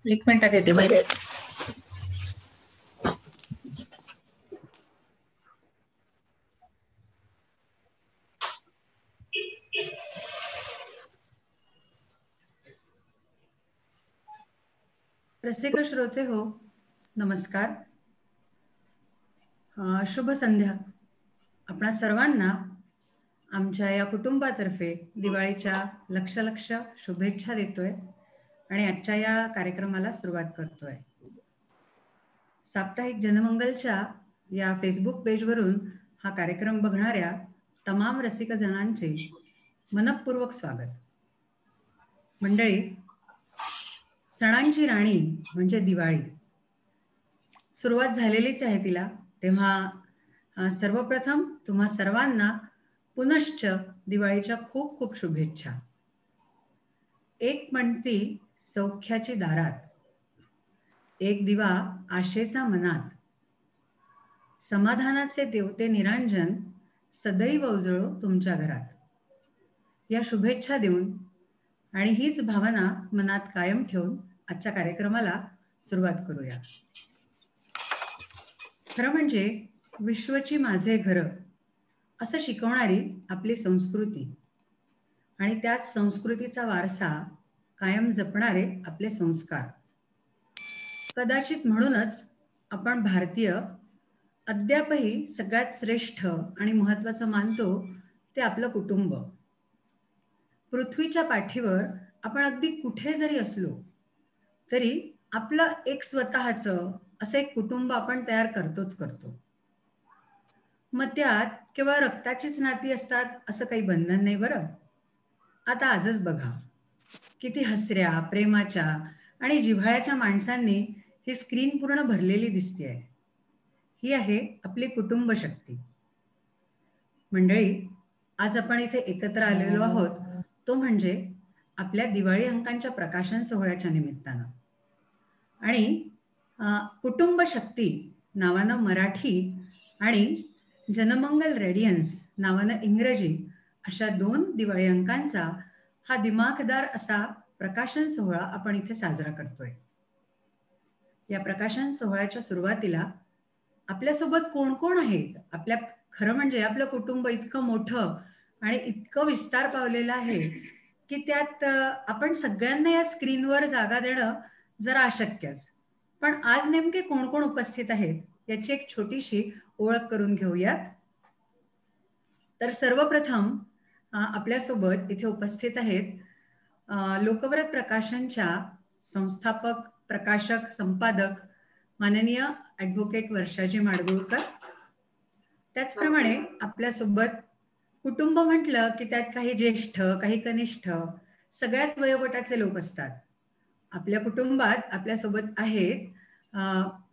एक मिनिटात येते बाहेर. रसिक श्रोते हो, नमस्कार. शुभ संध्या. आपणा सर्वांना आमच्या या कुटुंबातर्फे दिवाळीच्या लक्ष शुभेच्छा देतोय आणि आजच्या या कार्यक्रमाला सुरुवात करतोय. साप्ताहिक जनमंगलच्या या फेसबुक पेजवरून हा कार्यक्रम बघणाऱ्या तमाम रसिक जनांचे मनपूर्वक स्वागत. मंडळी, सणांची राणी म्हणजे दिवाळी सुरुवात झालेलीच आहे तिला. तेव्हा सर्वप्रथम तुम्हा सर्वांना पुनश्च दिवाळीच्या खूप खूप शुभेच्छा. एक म्हणती सौख्याची दारात, एक दिवा आशेचा मनात, समाधानाचे देवते निरांजन सदैव उजळो तुमच्या घरात. या शुभेच्छा देऊन आणि हीच भावना मनात कायम ठेवून आजच्या कार्यक्रमाला सुरुवात करूया. खरं म्हणजे विश्वची माझे घर असं शिकवणारी आपली संस्कृती आणि त्याच संस्कृतीचा वारसा कायम जपणारे आपले संस्कार. कदाचित म्हणूनच आपण भारतीय अद्यापही सगळ्यात श्रेष्ठ आणि महत्त्वाचं मानतो ते आपलं कुटुंब. पृथ्वीच्या पाठीवर आपण अगदी कुठे जरी असलो तरी आपलं एक स्वतःचं असं एक कुटुंब आपण तयार करतोच करतो. मग त्यात केवळ रक्ताचीच नाती असतात असं काही बंधन नाही बरं. आता आजच बघा, किती हसऱ्या, प्रेमाच्या आणि जिव्हाळ्याच्या माणसांनी ही स्क्रीन पूर्ण भरलेली दिसतेय. ही आहे आपली कुटुंब शक्ती. मंडळी, आज आपण इथे एकत्र आलेलो आहोत तो म्हणजे आपल्या दिवाळी अंकांच्या प्रकाशन सोहळ्याच्या निमित्तानं. आणि कुटुंब शक्ती नावानं मराठी आणि जनमंगल रेडियन्स नावानं इंग्रजी अशा 2 दिवाळी अंकांचा हा दिमाखदार असा प्रकाशन सोहळा आपण इथे साजरा करतोय. या प्रकाशन सोहळ्याच्या सुरुवातीला आपल्यासोबत कोण कोण आहेत, आपल्या खरं म्हणजे आपलं कुटुंब इतकं मोठं आणि इतकं विस्तार पावलेलं आहे की त्यात आपण सगळ्यांना या स्क्रीनवर जागा देणं जरा अशक्यच. पण आज नेमके कोण कोण उपस्थित आहेत याची एक छोटीशी ओळख करून घेऊयात. तर सर्वप्रथम आपल्यासोबत इथे उपस्थित आहेत लोकव्रत प्रकाशनच्या संस्थापक, प्रकाशक, संपादक माननीय ॲडव्होकेट वर्षाजी माडगूळकर. त्याचप्रमाणे आपल्यासोबत कुटुंब म्हटलं की त्यात काही ज्येष्ठ, काही कनिष्ठ, सगळ्याच वयोगटाचे लोक असतात. आपल्या कुटुंबात आपल्यासोबत आहेत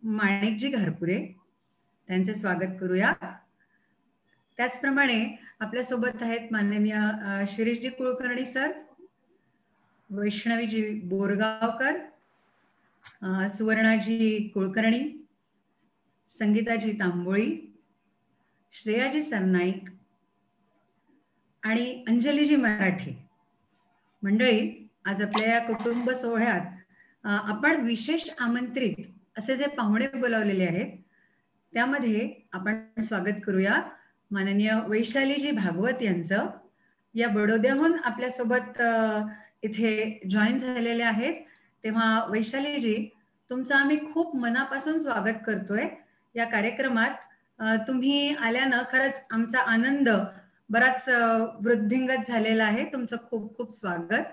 माणिकजी घारपुरे, त्यांचे स्वागत करूया. त्याचप्रमाणे आपल्यासोबत आहेत माननीय शिरीषजी कुलकर्णी सर, वैष्णवीजी बोरगावकर, सुवर्णाजी कुलकर्णी, संगीताजी तांबोळी, श्रेयाजी सरनाईक आणि अंजलीजी मराठे. मंडळी, आज आपल्या या कुटुंब सोहळ्यात आपण विशेष आमंत्रित असे जे पाहुणे बोलावलेले आहेत त्यामध्ये आपण स्वागत करूया माननीय वैशालीजी भागवत यांचं. या बडोद्याहून आपल्यासोबत इथे जॉईन झालेले आहेत. तेव्हा वैशालीजी, तुमचं आम्ही खूप मनापासून स्वागत करतोय या कार्यक्रमात. तुम्ही आल्यानं खरंच आमचा आनंद बराच वृद्धिंगत झालेला आहे. तुमचं खूप खूप स्वागत.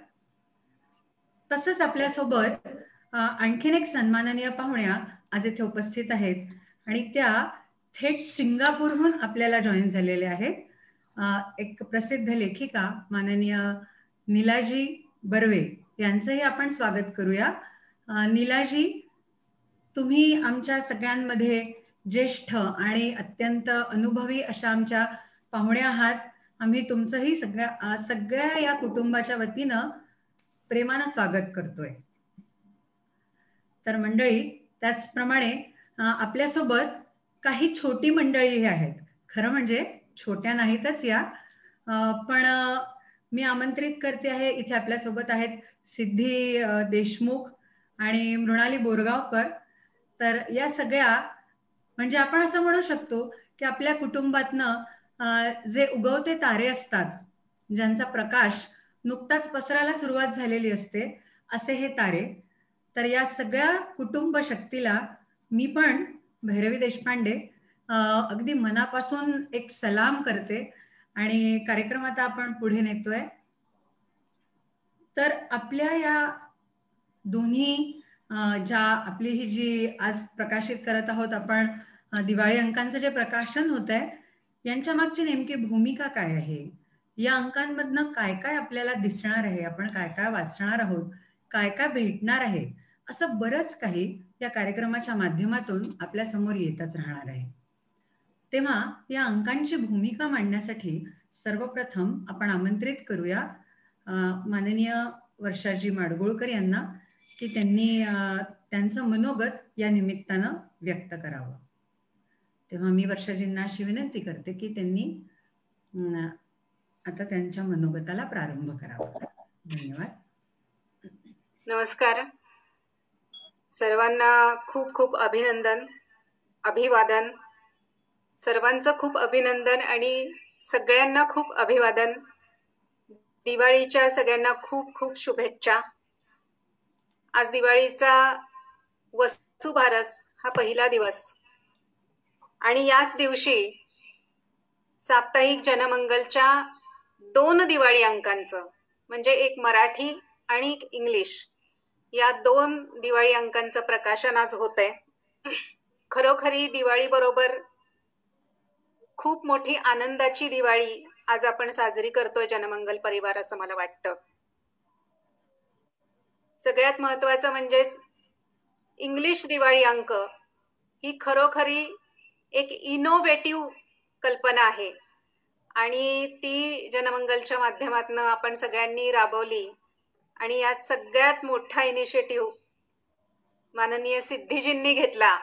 तसंच आपल्यासोबत आणखीन एक सन्माननीय पाहुण्या आज इथे उपस्थित आहेत आणि त्या थेट सिंगापूरहून आपल्याला जॉईन झालेल्या आहेत. एक प्रसिद्ध लेखिका माननीय नीलाजी बर्वे यांचंही आपण स्वागत करूया. नीलाजी, तुम्ही आमच्या सगळ्यांमध्ये ज्येष्ठ आणि अत्यंत अनुभवी अशा आमच्या पाहुण्या आहात. आम्ही तुमचंही सगळ्या या कुटुंबाच्या वतीनं प्रेमानं स्वागत करतोय. तर मंडळी, त्याचप्रमाणे आपल्यासोबत काही छोटी मंडळी आहेत. खरं म्हणजे छोट्या नाहीतच या, पण मी आमंत्रित करते आहे. इथे आपल्यासोबत आहेत सिद्धी देशमुख, आणि मृणाली बोरगावकर. तर या सगळ्या म्हणजे आपण असं म्हणू शकतो की आपल्या कुटुंबातनं जे उगवते तारे असतात, ज्यांचा प्रकाश नुकताच पसरायला सुरुवात झालेली असते, असे हे तारे. तर या सगळ्या कुटुंब शक्तीला मी पण भैरवी देशपांडे अगदी मनापासून एक सलाम करते. आणि कार्यक्रम आता आपण पुढे नेतोय. तर आपल्या या दोन्ही ज्या आपली ही जी आज प्रकाशित करत आहोत आपण दिवाळी अंकांचं जे प्रकाशन होत आहे, यांच्या मागची नेमकी भूमिका काय आहे, या अंकांमधनं काय काय आपल्याला दिसणार आहे, आपण काय काय वाचणार आहोत, काय काय भेटणार आहे, असं बरंच काही या कार्यक्रमाच्या माध्यमातून आपल्या समोर येतच राहणार आहे. तेव्हा या अंकांची भूमिका मांडण्यासाठी सर्वप्रथम आपण आमंत्रित करूया माननीय वर्षाजी माडगुळकर यांना, की त्यांनी त्यांचं मनोगत या निमित्तानं व्यक्त करावं. तेव्हा मी वर्षाजींना अशी विनंती करते की त्यांनी आता त्यांच्या मनोगताला प्रारंभ करावा. धन्यवाद. नमस्कार सर्वांना. खूप खूप अभिनंदन, अभिवादन. सर्वांचं खूप अभिनंदन आणि सगळ्यांना खूप अभिवादन. दिवाळीच्या सगळ्यांना खूप खूप शुभेच्छा. आज दिवाळीचा वसुबारस हा पहिला दिवस आणि याच दिवशी साप्ताहिक जनमंगलच्या 2 दिवाळी अंकांचं, म्हणजे एक मराठी आणि एक इंग्लिश, या 2 दिवाळी अंकांचं प्रकाशन आज होत आहे. खरोखरी दिवाळी बरोबर खूप मोठी आनंदाची दिवाळी आज आपण साजरी करतोय जनमंगल परिवार, असं मला वाटतं. सगळ्यात महत्वाचं म्हणजे इंग्लिश दिवाळी अंक ही खरोखरी एक इनोव्हेटिव्ह कल्पना आहे आणि ती जनमंगलच्या माध्यमातून आपण सगळ्यांनी राबवली. आणि यात सगळ्यात मोठा इनिशिएटिव्ह माननीय सिद्धीजींनी घेतला,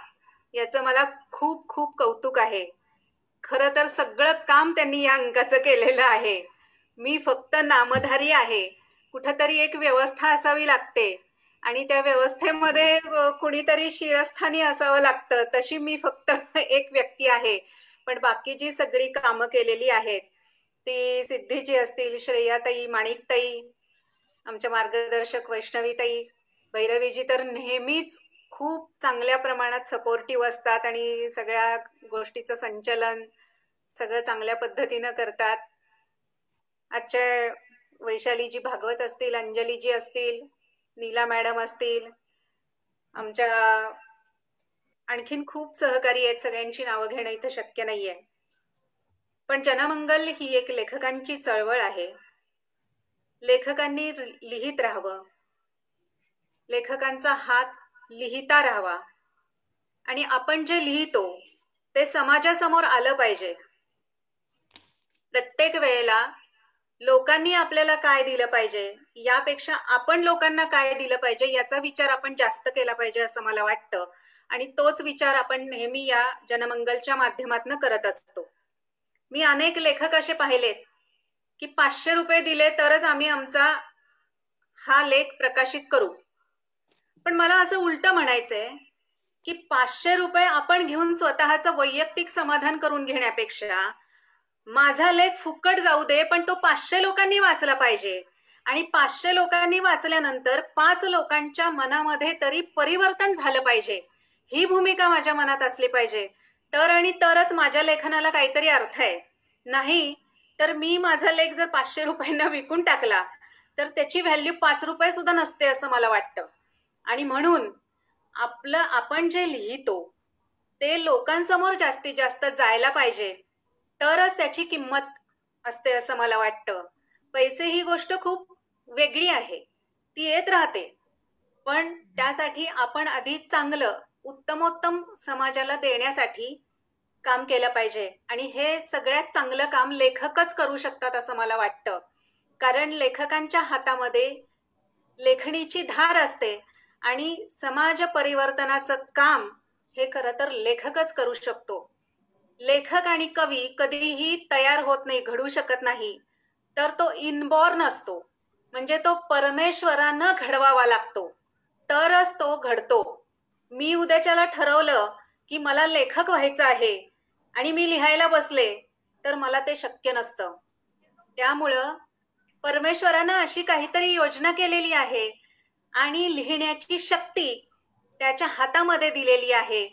याचं मला खूप खूप कौतुक आहे. खरं तर सगळं काम त्यांनी या अंकाचं केलेलं आहे. मी फक्त नामधारी आहे. कुठंतरी एक व्यवस्था असावी लागते आणि त्या व्यवस्थेमध्ये कुणीतरी शिरस्थानी असावं लागतं. तशी मी फक्त एक व्यक्ती आहे, पण बाकी जी सगळी कामं केलेली आहेत ती सिद्धीजी असतील, श्रेयाताई, माणिकताई, आमच्या मार्गदर्शक वैष्णवीताई, भैरवीजी तर नेहमीच खूप चांगल्या प्रमाणात सपोर्टिव्ह असतात आणि सगळ्या गोष्टीचं संचलन सगळं चांगल्या पद्धतीनं करतात. आजच्या वैशालीजी भागवत असतील, अंजलीजी असतील, नीला मॅडम असतील, आमच्या आणखीन खूप सहकारी आहेत. सगळ्यांची नावं घेणं इथं शक्य नाहीये. पण जनमंगल ही एक लेखकांची चळवळ आहे. लेखकांनी लिहित राहावं, लेखकांचा हात लिहिता राहावा आणि आपण जे लिहितो ते समाजासमोर आलं पाहिजे. प्रत्येक वेळेला लोकांनी आपल्याला काय दिलं पाहिजे यापेक्षा आपण लोकांना काय दिलं पाहिजे याचा विचार आपण जास्त केला पाहिजे असं मला वाटतं. आणि तोच विचार आपण नेहमी या जनमंगलच्या माध्यमातून करत असतो. मी अनेक लेखक असे पाहिलेत की 500 रुपये दिले तरच आम्ही आमचा हा लेख प्रकाशित करू. पण मला असं उलट म्हणायचंय की 500 रुपये आपण घेऊन स्वतःचं वैयक्तिक समाधान करून घेण्यापेक्षा माझा लेख फुकट जाऊ दे, पण तो 500 लोकांनी वाचला पाहिजे आणि 500 लोकांनी वाचल्यानंतर 5 लोकांच्या मनामध्ये तरी परिवर्तन झालं पाहिजे, ही भूमिका माझ्या मनात असली पाहिजे. तर आणि तरच माझ्या लेखनाला काहीतरी अर्थ आहे. नाही तर मी माझा लेख जर 500 रुपयांना विकून टाकला तर त्याची व्हॅल्यू 5 रुपये सुद्धा नसते असं मला वाटतं. आणि म्हणून आपण जे लिहितो ते लोकांसमोर जास्तीत जास्त जायला पाहिजे, तरच त्याची किंमत असते असं मला वाटतं. पैसे ही गोष्ट खूप वेगळी आहे, ती येत राहते, पण त्यासाठी आपण आधी चांगलं उत्तमोत्तम समाजाला देण्यासाठी काम केलं पाहिजे. आणि हे सगळ्यात चांगलं काम लेखकच करू शकतात असं मला वाटतं. कारण लेखकांच्या हातामध्ये लेखणीची धार असते आणि समाज परिवर्तनाचं काम हे खरं तर लेखकच करू शकतो. लेखक आणि कवी कधीही तयार होत नाही, घडू शकत नाही, तर तो इनबॉर्न असतो, म्हणजे तो परमेश्वरानं घडवावा लागतो तरच तो घडतो. मी उद्याच्याला ठरवलं की मला लेखक व्हायचं आहे आणि मी लिहायला बसले तर मला ते शक्य नसतं. त्यामुळं परमेश्वरानं अशी काहीतरी योजना केलेली आहे आणि लिहिण्याची शक्ती त्याच्या हातामध्ये दिलेली आहे,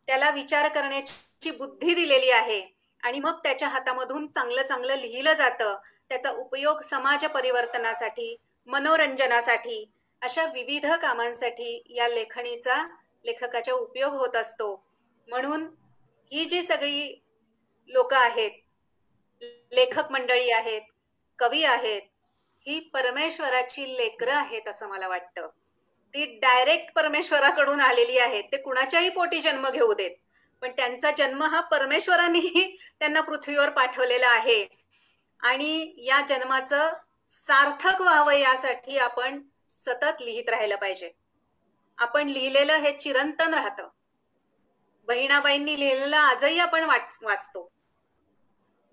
त्याला विचार करण्याची बुद्धी दिलेली आहे आणि मग त्याच्या हातामधून चांगलं चांगलं लिहिलं जातं. त्याचा उपयोग समाज परिवर्तनासाठी, मनोरंजनासाठी, अशा विविध कामांसाठी या लेखकाचा उपयोग होत असतो. म्हणून ही जी सगळी लोक आहेत, लेखक मंडळी आहेत, कवी आहेत, ही परमेश्वराची लेकरं आहेत असं मला वाटतं. ती डायरेक्ट परमेश्वराकडून आलेली आहेत. ते कुणाच्याही पोटी जन्म घेऊ देत, पण त्यांचा जन्म हा परमेश्वरांनी त्यांना पृथ्वीवर पाठवलेला आहे आणि या जन्माचं सार्थक व्हावं यासाठी आपण सतत लिहित राहिलं पाहिजे. आपण लिहिलेलं हे चिरंतन राहतं. बहिणाबाईंनी लिहिलेलं आजही आपण वाचतो.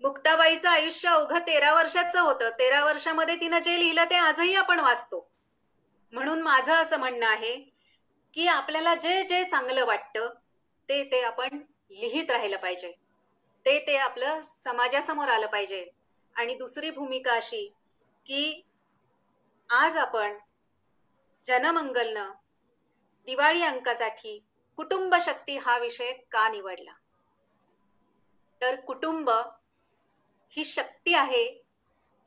मुक्ताबाईचं आयुष्य अवघं 13 वर्षाचं होतं. 13 वर्षामध्ये तिनं जे लिहिलं ते आजही आपण वाचतो. म्हणून माझं असं म्हणणं आहे की आपल्याला जे जे चांगलं वाटतं ते आपण लिहित राहिलं पाहिजे. ते आपलं समाजासमोर आलं पाहिजे. आणि दुसरी भूमिका अशी की आज आपण जनमंगलनं दिवाळी अंकासाठी कुटुंब शक्ती हा विषय का निवडला? तर कुटुंब ही शक्ती आहे,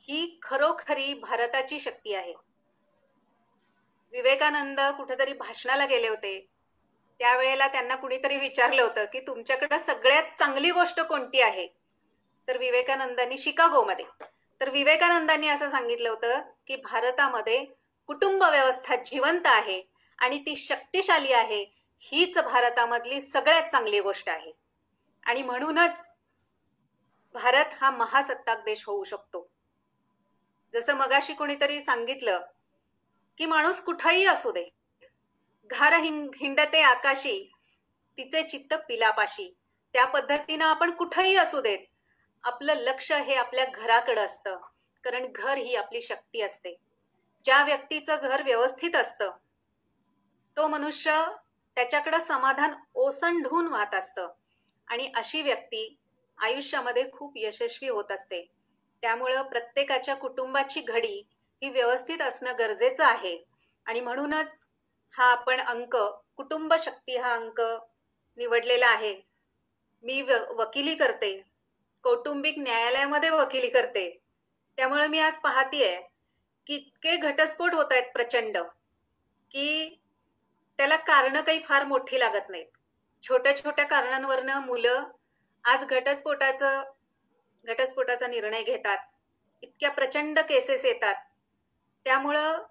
ही खरोखरी भारताची शक्ती आहे. विवेकानंद कुठेतरी भाषणाला गेले होते, त्यावेळेला त्यांना कुणीतरी विचारलं होतं की तुमच्याकडे सगळ्यात चांगली गोष्ट कोणती आहे? तर विवेकानंदांनी शिकागोमध्ये, तर विवेकानंदांनी असं सांगितलं होतं की भारतामध्ये कुटुंब व्यवस्था जिवंत आहे आणि ती शक्तिशाली आहे, हीच भारतामधली सगळ्यात चांगली गोष्ट आहे. आणि म्हणूनच भारत हा महासत्ताक देश होऊ शकतो. जसं मगाशी कोणीतरी सांगितलं की माणूस कुठेही असू दे, घार हिंडते आकाशी, तिचे चित्त पिलापाशी, त्या पद्धतीनं आपण कुठेही असू देत, आपलं लक्ष हे आपल्या घराकडे असतं. कारण घर ही आपली शक्ती असते. ज्या व्यक्तीचं घर व्यवस्थित असतं तो मनुष्य त्याच्याकडे समाधान ओसंडून वाहत असतं आणि अशी व्यक्ती आयुष्यामध्ये खूप यशस्वी होत असते. त्यामुळं प्रत्येकाच्या कुटुंबाची घडी ही व्यवस्थित असणं गरजेचं आहे. आणि म्हणूनच हा आपण अंक, कुटुंब शक्ती हा अंक निवडलेला आहे. मी वकिली करते, कौटुंबिक न्यायालयामध्ये वकिली करते, त्यामुळे मी आज पाहतेय की इतके घटस्फोट होत आहेत प्रचंड की त्याला कारण काही फार मोठी लागत नाहीत. छोट्या छोट्या कारणांवरनं मुलं आज घटस्फोटाचा निर्णय घेतात. इतक्या प्रचंड केसेस येतात. त्यामुळं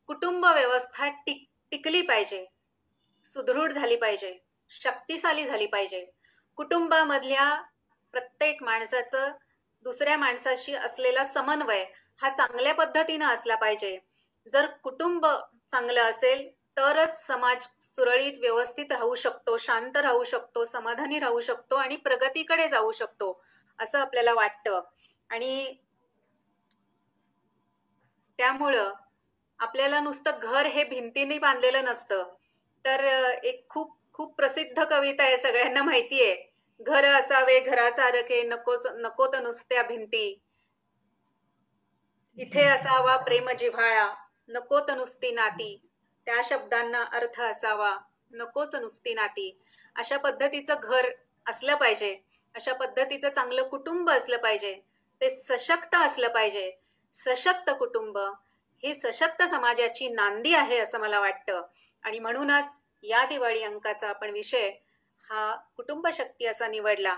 कुटुंब व्यवस्था टिकली पाहिजे, सुदृढ झाली पाहिजे, शक्तिशाली झाली पाहिजे. कुटुंबामधल्या प्रत्येक माणसाचं दुसऱ्या माणसाशी असलेला समन्वय हा चांगल्या पद्धतीनं असला पाहिजे. जर कुटुंब चांगलं असेल तरच समाज सुरळीत व्यवस्थित राहू शकतो, शांत राहू शकतो, समाधानी राहू शकतो आणि प्रगतीकडे जाऊ शकतो असं आपल्याला वाटतं. आणि त्यामुळं आपल्याला नुसतं घर हे भिंतीने बांधलेलं नसतं. तर एक खूप खूप प्रसिद्ध कविता आहे, सगळ्यांना माहितीये, घर असावे घरासारखे, नको तर नुसत्या भिंती, इथे असावा प्रेम जिव्हाळा, नको तर नुसती नाती, त्या शब्दांना अर्थ असावा, नकोच नुसती नाती. अशा पद्धतीचं घर असलं पाहिजे, अशा पद्धतीचं चांगलं कुटुंब असलं पाहिजे, ते सशक्त असलं पाहिजे. सशक्त कुटुंब ही सशक्त समाजाची नांदी आहे असं मला वाटतं. आणि म्हणूनच या दिवाळी अंकाचा आपण विषय हा कुटुंब शक्ती असा निवडला.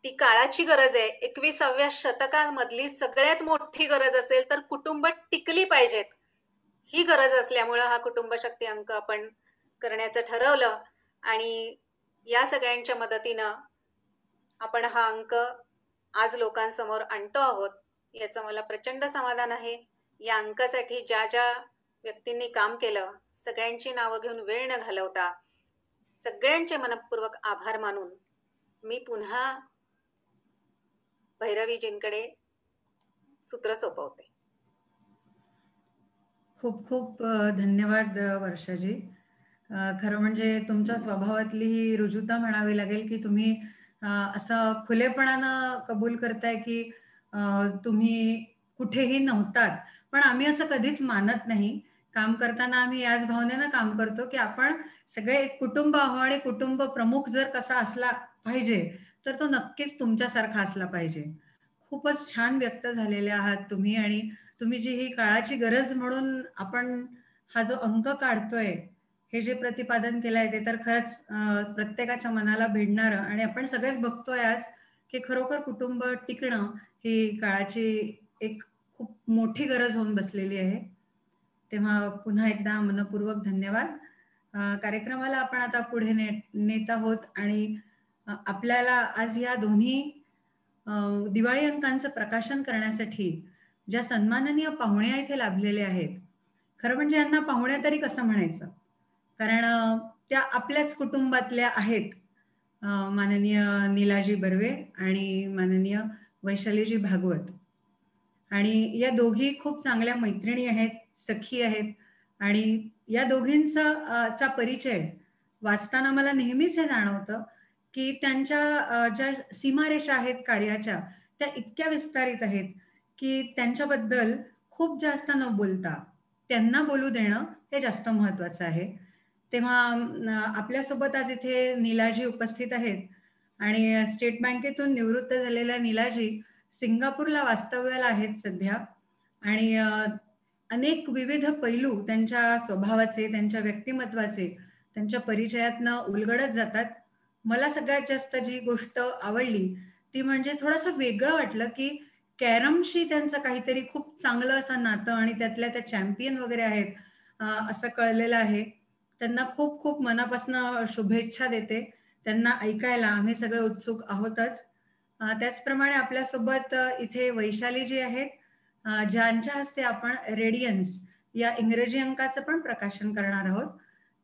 ती काळाची गरज आहे. 21व्या शतकामधली सगळ्यात मोठी गरज असेल तर कुटुंब टिकली पाहिजेत, ही गरज असल्यामुळं हा कुटुंब शक्ती अंक आपण करण्याचं ठरवलं. आणि या सगळ्यांच्या मदतीनं आपण हा अंक आज लोकांसमोर आणतो आहोत, याचं मला प्रचंड समाधान आहे. या अंकासाठी ज्या ज्या व्यक्तींनी काम केलं, सगळ्यांची नावं घेऊन वेळ न घालवता सगळ्यांचे मनपूर्वक आभार मानून मी पुन्हा भैरवीजींकडे सूत्र सोपवते. खूप खूप धन्यवाद वर्षाजी. खरं म्हणजे तुमच्या स्वभावातली ही रुजुता म्हणावी लागेल, की तुम्ही अ, असं खुलेपणानं कबूल करताय, की अ, तुम्ही कुठेही नव्हतात. पण आम्ही असं कधीच मानत नाही. काम करताना आम्ही याच भावनेनं काम करतो, की आपण सगळे एक कुटुंब आहोत आणि कुटुंब प्रमुख जर कसा असला पाहिजे, तर तो नक्कीच तुमच्यासारखा असला पाहिजे. खूपच छान व्यक्त झालेले आहात तुम्ही आणि तुम्ही जी ही काळाची गरज म्हणून आपण हा जो अंक काढतोय, हे जे प्रतिपादन केलंय ते तर खरंच प्रत्येकाच्या मनाला भिडणारं आणि आपण सगळेच बघतोय आज, की खरोखर कुटुंब टिकणं ही काळाची एक खूप मोठी गरज होऊन बसलेली आहे. तेव्हा पुन्हा एकदा मनःपूर्वक धन्यवाद. कार्यक्रमाला आपण आता पुढे नेत आहोत आणि आपल्याला आज या दोन्ही अ, दिवाळी अंकांचं प्रकाशन करण्यासाठी ज्या सन्माननीय पाहुण्या इथे लाभलेल्या आहेत, खरं म्हणजे यांना पाहुण्या तरी कसं म्हणायचं? कारण त्या आपल्याच कुटुंबातल्या आहेत. माननीय नीलाजी बर्वे आणि माननीय वैशालीजी भागवत. आणि या दोघी खूप चांगल्या मैत्रिणी आहेत, सखी आहेत आणि या दोघींचा चा परिचय वाचताना मला नेहमीच हे जाणवतं, की त्यांच्या ज्या सीमारेषा आहेत कार्याच्या, त्या इतक्या विस्तारित आहेत, की त्यांच्याबद्दल खूप जास्त न बोलता त्यांना बोलू देणं हे जास्त महत्वाचं आहे. तेव्हा आपल्यासोबत आज इथे नीलाजी उपस्थित आहेत आणि स्टेट बँकेतून निवृत्त झालेल्या नीलाजी सिंगापूरला वास्तव्याला आहेत सध्या आणि अनेक विविध पैलू त्यांच्या स्वभावाचे, त्यांच्या व्यक्तिमत्वाचे, त्यांच्या परिचयातनं उलगडत जातात. मला सगळ्यात जास्त जी गोष्ट आवडली ती म्हणजे थोडंसं वेगळं वाटलं, की कॅरमशी त्यांचं काहीतरी खूप चांगलं असं नातं आणि त्यातल्या त्या चॅम्पियन वगैरे आहेत असं कळलेलं आहे. त्यांना खूप खूप मनापासून शुभेच्छा देते. त्यांना ऐकायला आम्ही सगळे उत्सुक आहोतच. त्याचप्रमाणे आपल्यासोबत इथे वैशाली जी आहेत, ज्यांच्या हस्ते आपण रेडियन्स या इंग्रजी अंकाचं पण प्रकाशन करणार आहोत.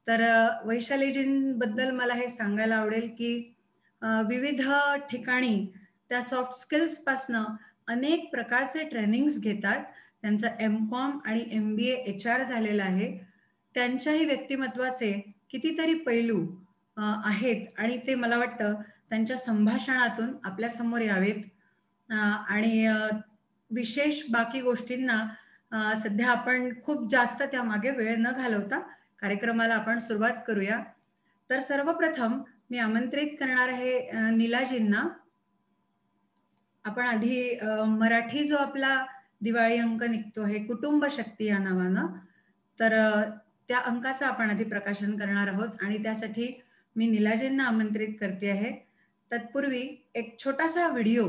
तर वैशालीजींबद्दल मला हे सांगायला आवडेल, की विविध ठिकाणी त्या सॉफ्ट स्किल्स पासनं अनेक प्रकारचे ट्रेनिंग्स घेतात. त्यांचं एम.कॉम आणि एम.बी.ए एच.आर झालेलं आहे. त्यांच्याही व्यक्तिमत्वाचे कितीतरी पैलू आहेत आणि ते मला वाटतं त्यांच्या संभाषणातून आपल्या समोर यावेत आणि विशेष बाकी गोष्टींना सध्या आपण खूप जास्त त्यामागे वेळ न घालवता कार्यक्रमाला आपण सुरुवात करूया. तर सर्वप्रथम मी आमंत्रित करणार आहे नीलाजींना. आपण आधी मराठी जो आपला दिवाळी अंक निघतो आहे कुटुंब शक्ती या नावानं, तर त्या अंकाचं आपण आधी प्रकाशन करणार आहोत आणि त्यासाठी मी नीलाजींना आमंत्रित करते आहे. तत्पूर्वी एक छोटासा व्हिडिओ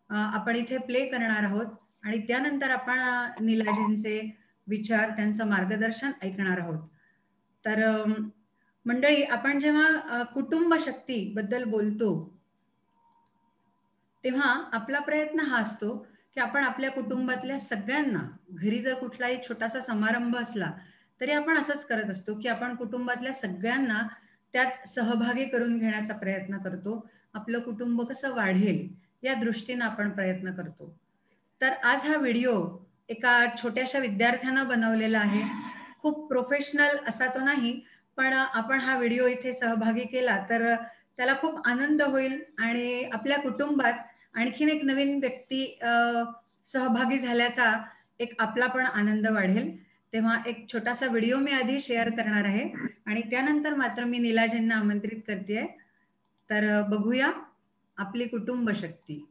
आपण इथे प्ले करणार आहोत आणि त्यानंतर आपण नीलाजींचे विचार, त्यांचं मार्गदर्शन ऐकणार आहोत. तर मंडळी, आपण जेव्हा कुटुंब शक्ती बद्दल बोलतो, तेव्हा आपला प्रयत्न हा असतो, की आपण आपल्या कुटुंबातल्या सगळ्यांना, घरी जर कुठलाही छोटासा समारंभ असला, तरी आपण असंच करत असतो, की आपण कुटुंबातल्या सगळ्यांना त्यात सहभागी करून घेण्याचा प्रयत्न करतो. आपलं कुटुंब कसं वाढेल या दृष्टीनं आपण प्रयत्न करतो. तर आज हा व्हिडिओ एका छोट्याशा विद्यार्थ्यानं बनवलेला आहे. खूप प्रोफेशनल असा तो नाही, पण आपण हा व्हिडिओ इथे सहभागी केला तर त्याला खूप आनंद होईल आणि आपल्या कुटुंबात आणखीन एक नवीन व्यक्ती सहभागी झाल्याचा एक आपला पण आनंद वाढेल. तेव्हा एक छोटासा व्हिडिओ मी आधी शेअर करणार आहे आणि त्यानंतर मात्र मी नीलाजींना आमंत्रित करते. तर बघूया आपली कुटुंब शक्ती.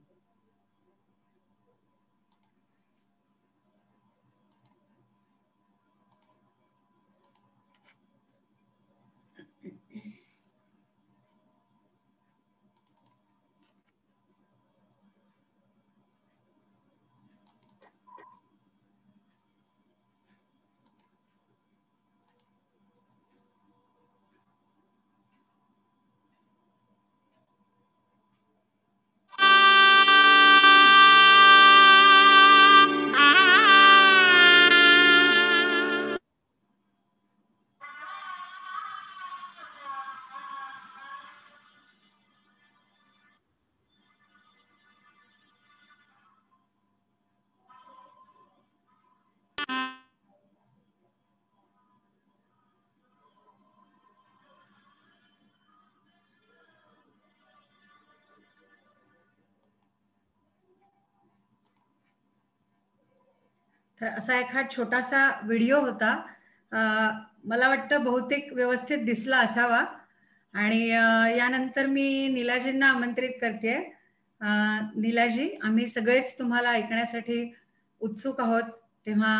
तर असा एखाद छोटासा व्हिडिओ होता. मला वाटतं बहुतेक व्यवस्थित दिसला असावा. आणि यानंतर मी नीलाजींना आमंत्रित करते. नीलाजी, आम्ही सगळेच तुम्हाला ऐकण्यासाठी उत्सुक आहोत. तेव्हा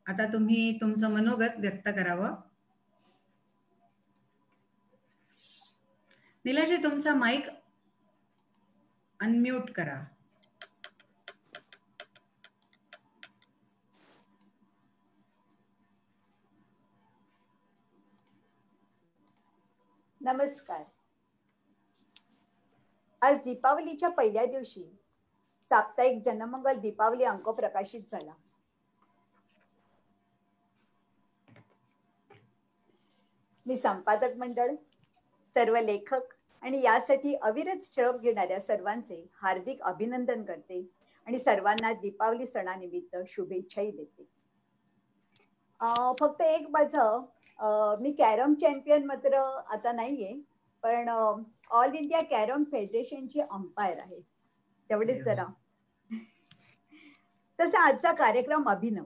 आता तुम्ही तुमचं मनोगत व्यक्त करावं. नीलाजी, तुमचा माईक अनम्यूट करा. नमस्कार. आज दीपावलीच्या पहिल्या दिवशी साप्ताहिक जनमंगल दीपावली अंक प्रकाशित झाला. मी संपादक मंडळ, सर्व लेखक आणि यासाठी अविरत श्रम घेणाऱ्या सर्वांचे हार्दिक अभिनंदन करते आणि सर्वांना दीपावली सणानिमित्त शुभेच्छाही देते. फक्त एक माझं, मी कॅरम चॅम्पियन मात्र आता नाहीये, पण ऑल इंडिया कॅरम फेडरेशनची अंपायर आहे, तेवढेच जरा. तसा आजचा कार्यक्रम अभिनव.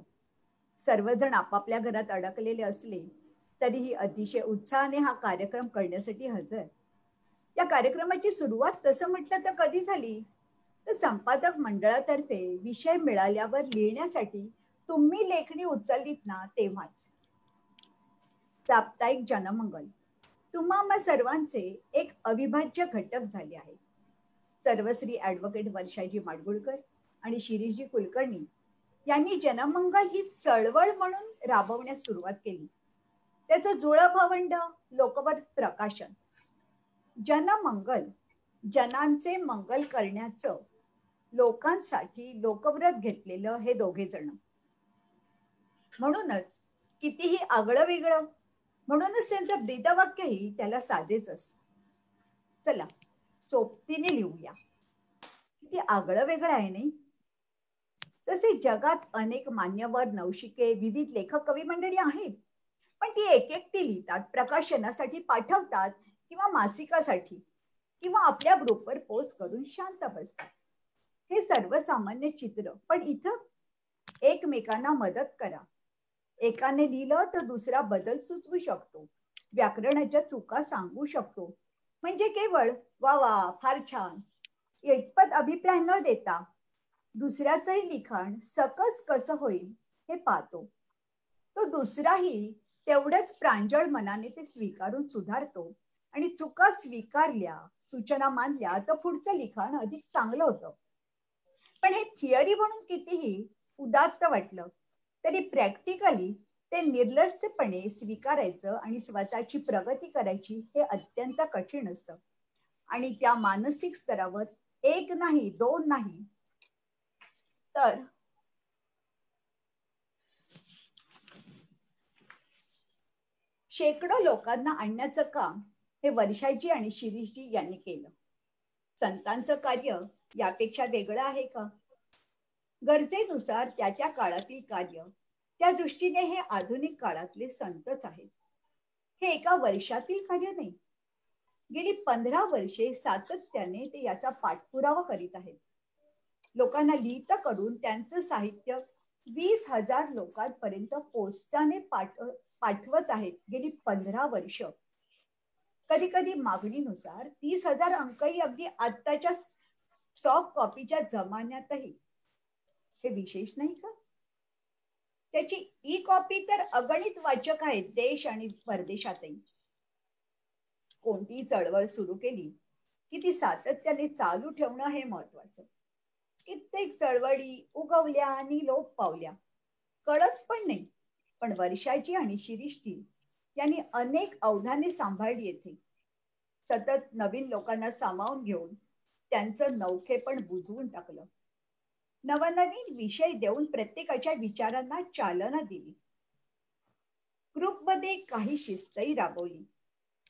सर्वजण आपापल्या घरात अडकलेले असले तरीही अतिशय उत्साहाने हा कार्यक्रम करण्यासाठी हजर. या कार्यक्रमाची सुरुवात तसं म्हटलं तर कधी झाली, तर संपादक मंडळातर्फे विषय मिळाल्यावर लिहिण्यासाठी तुम्ही लेखणी उचललीत ना, तेव्हाच. साप्ताहिक जनमंगल तुम्हा सर्वांचे एक अविभाज्य घटक झाले आहे. सर्वश्री ऍडव्होकेट वर्षाजी माडगुळकर आणि शिरीषजी कुलकर्णी यांनी जनमंगल ही चळवळ म्हणून राबवण्यास सुरुवात केली. त्याचं जुळं भावंड लोकव्रत प्रकाशन. जनमंगल, जनांचे मंगल करण्याचं लोकांसाठी लोकव्रत घेतलेलं हे दोघे जण. म्हणूनच कितीही आगळं वेगळं, म्हणूनच त्यांचं ब्रीदवाक्यही त्याला साजेच असतं. चला सोबतीने लिहूया. किती आगळं वेगळं आहे नाही. तसे जगात अनेक मान्यवर, नवशिके, विविध लेखक, कवी मंडळी आहेत, पण ती एक एकटी लिहितात, प्रकाशनासाठी पाठवतात किंवा मासिकासाठी किंवा आपल्या ग्रुपवर पोस्ट करून शांत बसतात. हे सर्वसामान्य चित्र. पण इथं एकमेकांना मदत करा. एकाने लिहिलं तर दुसरा बदल सुचवू शकतो, व्याकरणाच्या चुका सांगू शकतो. म्हणजे केवळ वा वा फार छान इतपत अभिप्राय न देता दुसऱ्याचंही लिखाण सकस कसं होईल हे पाहतो. तो दुसराही तेवढ्याच प्रांजळ मनाने ते स्वीकारून सुधारतो आणि चुका स्वीकारल्या, सूचना मानल्या तर पुढचं लिखाण अधिक चांगलं होतं. पण हे थिअरी म्हणून कितीही उदात्त वाटलं तरी प्रॅक्टिकली ते निर्लज्जपणे स्वीकारायचं आणि स्वतःची प्रगती करायची हे अत्यंत कठीण असतं. आणि त्या मानसिक स्तरावर एक नाही, दोन नाही, तर शेकडो लोकांना आणण्याचं काम हे वर्षाजी आणि शिरीषजी यांनी केलं. संतांचं कार्य यापेक्षा वेगळं आहे का? गरजेनुसार त्या काळातील कार्य, त्या दृष्टीने हे आधुनिक काळातले संतच आहेत. हे एका वर्षातील कार्य नाही. गेली 15 वर्षे सातत्याने ते याचा पाठपुरावा करीत आहेत. लोकांना लिहित करून त्यांचं साहित्य 20,000 लोकांपर्यंत पोस्टाने पाठवत आहेत गेली 15 वर्ष. कधी कधी मागणीनुसार 30,000 अंकही अगदी आत्ताच्या सॉफ्ट कॉपीच्या जमान्यातही. हे विशेष नाही का? त्याची ई कॉपी तर अगणित वाचक आहेत देश आणि परदेशातही. कोणती चळवळ सुरू केली की ती सातत्याने चालू ठेवणं हे महत्वाचं. कित्येक चळवळी उगवल्या आणि लोप पावल्या, कळत पण नाही. पण वर्षाजी आणि शिरीषजी यांनी अनेक अवधाने सांभाळली येथे. सतत नवीन लोकांना सामावून घेऊन त्यांचं नवखेपण बुजवून टाकलं. नवनवीन विषय देऊन प्रत्येकाच्या विचारांना चालना दिली. ग्रुपमध्ये काही शिस्तही राबवली.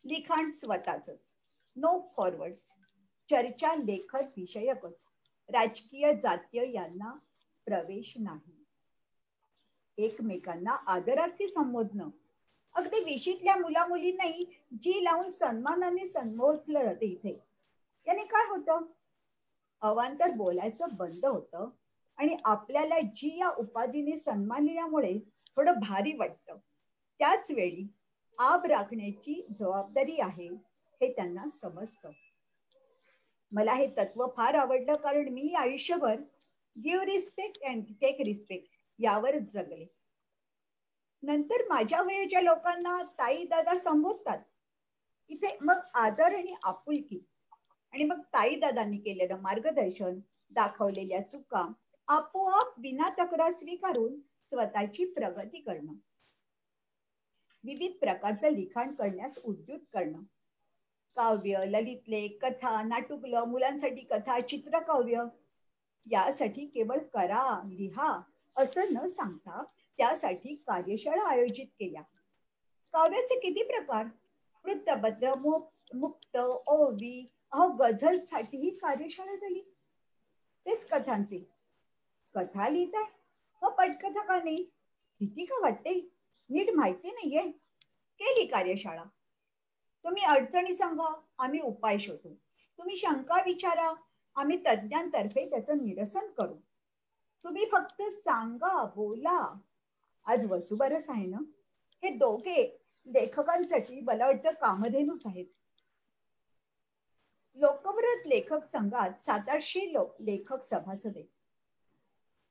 लिखाण स्वतःच, नो फॉरवर्ड्स, चर्चा लेखन विषयकच, राजकीय जातीय यांना प्रवेश नाही. एकमेकांना आदरार्थी संबोधणं, अगदी विशीतल्या मुला मुलींनाही जी लावून सन्मानाने संबोधलं जाते इथे. याने काय होतं? अवांतर बोलायचं बंद होतं आणि आपल्याला जी या उपाधीने सन्मानल्यामुळे थोडं भारी वाटतं, त्याच वेळी आब राखण्याची जबाबदारी आहे हे त्यांना समजतं. मला हे तत्व फार आवडलं, कारण मी आयुष्यभर give respect and take respect यावरच जगले. नंतर माझ्या वयाच्या लोकांना ताई दादा संबोधतात, इथे मग आदर आणि आपुलकी, आणि मग ताई दादांनी केलेलं मार्गदर्शन, दाखवलेल्या चुका आपोआप विना तक्रार स्वीकारून स्वतःची प्रगती करणं, विविध प्रकारचं लिखाण करण्यास उद्युत करणं, काव्य, ललित लेख, कथा, नाटुकलं, मुलांसाठी कथा, चित्रकाव्य यासाठी केवळ करा, लिहा असं न सांगता त्यासाठी कार्यशाळा आयोजित केल्या. काव्याचे किती प्रकार, वृत्तपत्र, मुक्त, ओवी, गझलसाठीही कार्यशाळा झाली. तेच कथांचे, कथा लिहिताय व पटकथा का नाही, भीती का वाटते, नीट माहिती नाहीये, केली कार्यशाळा. तुम्ही अडचणी सांगा, आम्ही उपाय शोधू. तुम्ही शंका विचारा, आम्ही तज्ञांतर्फे त्याचं निरसन करू. तुम्ही फक्त सांगा, बोला. आज वसुबारस आहे ना, हे दोघे लेखकांसाठी मला वाटतं कामधेनूच आहेत. लोकव्रत लेखक संघात 700 लेखक सभासद आहेत.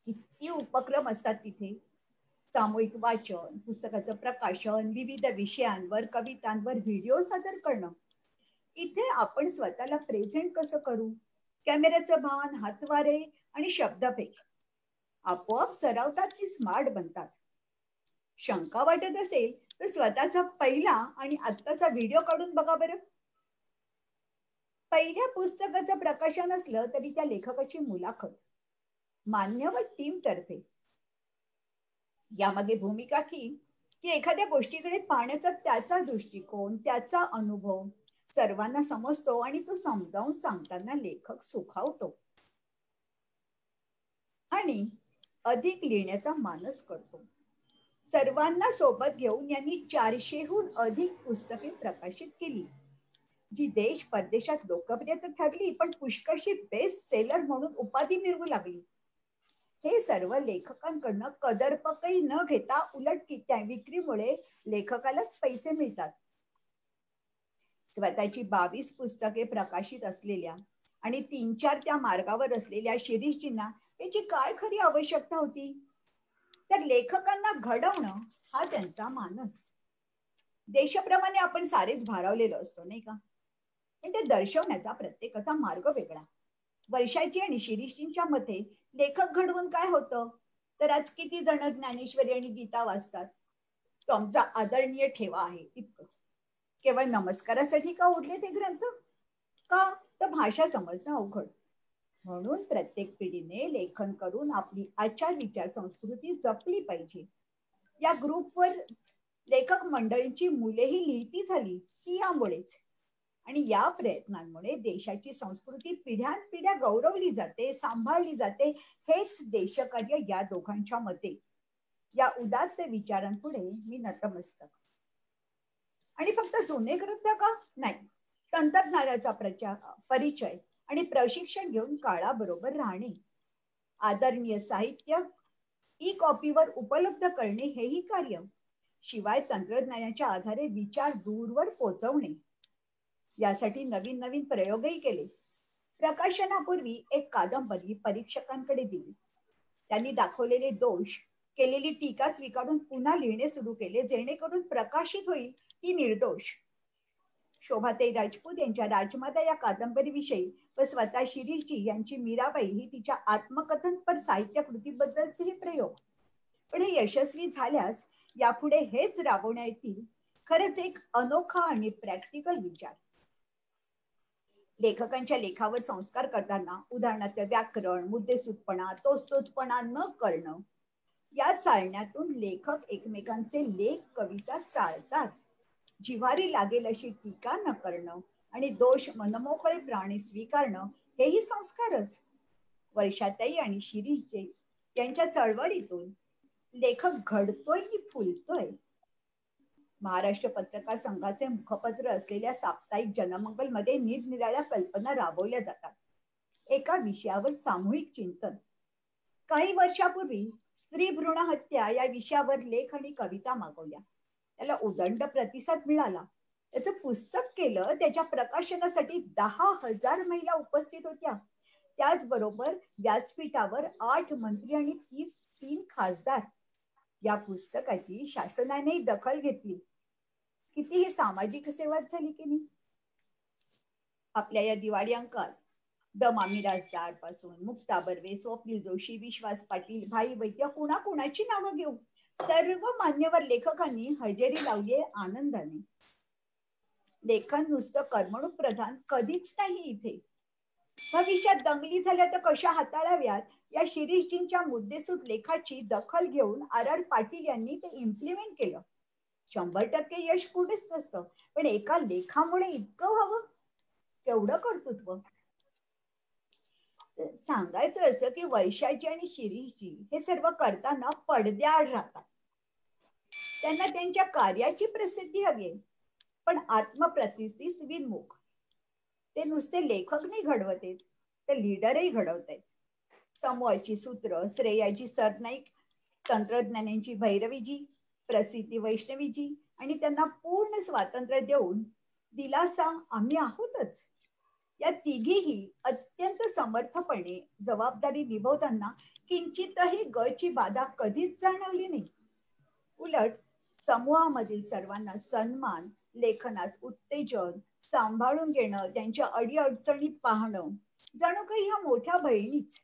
किती उपक्रम असतात तिथे, सामूहिक वाचन, पुस्तकाचं प्रकाशन, विविध विषयांवर, कवितांवर व्हिडिओ सादर करणं. इथे आपण स्वतःला प्रेझेंट कसं करू, कॅमेऱ्याचं भान, हातवारे आणि शब्दफेक आपोआप सरावतात की स्मार्ट बनतात. शंका वाटत असेल तर स्वतःचा पहिला आणि आत्ताचा व्हिडिओ काढून बघा बरं. पहिल्या पुस्तकाचं प्रकाशन असलं तरी त्या लेखकाची मुलाखत मान्यवर टीम तर्फे. यामागे भूमिका की एखाद्या गोष्टीकडे पाहण्याचा त्याचा दृष्टिकोन, त्याचा अनुभव सर्वांना समजतो आणि तो समजावून सांगताना लेखक सुखावतो आणि अधिक लिहिण्याचा मानस करतो. सर्वांना सोबत घेऊन यांनी 400हून अधिक पुस्तके प्रकाशित केली, जी देश परदेशात लोकप्रिय तर ठरली, पण पुष्कळशी बेस्ट सेलर म्हणून उपाधी मिळवू लागली. हे सर्व लेखकांकडनं कदरपकही न घेता, उलट विक्रीमुळे लेखकालाच पैसे मिळतात. स्वतःची 22 पुस्तके प्रकाशित असलेल्या आणि 3-4 त्या मार्गावर असलेल्या शिरीषजींना याची काय खरी आवश्यकता होती, तर लेखकांना घडवणं हा त्यांचा मानस. देशाप्रमाणे आपण सारेच भारावलेलो असतो नाही का, पण ते दर्शवण्याचा प्रत्येकाचा मार्ग वेगळा. वर्षाची आणि शिरीषजींच्या मते लेखक घडवून काय होतं, तर आज किती जण ज्ञानेश्वरी आणि गीता वाचतात, तो आमचा आदरणीय ठेवा आहे इतकंच. केवळ नमस्कारासाठी का उरले ते ग्रंथ, का तर भाषा समजणं अवघड. म्हणून प्रत्येक पिढीने लेखन करून आपली आचार विचार संस्कृती जपली पाहिजे. या ग्रुपवर लेखक मंडळींची मुलेही लिहिती झाली ती यामुळेच, आणि या प्रयत्नांमुळे देशाची संस्कृती पिढ्यानपिढ्या गौरवली जाते, सांभाळली जाते. हेच देशकार्य या दोघांच्या मते. या उदात्त विचारांपुढे मी नतमस्तक. आणि फक्त जुने ग्रंथ का नाही, तंत्रज्ञानाचा परिचय आणि प्रशिक्षण घेऊन काळाबरोबर राहणे, आदरणीय साहित्य ई कॉपीवर उपलब्ध करणे हेही कार्य, शिवाय तंत्रज्ञानाच्या आधारे विचार दूरवर पोहोचवणे, यासाठी नवीन नवीन प्रयोगही केले. प्रकाशनापूर्वी एक कादंबरी परीक्षकांकडे दिली. त्यांनी दाखवलेले दोष, केलेली टीका स्वीकारून पुन्हा लिहिणे सुरू केले, जेणेकरून प्रकाशित होईल ती निर्दोष. शोभाताई राजपूत यांच्या राजमाता या कादंबरीविषयी व स्वतः शिरीषजी यांची मीराबाई ही तिच्या आत्मकथनपर साहित्य कृतीबद्दलचे हे प्रयोग. पण हे यशस्वी झाल्यास यापुढे हेच राबवण्यात येतील. खरंच एक अनोखा आणि प्रॅक्टिकल विचार. लेखकांच्या लेखावर संस्कार करताना उदाहरणार्थ व्याकरण, मुद्देसूदपणा, तोचपणा न करणं, या चालण्यातून लेखक एकमेकांचे लेख, कविता चालतात. जिव्हारी लागेल अशी टीका न करणं आणि दोष मनमोकळेपणाने स्वीकारणं हेही संस्कारच. वर्षाताई आणि शिरीषजी यांच्या चळवळीतून लेखक घडतोय की फुलतोय. महाराष्ट्र पत्रकार संघाचे मुखपत्र असलेल्या साप्ताहिक जनमंगल मध्ये निरनिराळ्या कल्पना राबवल्या जातात. एका विषयावर सामूहिक चिंतन, काही वर्षापूर्वी स्त्री भ्रूण हत्या या विषयावर लेख आणि कविता मागवल्या. त्याला उदंड प्रतिसाद मिळाला. त्याचं पुस्तक केलं. त्याच्या प्रकाशनासाठी 10,000 महिला उपस्थित होत्या. त्याचबरोबर व्यासपीठावर 8 मंत्री आणि 3 खासदार. या पुस्तकाची शासनाने दखल घेतली. किती ही सामाजिक सेवा झाली की नाही. आपल्या या दिवाळी अंकात द मामी राजदार पासून मुक्ता बर्वे, स्वप्नील जोशी, विश्वास पाटील, भाई वैद्य, कुणाची नावं घेऊ, सर्व मान्यवर लेखकांनी हजेरी लावली आहे आनंदाने. लेखन नुसतं करमणूक प्रधान कधीच नाही इथे. भविष्यात दंगली झाल्या तर कशा हाताळाव्यात या शिरीषजींच्या मुद्देसूद लेखाची दखल घेऊन RR पाटील यांनी ते इम्प्लिमेंट केलं. 100% यश कुठेच नसतं, पण एका लेखामुळे इतकं व्हावं, केवढं कर्तृत्व. सांगायचं असं की वैशाची आणि शिरीषजी हे सर्व करताना पडद्याआड राहतात. त्यांना त्यांच्या कार्याची प्रसिद्धी हवी आहे, पण आत्मप्रतिष्ठीच विनमुख. ते नुसते लेखक नाही घडवत आहेत, ते लीडरही घडवत आहेत. समूहाची सूत्र श्रेयाची सरनाईक, तंत्रज्ञानांची भैरवीजी, प्रसिद्धी वैष्णवीजी आणि त्यांना पूर्ण स्वातंत्र्य देऊन दिलासा आम्ही आहोतच. या तिघीही अत्यंत समर्थपणे जबाबदारी निभवताना किंचितही गळची बाधा कधीच जाणवली नाही. उलट समूहामधील सर्वांना सन्मान, लेखनास उत्तेजन, सांभाळून घेणं, त्यांच्या अडीअडचणी पाहणं, जणू काही ह्या मोठ्या बहिणीच.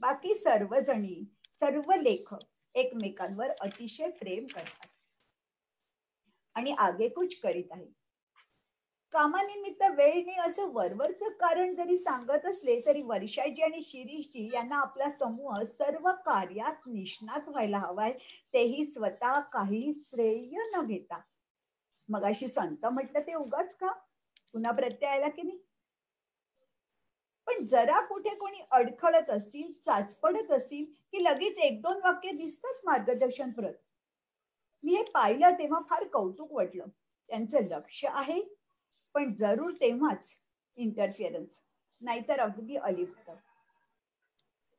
बाकी सर्वजणी, सर्व लेखक एकमेकांवर अतिशय प्रेम करतात आणि आगेकूच करीत आहेत. कामानिमित्त वेळ नाही असं वरवरचं कारण जरी सांगत असले तरी वर्षाजी आणि शिरीषजी यांना आपला समूह सर्व कार्यात निष्णात व्हायला हवाय, तेही स्वतः काही श्रेय न घेता. मगाशी संत म्हटलं ते उगाच का, पुन्हा प्रत्यय आला की नाही. पण जरा कुठे कोणी अडखळत असतील, चाचपडत असतील की लगेच 1-2 वाक्य दिसतात मार्गदर्शनप्रद. मी हे पाहिलं तेव्हा फार कौतुक वाटलं. त्यांचं लक्ष आहे, पण जरूर तेव्हाच इंटरफिअरन्स, नाहीतर अगदी अलिप्त.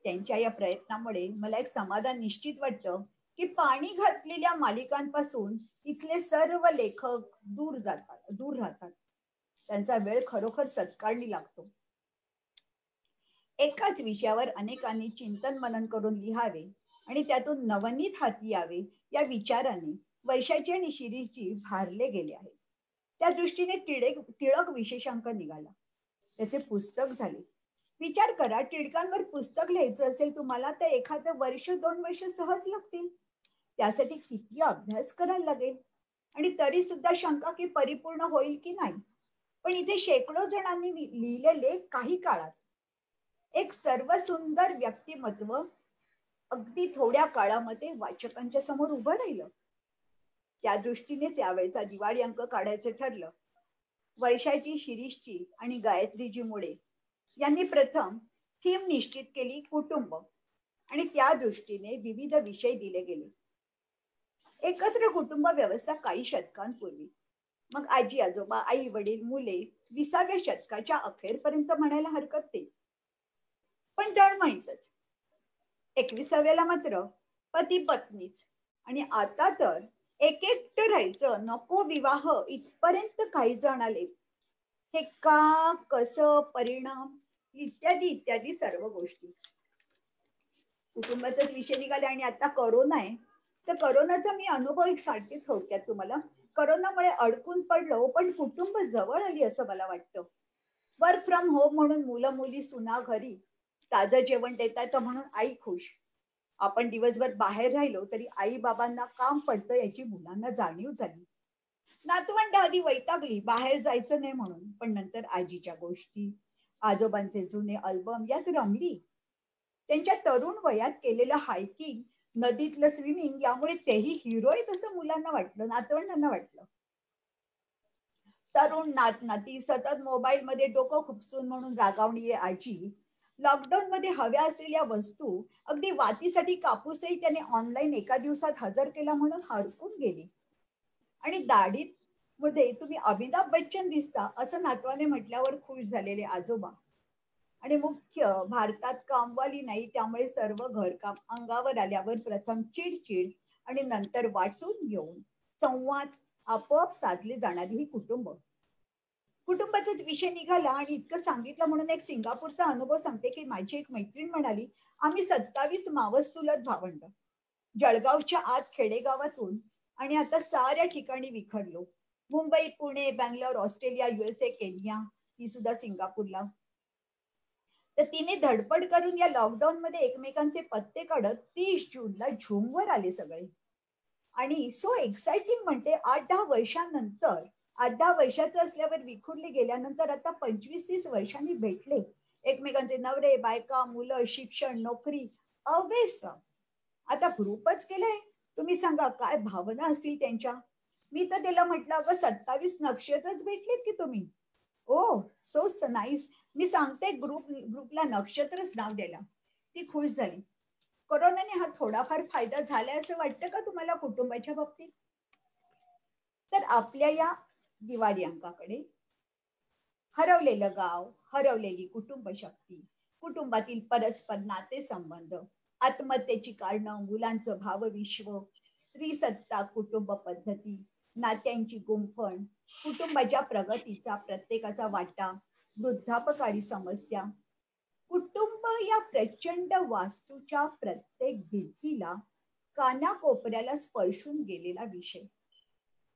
त्यांच्या या प्रयत्नामुळे मला एक समाधान निश्चित वाटतं की पाणी घातलेल्या मालिकांपासून इथले सर्व लेखक दूर राहतात. त्यांचा वेळ खरोखर सत्कारणी लागतो. एकाच विषयावर अनेकांनी चिंतन मनन करून लिहावे आणि त्यातून नवनीत हाती यावे या विचाराने वैशाची आणि शिरीषजी भारले गेले आहेत. त्या दृष्टीने टिळक विशेषांक निघाला. त्याचे पुस्तक झाले. विचार करा, टिळकांवर पुस्तक लिहायचं असेल तुम्हाला तर एखादं 1-2 वर्ष सहज लागतील. त्यासाठी किती अभ्यास करायला लागेल आणि तरी सुद्धा शंका की परिपूर्ण होईल की नाही. पण इथे शेकडो जणांनी लिहिलेले काही काळात एक सर्वसुंदर व्यक्तिमत्व अगदी थोड्या काळामध्ये वाचकांच्या समोर उभं राहिलं. त्या दृष्टीनेच यावेळचा दिवाळी अंक काढायचं ठरलं. वैशाची, शिरीषची आणि गायत्रीजी मुळे यांनी प्रथम थीम निश्चित केली, कुटुंब, आणि त्या दृष्टीने विविध विषय दिले गेले. एकत्र कुटुंब व्यवस्था काही शतकांपूर्वी, मग आजी आजोबा, आई वडील, मुले 20व्या शतकाच्या अखेरपर्यंत म्हणायला हरकत नाही. पण दळमळीतच 21व्याला मात्र पती पत्नीच, आणि आता तर एकटं राहायचं, नको विवाह इथपर्यंत काही जण आले. हे का, कसं, परिणाम इत्यादी इत्यादी सर्व गोष्टी. कुटुंबाचाच विषय निघाले आणि आता करोना आहे, तर करोनाचा मी अनुभव एक सांगते थोडक्यात तुम्हाला. करोनामुळे अडकून पडलो, पण कुटुंब जवळ आली असं मला वाटतं. वर्क फ्रॉम होम म्हणून मुलं मुली सुना घरी, ताजं जेवण देतात म्हणून आई खुश. आपण दिवसभर बाहेर राहिलो तरी आई बाबांना काम पडतं याची मुलांना जाणीव झाली. नातवंड आधी वैतागली बाहेर जायचं नाही म्हणून, पण नंतर आजीच्या गोष्टी, आजोबांचे जुने अल्बम यात रमली. त्यांच्या तरुण वयात केलेलं हायकिंग, नदीतलं स्विमिंग यामुळे तेही हिरो आहेत असं मुलांना वाटलं, नातवंडांना वाटलं. तरुण नात नाती सतत मोबाईल मध्ये डोकं खुपसून म्हणून रागावणी आजी लॉकडाऊन मध्ये हव्या असलेल्या वस्तू, अगदी वातीसाठी कापूसही त्याने ऑनलाईन एका दिवसात हजर केला म्हणून हरकून गेली. आणि दाढीत मध्ये तुम्ही अमिताभ बच्चन दिसता असं नातवाने म्हटल्यावर खुश झालेले आजोबा. आणि मुख्य भारतात कामवाली नाही, त्यामुळे सर्व घरकाम अंगावर आल्यावर प्रथम चिडचिड आणि नंतर वाटून घेऊन संवाद आपोआप साधले जाणारी ही कुटुंबाचाच विषय निघाला आणि इतकं सांगितलं म्हणून एक सिंगापूरचा अनुभव सांगते की माझी एक मैत्रीण म्हणाली, आम्ही 27 मावस चुलत भावंड जळगावच्या आत खेडेगावातून आणि आता साऱ्या ठिकाणी विखरलो. Mumbai, Pune, Bangalore, Australia, USA, Kenya, ती सुद्धा सिंगापूरला. तर तिने धडपड करून या लॉकडाऊन मध्ये एकमेकांचे पत्ते काढत 30 जूनला झूमवर आले सगळे. आणि सो एक्साइटिंग म्हणते 8-10 वर्षांनंतर, 8-10 वर्षाचं असल्यावर विखुरले गेल्यानंतर आता 25-30 वर्षांनी भेटले. एकमेकांचे नवरे, बायका, मुलं, शिक्षण, नोकरी, अवेस. आता ग्रुपच केलंय. तुम्ही सांगा काय भावना असतील त्यांच्या. मी तर त्याला म्हटलं, अगं 27 नक्षत्रच भेटलेत की तुम्ही. ओ सो नाईस. मी सांगते ग्रुपला नक्षत्रच नाव द्यायला. ती खुश झाली. कोरोनाने हा थोडाफार फायदा झालाय असं वाटतं का तुम्हाला कुटुंबाच्या बाबतीत? तर आपल्या या दिवाळी अंकाकडे हरवलेलं गाव, हरवलेली कुटुंब शक्ती, कुटुंबातील परस्पर नाते संबंध, आत्महत्येची कारणं, मुलांचं भावविश्व, स्त्रीसत्ता कुटुंब पद्धती, नात्यांची गुंफण, कुटुंबाच्या प्रगतीचा प्रत्येकाचा वाटा, वृद्धापकाळी समस्या, कुटुंब या प्रचंड वास्तूच्या प्रत्येक भिंतीला, कानाकोपऱ्याला स्पर्शून गेलेला विषय.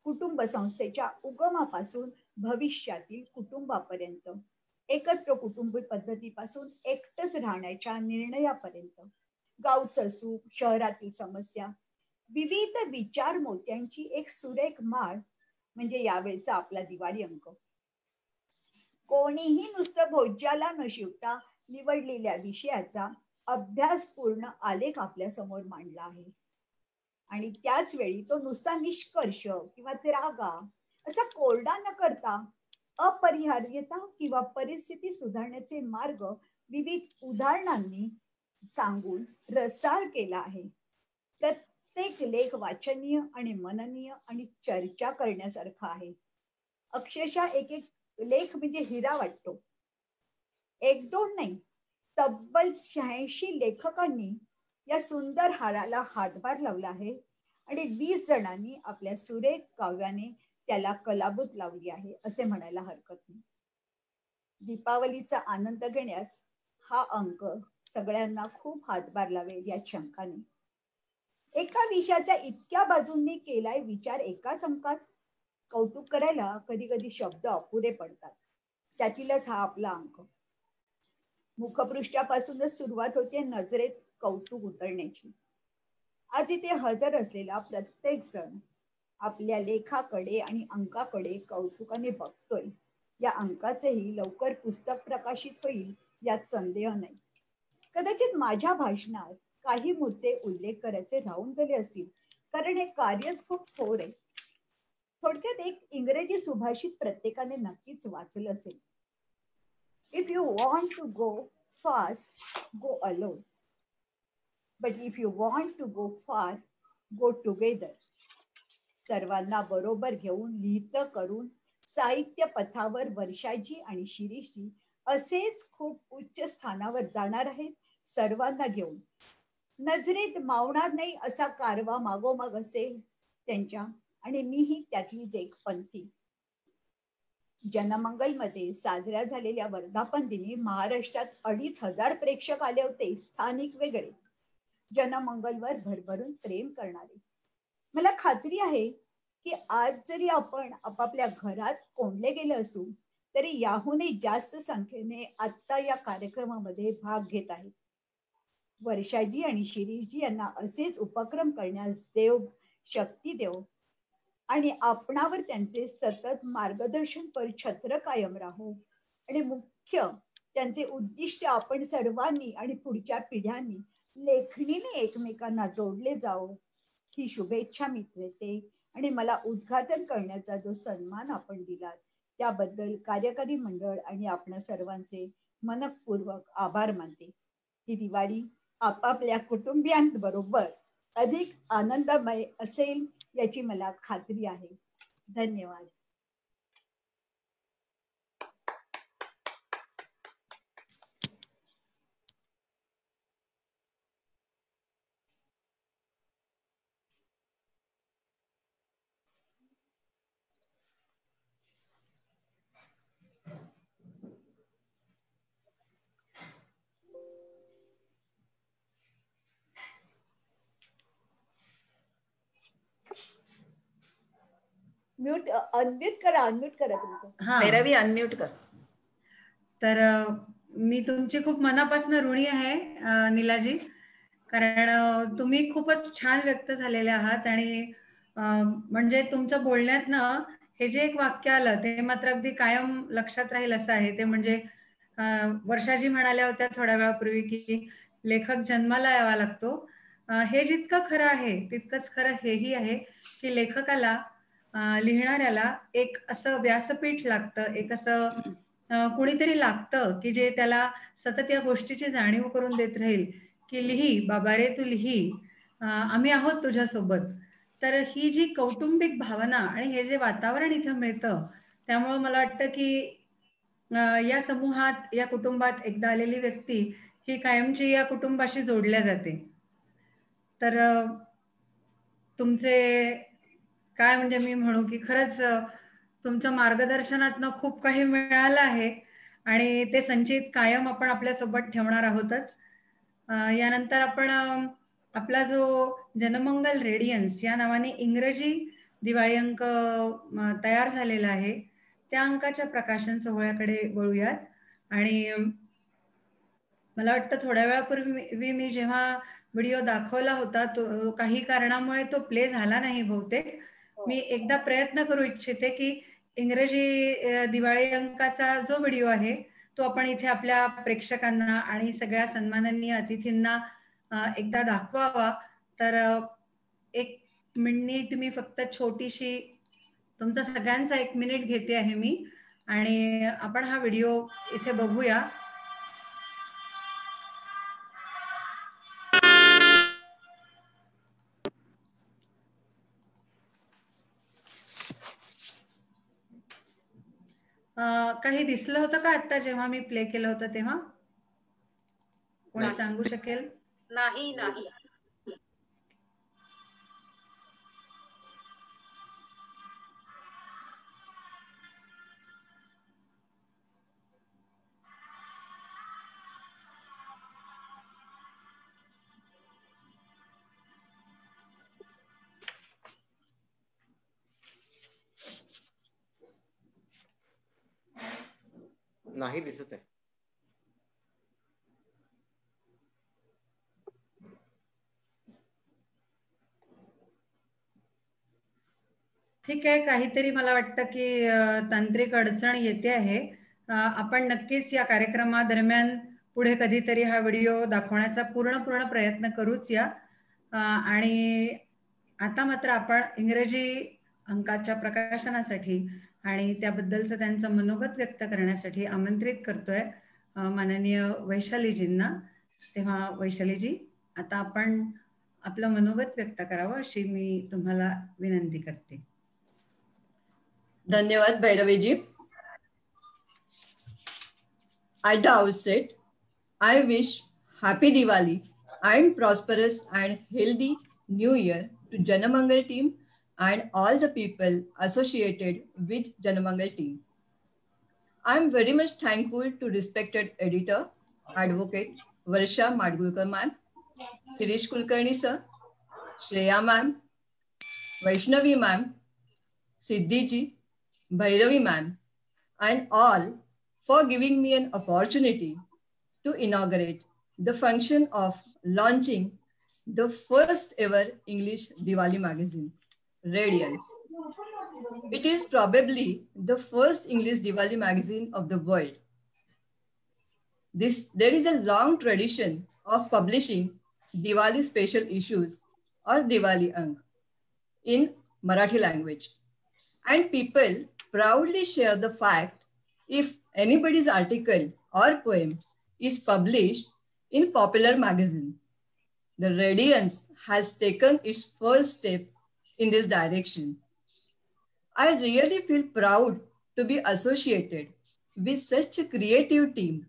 कुटुंब संस्थेच्या उगमापासून भविष्यातील कुटुंबापर्यंत, एकत्र कुटुंब पद्धतीपासून एकटच राहण्याच्या निर्णयापर्यंत, गावचं सुख, शहरातील समस्या, विविध विचार मोत्यांची एक सुरेख माळ म्हणजे यावेळचा आपला दिवाळी अंक. कोणीही नुसतं भोज्याला न शिवता निवडलेल्या विषयाचा अभ्यासपूर्ण आलेख आपल्या समोर मांडला आहे. आणि त्याच वेळी तो नुसता निष्कर्ष किंवा त्रागा असा कोरडा न करता अपरिहार्यता किंवा परिस्थिती सुधारण्याचे मार्ग विविध उदाहरणांनी सांगून रसाळ केला आहे. प्रत्येक लेख वाचनीय आणि मननीय आणि चर्चा करण्यासारखा आहे. अक्षरशः एक एक लेख म्हणजे हिरा वाटतो. 1-2 नाही, तब्बल 86 लेखकांनी या सुंदर हाराला हातभार लावला आहे आणि 20 जणांनी आपल्या सुरेख काव्याने त्याला कलाबूत लावली आहे असे म्हणायला हरकत नाही. दीपावलीचा आनंद घेण्यास हा अंक सगळ्यांना खूप हातभार लावेल या शंकाने. एका विषयाचा इतक्या बाजूंनी केलाय विचार एकाच अंकात. कौतुक करायला कधी कधी शब्द अपुरे पडतात. त्यातीलच हा आपला अंक. मुखपृष्ठापासूनच सुरुवात होते नजरेत कौतुक उतरण्याची. आज इथे हजर असलेला प्रत्येक जण आपल्या लेखाकडे आणि अंकाकडे कौतुकाने बघतोय. या अंकाचेही लवकर पुस्तक प्रकाशित होईल यात संदेह नाही. कदाचित माझ्या भाषणात काही मुद्दे उल्लेख करायचे राहून गेले असतील, कारण हे कार्यच खूप थोर आहे. थोडक्यात एक इंग्रजी सुभाषित प्रत्येकाने नक्कीच वाचलं असेल. If you want to go fast, go alone. But if you want to go far, go together. सर्वांना बरोबर घेऊन लिहितं करून साहित्य पथावर वर्षाजी आणि शिरीषजी असेच खूप उच्च स्थानावर जाणार आहेत. सर्वांना घेऊन नजरेत मावणार नाही असा कारवा मागोमाग असेल त्यांच्या, आणि मीही त्यातलीच एक पंथी. जनमंगलमध्ये साजऱ्या झालेल्या वर्धापन दिनी महाराष्ट्रात 2500 प्रेक्षक आले होते. स्थानिक वेगळे, जनमंगलवर भरभरून प्रेम करणारे. मला खात्री आहे की आज जरी आपण आपापल्या घरात कोंडले गेले असू तरी याहूनही जास्त संख्येने आता या कार्यक्रमामध्ये भाग घेत आहेत. वर्षाजी आणि शिरीषजी यांना असेच उपक्रम करण्यास देव शक्ती देव आणि आपणावर त्यांचे सतत मार्गदर्शन पर छत्र कायम राहो. आणि मुख्य त्यांचे उद्दिष्ट आपण सर्वांनी आणि पुढच्या पिढ्यांनी लेखणीने एकमेकांना जोडले जावो ही शुभेच्छा मी देते. आणि मला उद्घाटन करण्याचा जो सन्मान आपण दिलात त्याबद्दल कार्यकारी मंडळ आणि आपणा सर्वांचे मनपूर्वक आभार मानते. ही दिवाळी आपापल्या कुटुंबियांबरोबर अधिक आनंदमय असेल याची मला खात्री आहे. धन्यवाद. अनम्यूट करा तुमचं. भैरवी अनम्यूट कर. तर मी तुमची खूप मनापासून ऋणी आहे नीलाजी, कारण तुम्ही खूपच छान व्यक्त झालेले आहात आणि म्हणजे तुमच्या बोलण्यात ना हे जे एक वाक्य आलं ते मात्र अगदी कायम लक्षात राहील असं आहे. ते म्हणजे वर्षाजी म्हणाल्या होत्या थोड्या वेळापूर्वी की लेखक जन्माला यावा लागतो. हे जितकं खरं आहे तितकंच खरं हेही आहे की लेखकाला लिहिणाऱ्याला एक असं व्यासपीठ लागतं, एक असं कुणीतरी लागतं की जे त्याला सतत या गोष्टीची जाणीव करून देत राहील की लिही बाबा रे तू लिही, आम्ही आहोत तुझ्या सोबत. तर ही जी कौटुंबिक भावना आणि हे जे वातावरण इथं मिळतं त्यामुळे मला वाटतं की या समूहात या कुटुंबात एकदा आलेली व्यक्ती ही कायमची या कुटुंबाशी जोडल्या जाते. तर तुमचे काय म्हणजे मी म्हणू की खरंच तुमच्या मार्गदर्शनातनं खूप काही मिळालं आहे आणि ते संचित कायम आपण आपल्या सोबत ठेवणार आहोतच. यानंतर आपण आपला जो जनमंगल रेडियन्स या नावाने इंग्रजी दिवाळी अंक तयार झालेला आहे त्या अंकाच्या प्रकाशन सोहळ्याकडे वळूयात. आणि मला वाटतं थोड्या वेळापूर्वी मी जेव्हा व्हिडिओ दाखवला होता तो काही कारणामुळे तो प्ले झाला नाही बहुतेक. मी एकदा प्रयत्न करू इच्छिते की इंग्रजी दिवाळी अंकाचा जो व्हिडिओ आहे तो आपण इथे आपल्या प्रेक्षकांना आणि सगळ्या सन्माननीय अतिथींना एकदा दाखवावा. तर 1 मिनिट मी फक्त छोटीशी तुमचा सगळ्यांचा 1 मिनिट घेते आहे मी आणि आपण हा व्हिडिओ इथे बघूया. काही दिसलं होतं का आता जेव्हा मी प्ले केलं होतं तेव्हा? कोणी सांगू शकेल? नाही. नाही दिसत आहे. ठीक आहे, काहीतरी मला वाटतं की तांत्रिक अडचण येते आहे. आपण नक्कीच या कार्यक्रमादरम्यान पुढे कधीतरी हा व्हिडिओ दाखवण्याचा पूर्ण प्रयत्न करूच या. आणि आता मात्र आपण इंग्रजी अंकाच्या प्रकाशनासाठी आणि त्याबद्दलचं त्यांचं मनोगत व्यक्त करण्यासाठी आमंत्रित करतोय माननीय वैशालीजींना. तेव्हा वैशालीजी आता आपण आपलं मनोगत व्यक्त करावं अशी मी तुम्हाला विनंती करते. धन्यवाद भैरवीजी. At the outset, I wish happy Diwali and prosperous and healthy New Year to Janamangal team and all the people associated with Janamangal team. I am very much thankful to respected editor, advocate Varsha Madgulkar ma'am, Shirish Kulkarni sir, Shreya ma'am, Vaishnavi ma'am, Siddhi ji, Bhairavi ma'am, and all for giving me an opportunity to inaugurate the function of launching the first ever English Diwali magazine, Radiance. It is probably the first English Diwali magazine of the world. There is a long tradition of publishing Diwali special issues or Diwali Ang in Marathi language. And people proudly share the fact if anybody's article or poem is published in popular magazine. The Radiance has taken its first step in this direction. I really feel proud to be associated with such a creative team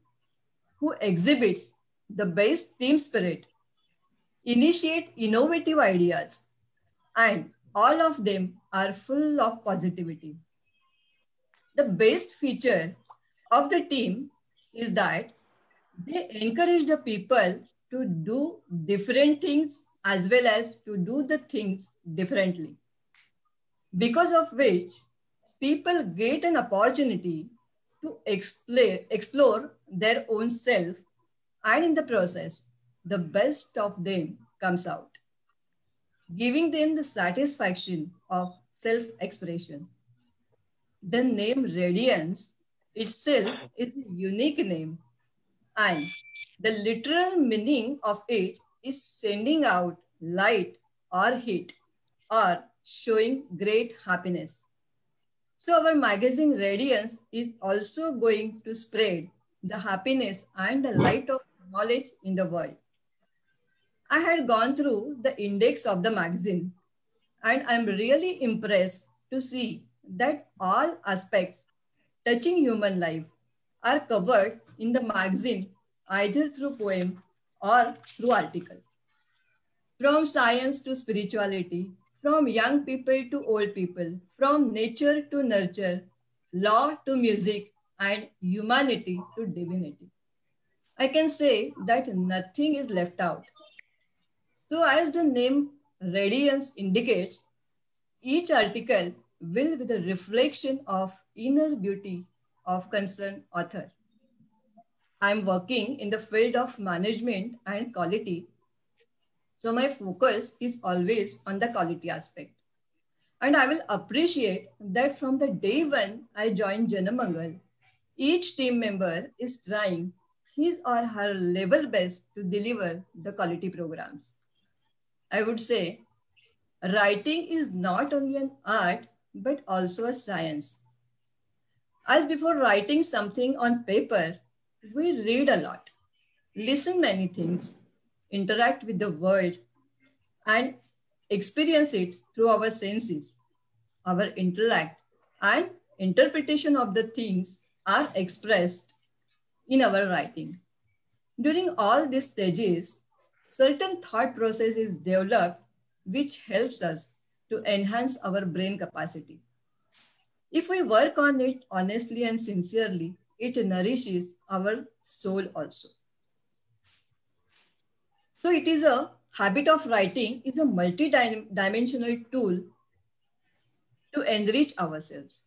who exhibits the best team spirit, initiate innovative ideas, and all of them are full of positivity. The best feature of the team is that they encourage the people to do different things as well as to do the things differently. because of which people get an opportunity to explore their own self, and in the process, the best of them comes out, giving them the satisfaction of self-expression. The name Radiance itself is a unique name, and the literal meaning of it is sending out light or heat or showing great happiness. So our magazine Radiance is also going to spread the happiness and the light of knowledge in the world. I had gone through the index of the magazine, and I'm really impressed to see that all aspects touching human life are covered in the magazine, either through poem or through article. From science to spirituality, from young people to old people, from nature to nurture, law to music, and humanity to divinity. I can say that nothing is left out. So as the name Radiance indicates, each article will be the reflection of inner beauty of concerned author. I'm working in the field of management and quality, so my focus is always on the quality aspect. And I will appreciate that from the day when I joined Janamangal, each team member is trying his or her level best to deliver the quality programs. I would say writing is not only an art, but also a science. As before writing something on paper, we read a lot, listen many things, interact with the world, and experience it through our senses. Our intellect and interpretation of the things are expressed in our writing. During all these stages, certain thought process is developed which helps us to enhance our brain capacity. If we work on it honestly and sincerely, it nourishes our soul also. So it is a habit of writing is a multi-dimensional tool to enrich ourselves.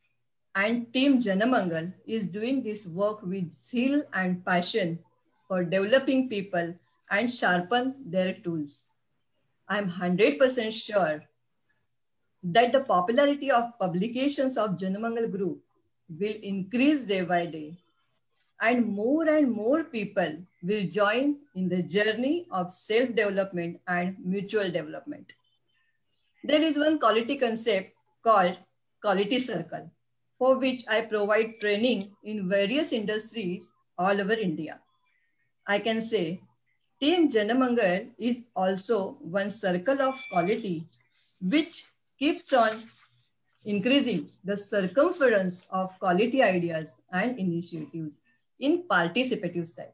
And Team Janamangal is doing this work with zeal and passion for developing people and sharpen their tools. I'm 100% sure that the popularity of publications of Janamangal Group will increase day by day, and more people will join in the journey of self-development and mutual development. There is one quality concept called Quality Circle, for which I provide training in various industries all over India. I can say Team Janamangal is also one circle of quality which keeps on increasing the circumference of quality ideas and initiatives in participative style.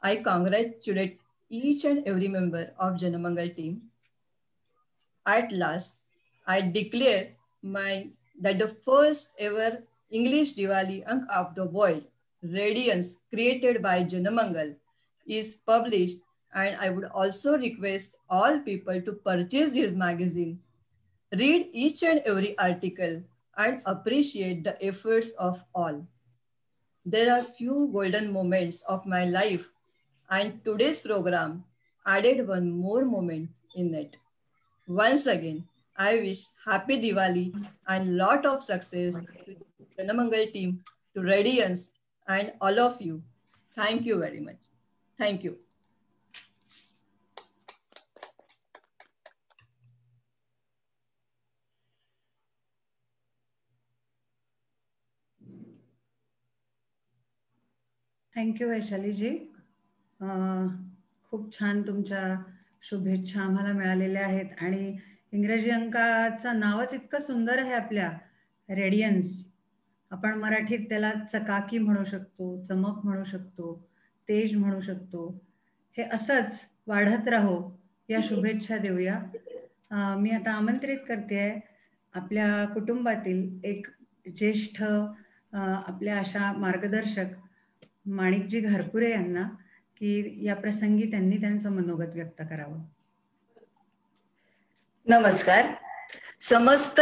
I congratulate each and every member of Janamangal team. At last, I declare that the first ever English Diwali Ank of the world, Radiance, created by Janamangal, is published, and I would also request all people to purchase this magazine, read each and every article, and appreciate the efforts of all. There are few golden moments of my life, and today's program added one more moment in it. Once again, I wish happy Diwali and lot of success to the Janamangal team, to Radiance, and all of you. Thank you very much. Thank you. Thank you Vaishaliji. खूप छान तुमच्या शुभेच्छा आम्हाला मिळालेल्या आहेत. आणि इंग्रजी अंकाचं नावच इतकं सुंदर आहे आपल्या, रेडियन्स. आपण मराठीत त्याला चकाकी म्हणू शकतो, चमक म्हणू शकतो, तेज म्हणू शकतो. हे असंच वाढत राहो या शुभेच्छा देऊया. मी आता आमंत्रित करते आपल्या कुटुंबातील एक ज्येष्ठ आपल्या अशा मार्गदर्शक माणिकजी घारपुरे यांना की या प्रसंगी त्यांनी त्यांचं मनोगत व्यक्त करावं. नमस्कार. समस्त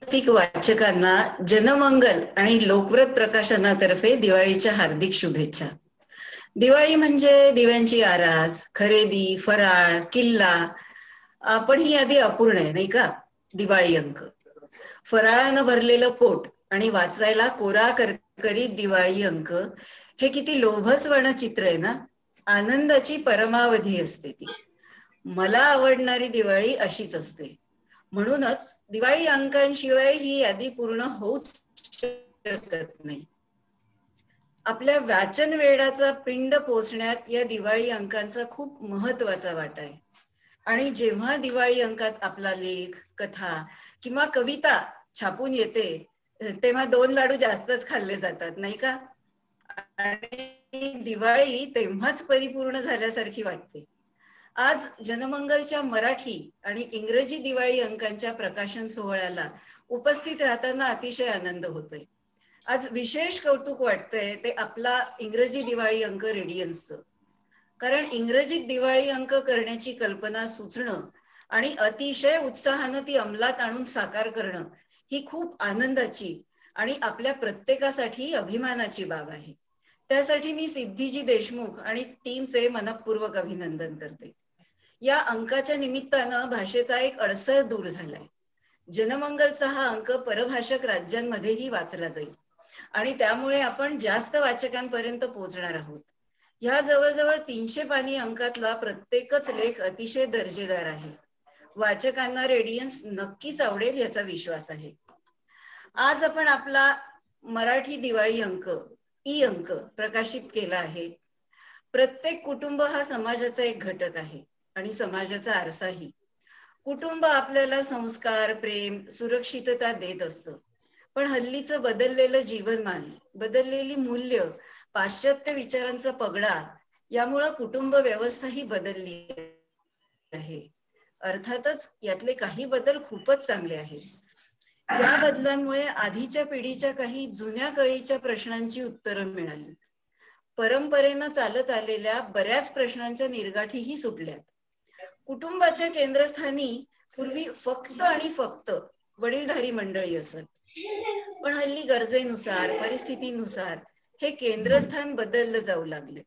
रसिक वाचकांना जनमंगल आणि लोकव्रत प्रकाशनातर्फे दिवाळीच्या हार्दिक शुभेच्छा. दिवाळी म्हणजे दिव्यांची आरास, खरेदी, फराळ, किल्ला. पण ही यादी अपूर्ण आहे नाही का? दिवाळी अंक, फराळानं भरलेलं पोट आणि वाचायला कोरा करकरीत दिवाळी अंक, हे किती लोभसवण चित्र आहे ना. आनंदाची परमावधी असते ती. मला आवडणारी दिवाळी अशीच असते. म्हणूनच दिवाळी अंकांशिवाय ही यादी पूर्ण होऊच शकत नाही. आपल्या वाचन वेडाचा पिंड पोचण्यात या दिवाळी अंकांचा खूप महत्वाचा वाटा आहे. आणि जेव्हा दिवाळी अंकात आपला लेख, कथा किंवा कविता छापून येते, तेव्हा 2 लाडू जास्तच खाल्ले जातात नाही का? आणि दिवाळी तेव्हाच परिपूर्ण झाल्यासारखी वाटते. आज जनमंगलच्या मराठी आणि इंग्रजी दिवाळी अंकांच्या प्रकाशन सोहळ्याला उपस्थित राहताना अतिशय आनंद होतोय. आज विशेष कौतुक वाटतंय ते आपला इंग्रजी दिवाळी अंक रेडियन्सचं. कारण इंग्रजीत दिवाळी अंक करण्याची कल्पना सुचणं आणि अतिशय उत्साहानं ती अंमलात आणून साकार करणं ही खूप आनंदाची आणि आपल्या प्रत्येकासाठी अभिमानाची बाब आहे. त्यासाठी मी सिद्धीजी देशमुख आणि टीमचे मनपूर्वक अभिनंदन करते. या अंकाच्या निमित्तानं भाषेचा एक अडसर दूर झालाय. जनमंगलचा हा अंक परभाषक राज्यांमध्येही वाचला जाईल आणि त्यामुळे आपण जास्त वाचकांपर्यंत पोहोचणार आहोत. ह्या जवळजवळ 300 पानी अंकातला प्रत्येकच लेख अतिशय दर्जेदार आहे. वाचकांना रेडियन्स नक्कीच आवडेल याचा विश्वास आहे. आज आपण आपला मराठी दिवाळी अंक, ई अंक प्रकाशित केला आहे. प्रत्येक कुटुंब हा समाजाचा एक घटक आहे आणि समाजाचा आरसाही. कुटुंब आपल्याला संस्कार, प्रेम, सुरक्षितता देत असतं. पण हल्लीचं बदललेलं जीवनमान, बदललेली मूल्य, पाश्चात्य विचारांचा पगडा यामुळं कुटुंब व्यवस्था ही बदलली आहे. अर्थातच यातले काही बदल खूपच चांगले आहेत. या बदलांमुळे आधीच्या पिढीच्या काही जुन्या कळीच्या प्रश्नांची उत्तरं मिळाली. परंपरेनं चालत आलेल्या बऱ्याच प्रश्नांच्या निर्गाठीही सुटल्यात. कुटुंबाच्या केंद्रस्थानी पूर्वी फक्त आणि फक्त वडीलधारी मंडळी असत. पण हल्ली गरजेनुसार, परिस्थितीनुसार हे केंद्रस्थान बदललं जाऊ लागले.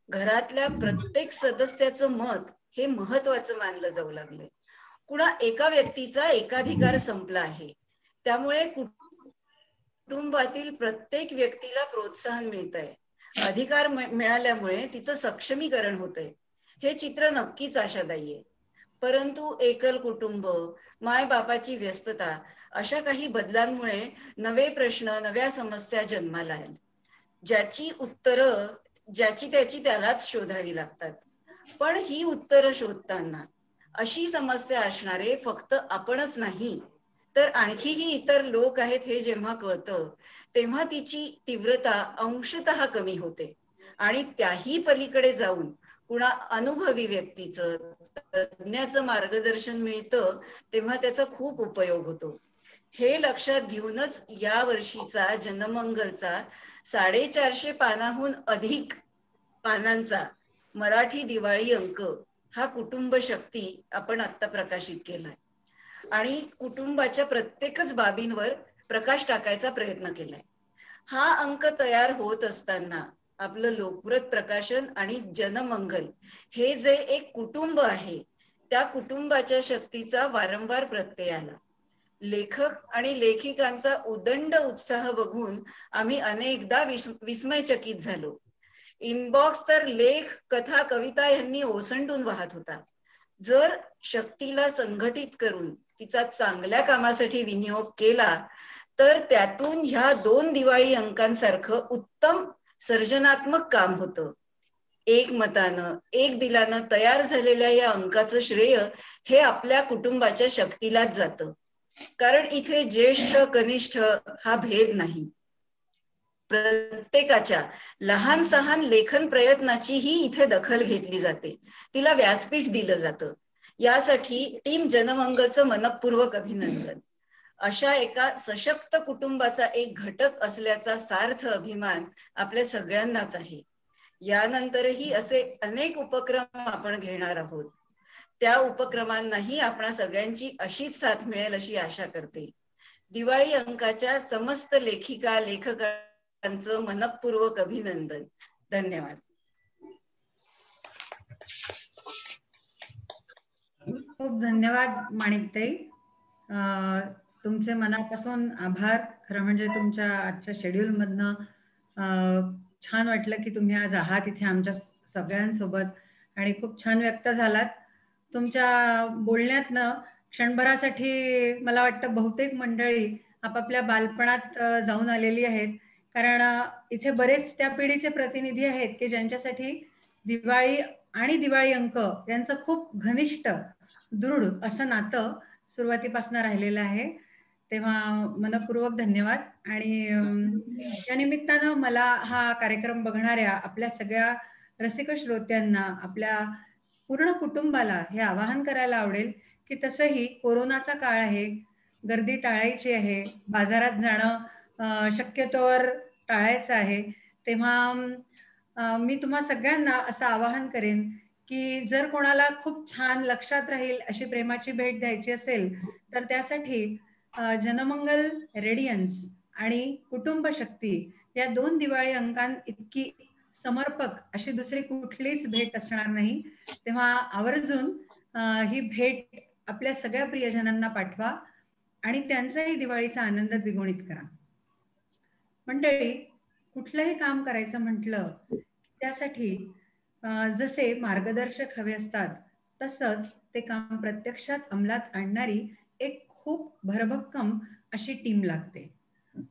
घरातल्या प्रत्येक सदस्याचं मत हे महत्वाचं मानलं जाऊ लागले. कुणा एका व्यक्तीचा एकाधिकार संपला आहे. त्यामुळे कुटुंबातील प्रत्येक व्यक्तीला प्रोत्साहन मिळतंय. अधिकार मिळाल्यामुळे तिचं सक्षमीकरण होतंय. हे चित्र नक्कीच आशादायी आहे. परंतु एकल कुटुंब, माय बापाची व्यस्तता अशा काही बदलांमुळे नवे प्रश्न, नव्या समस्या जन्माला आहेत. ज्याची उत्तरं ज्याची त्याची त्यालाच शोधावी लागतात. पण ही उत्तरं शोधताना अशी समस्या असणारे फक्त आपणच नाही तर आणखीही इतर लोक आहेत हे जेव्हा कळतं, तेव्हा तिची तीव्रता अंशतः कमी होते आणि त्याही पलीकडे जाऊन कुणा अनुभवी व्यक्तीचं, तज्ञाचं मार्गदर्शन मिळतं, तेव्हा त्याचा खूप उपयोग होतो. हे लक्षात घेऊनच या वर्षीचा जनमंगलचा 450 पानाहून अधिक पानांचा मराठी दिवाळी अंक हा कुटुंब शक्ती आपण आता प्रकाशित केलाय आणि कुटुंबाच्या प्रत्येकच बाबींवर प्रकाश टाकायचा प्रयत्न केलाय. हा अंक तयार होत असताना आपलं लोकव्रत प्रकाशन आणि जनमंगल हे जे एक कुटुंब आहे, त्या कुटुंबाच्या शक्तीचा वारंवार प्रत्यय आला. लेखक आणि लेखिकांचा उदंड उत्साह बघून आम्ही अनेकदा विस्मयचकित झालो. इनबॉक्स तर लेख, कथा, कविता यांनी ओसंडून वाहत होता. जर शक्तीला संघटित करून तिचा चांगल्या कामासाठी विनियोग केला तर त्यातून ह्या 2 दिवाळी अंकांसारखं उत्तम सर्जनात्मक काम होतं. एक मतानं, एक दिलानं तयार झालेल्या या अंकाचं श्रेय हे आपल्या कुटुंबाच्या शक्तीलाच जातं. कारण इथे ज्येष्ठ कनिष्ठ हा भेद नाही. प्रत्येकाच्या लहान सहान लेखन प्रयत्नाचीही इथे दखल घेतली जाते, तिला व्यासपीठ दिलं जातं. यासाठी टीम जनमंगलचं मनपूर्वक अभिनंदन. अशा एका सशक्त कुटुंबाचा एक घटक असल्याचा सार्थ अभिमान आपल्या सगळ्यांनाच आहे. यानंतरही असे अनेक उपक्रम आपण घेणार आहोत. त्या उपक्रमांनाही आपणा सगळ्यांची अशीच साथ मिळेल अशी आशा करते. दिवाळी अंकाच्या समस्त लेखिका लेखकांचं मनपूर्वक अभिनंदन. धन्यवाद. खूप धन्यवाद माणिकताई. तुमचे मनापासून आभार. खरं म्हणजे तुमच्या आजच्या शेड्यूल मधनं छान वाटलं की तुम्ही आज आहात इथे आमच्या सगळ्यांसोबत आणि खूप छान व्यक्त झालात. तुमच्या बोलण्यातनं क्षणभरासाठी मला वाटतं बहुतेक मंडळी आपापल्या बालपणात जाऊन आलेली आहेत, कारण इथे बरेच त्या पिढीचे प्रतिनिधी आहेत की ज्यांच्यासाठी दिवाळी आणि दिवाळी अंक यांचं खूप घनिष्ठ दृढ असं नातं सुरुवातीपासून राहिलेलं आहे. तेव्हा मनपूर्वक धन्यवाद. आणि या निमित्तानं मला हा कार्यक्रम बघणाऱ्या आपल्या सगळ्या रसिक श्रोत्यांना, आपल्या पूर्ण कुटुंबाला हे आवाहन करायला आवडेल की तसंही कोरोनाचा काळ आहे, गर्दी टाळायची आहे, बाजारात जाणं शक्यतोवर टाळायचं आहे. तेव्हा मी तुम्हा सगळ्यांना असं आवाहन करेन की जर कोणाला खूप छान लक्षात राहील अशी प्रेमाची भेट द्यायची असेल तर त्यासाठी जनमंगल रेडियन्स आणि कुटुंब शक्ती या 2 दिवाळी अंकां इतकी समर्पक अशी दुसरी कुठलीच भेट असणार नाही. तेव्हा आवर्जून ही भेट आपल्या सगळ्या प्रियजनांना पाठवा आणि त्यांचाही दिवाळीचा आनंद द्विगुणित करा. मंडळी, कुठलंही काम करायचं म्हटलं त्यासाठी जसे मार्गदर्शक हवे असतात तसंच ते काम प्रत्यक्षात अंमलात आणणारी एक खूप भरभक्कम अशी टीम लागते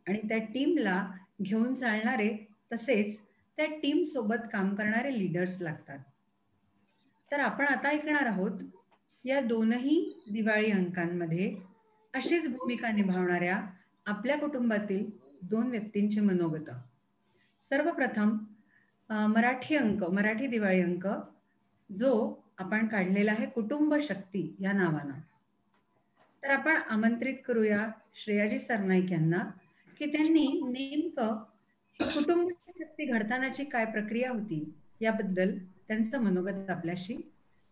आणि त्या टीमला घेऊन चालणारे तसेच त्या टीम सोबत काम करणारे लीडर्स लागतात. तर आपण आता ऐकणार आहोत या 2ही दिवाळी अंकांमध्ये अशीच भूमिका निभावणाऱ्या आपल्या कुटुंबातील 2 व्यक्तींची मनोगत. सर्वप्रथम मराठी दिवाळी अंक जो आपण काढलेला आहे कुटुंब शक्ती या नावानं. तर आपण आमंत्रित करूया श्रेयाजी सरनाईक यांना की त्यांनी नेमकं कुटुंब शक्ती घडतानाची काय प्रक्रिया होती याबद्दल त्यांचं मनोगत आपल्याशी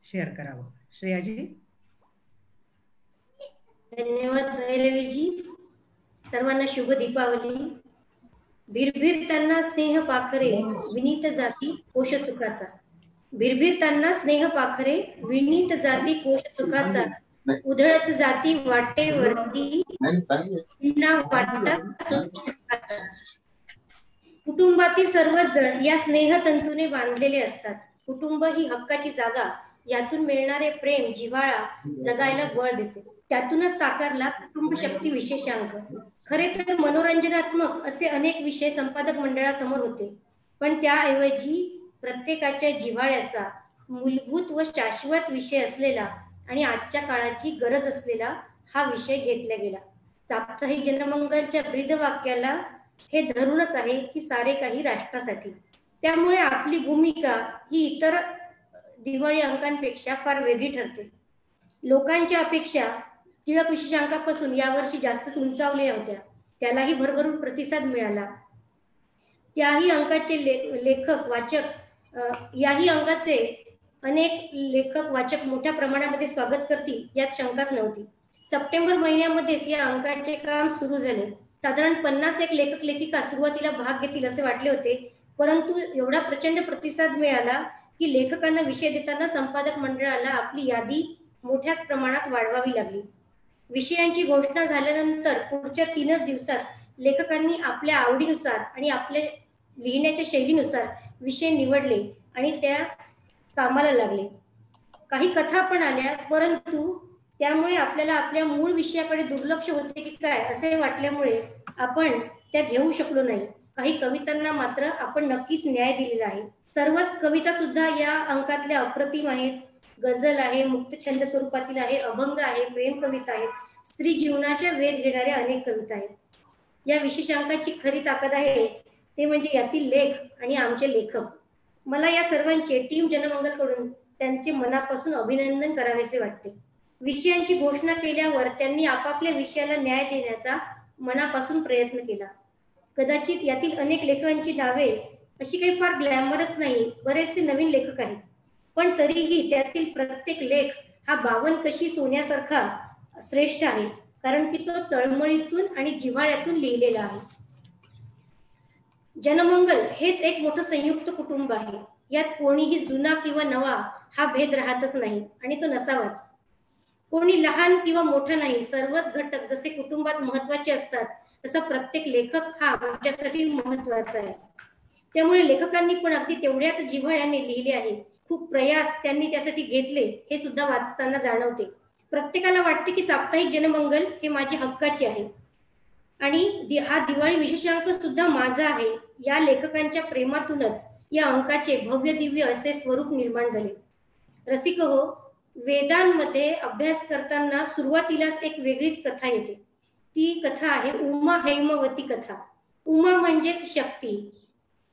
शेअर करावं. श्रेयाजी. धन्यवाद भैरवीजी. सर्वांना शुभ दीपावली. भिरभिरताना स्नेह पाखरे विनीत जाती कोश सुखाचा. भिरभिरताना स्नेह पाखरे विनीत जाती कोश सुखाचा. उधळत जाती वाटेवरती कुटुंबातील सर्वच जण या स्नेहतंतूने बांधलेले असतात. कुटुंब ही हक्काची जागा, यातून मिळणारे प्रेम जिव्हाळा जगायला बळ देते. त्यातूनच साकारला कुटुंब शक्ती विशेषांक. खरे तर मनोरंजनात्मक असे अनेक विषय संपादक मंडळासमोर होते, पण त्याऐवजी प्रत्येकाच्या जिव्हाळ्याचा मूलभूत व शाश्वत विषय असलेला आणि आजच्या काळाची गरज असलेला हा विषय घेतला गेला. साप्ताहिक जनमंगलच्या ब्रीदवाक्याला हे धरूनच आहे की सारे काही राष्ट्रासाठी. त्यामुळे आपली भूमिका ही इतर दिवाळी अंकांपेक्षा फार वेगळी ठरते. लोकांच्या अपेक्षा टिळक विशेषांकापासून यावर्षी जास्त उंचावल्या होत्या. त्यालाही भरभरून प्रतिसाद मिळाला. त्याही अंकाचे लेखक वाचक याही अंकाचे अनेक लेखक वाचक मोठ्या प्रमाणामध्ये स्वागत करतील यात शंकाच नव्हती. सप्टेंबर महिन्यामध्येच या अंकाचे काम सुरू झाले. साधारण 51 लेखक लेखिका सुरुवातीला भाग घेतील असे वाटले होते, परंतु एवढा प्रचंड प्रतिसाद मिळाला की लेखकांना विषय देताना संपादक मंडळाला आपली यादी मोठ्याच प्रमाणात वाढवावी लागली. विषयांची घोषणा झाल्यानंतर पुढच्या 3च दिवसात लेखकांनी आपल्या आवडीनुसार आणि आपल्या लिहिण्याच्या शैलीनुसार विषय निवडले आणि त्या कामाला लागले. काही कथा पण आल्या, परंतु त्यामुळे आपल्याला आपल्या मूळ विषयाकडे दुर्लक्ष होते की काय असे वाटल्यामुळे आपण त्या घेऊ शकलो नाही. काही कवितांना मात्र आपण नक्कीच न्याय दिलेला आहे. सर्वच कविता सुद्धा या अंकातल्या अप्रतिम आहेत. गझल आहे, मुक्तछंद स्वरूपातील आहे, अभंग आहे, प्रेम कविता आहेत, स्त्री जीवनाच्या वेध घेणाऱ्या अनेक कविता आहेत. या विशेषांकाची खरी ताकद आहे ते म्हणजे यातील लेख आणि आमचे लेखक. मला या सर्वांचे टीम जनमंगलकडून त्यांचे मनापासून अभिनंदन करावेसे वाटते. विषयांची घोषणा केल्यावर त्यांनी आपापल्या विषयाला न्याय देण्याचा मनापासून प्रयत्न केला. कदाचित यातील अनेक लेखकांची नावे अशी काही फार ग्लॅमरस नाही, बरेचसे नवीन लेखक आहेत, पण तरीही त्यातील प्रत्येक लेख हा 52 कशी सोन्यासारखा श्रेष्ठ आहे. कारण की तो तळमळीतून आणि जिव्हाळ्यातून लिहिलेला आहे. जनमंगल हेच एक मोठं संयुक्त कुटुंब आहे. यात कोणीही जुना किंवा नवा हा भेद राहतच नाही आणि तो नसावाच. कोणी लहान किंवा मोठा नाही, सर्वच घटक जसे कुटुंबात महत्वाचे असतात तसा प्रत्येक लेखक हा आमच्यासाठी महत्वाचा आहे. त्यामुळे लेखकांनी पण अगदी तेवढ्याच जिव्हाळ्याने लिहिले आहे. खूप प्रयास त्यांनी त्यासाठी घेतले हे सुद्धा वाचताना जाणवते. प्रत्येकाला वाटते की साप्ताहिक जनमंगल हे माझे हक्काचे आहे आणि हा दिवाळी विशेषांक सुद्धा माझा आहे. या लेखकांच्या प्रेमातूनच या अंकाचे भव्य दिव्य असे स्वरूप निर्माण झाले. रसिक हो, वेदांमध्ये अभ्यास करताना सुरुवातीलाच एक वेगळीच कथा येते. ती कथा आहे उमा हैमवती कथा. उमा म्हणजेच शक्ती.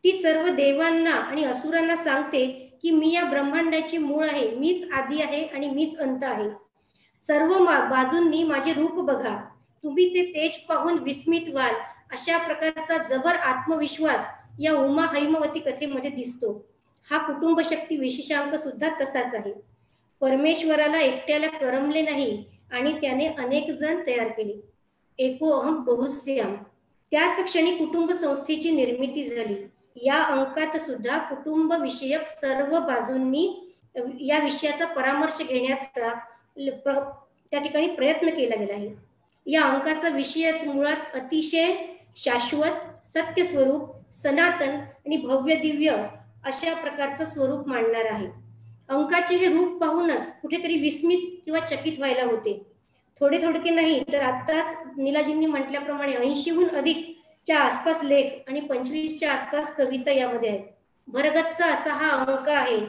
ती सर्व देवांना आणि असुरांना सांगते की मी या ब्रह्मांडाची मूळ आहे, मीच आदी आहे आणि मीच अंत आहे. सर्व बाजूंनी माझे रूप बघा, तुम्ही ते तेज पाहून विस्मित व्हाल. अशा प्रकारचा जबर आत्मविश्वास या उमा हैमवती कथेमध्ये दिसतो. हा कुटुंब शक्ती विशेषांक सुद्धा तसाच आहे. परमेश्वराला एकट्याला करमले नाही आणि त्याने अनेक जण तयार केले. एको अहम बहुस्याम. त्याच क्षणी कुटुंब संस्थेची निर्मिती झाली. या अंकात सुद्धा कुटुंब विषयक सर्व बाजूंनी या विषयाचा परामर्श घेण्याचा त्या ठिकाणी प्रयत्न केला गेला आहे. या अंकाचा विषयच मुळात अतिशय शाश्वत, सत्य स्वरूप, सनातन आणि भव्य दिव्य अशा प्रकारचं स्वरूप मांडणार आहे. अंकाचे हे रूप पाहूनच कुठेतरी विस्मित किंवा चकित व्हायला होते. थोडके नाही तर आताच नीलाजींनी म्हटल्याप्रमाणे 80हून अधिकच्या आसपास लेख आणि 25च्या आसपास कविता यामध्ये आहेत. भरगच्च असा हा अंक आहे.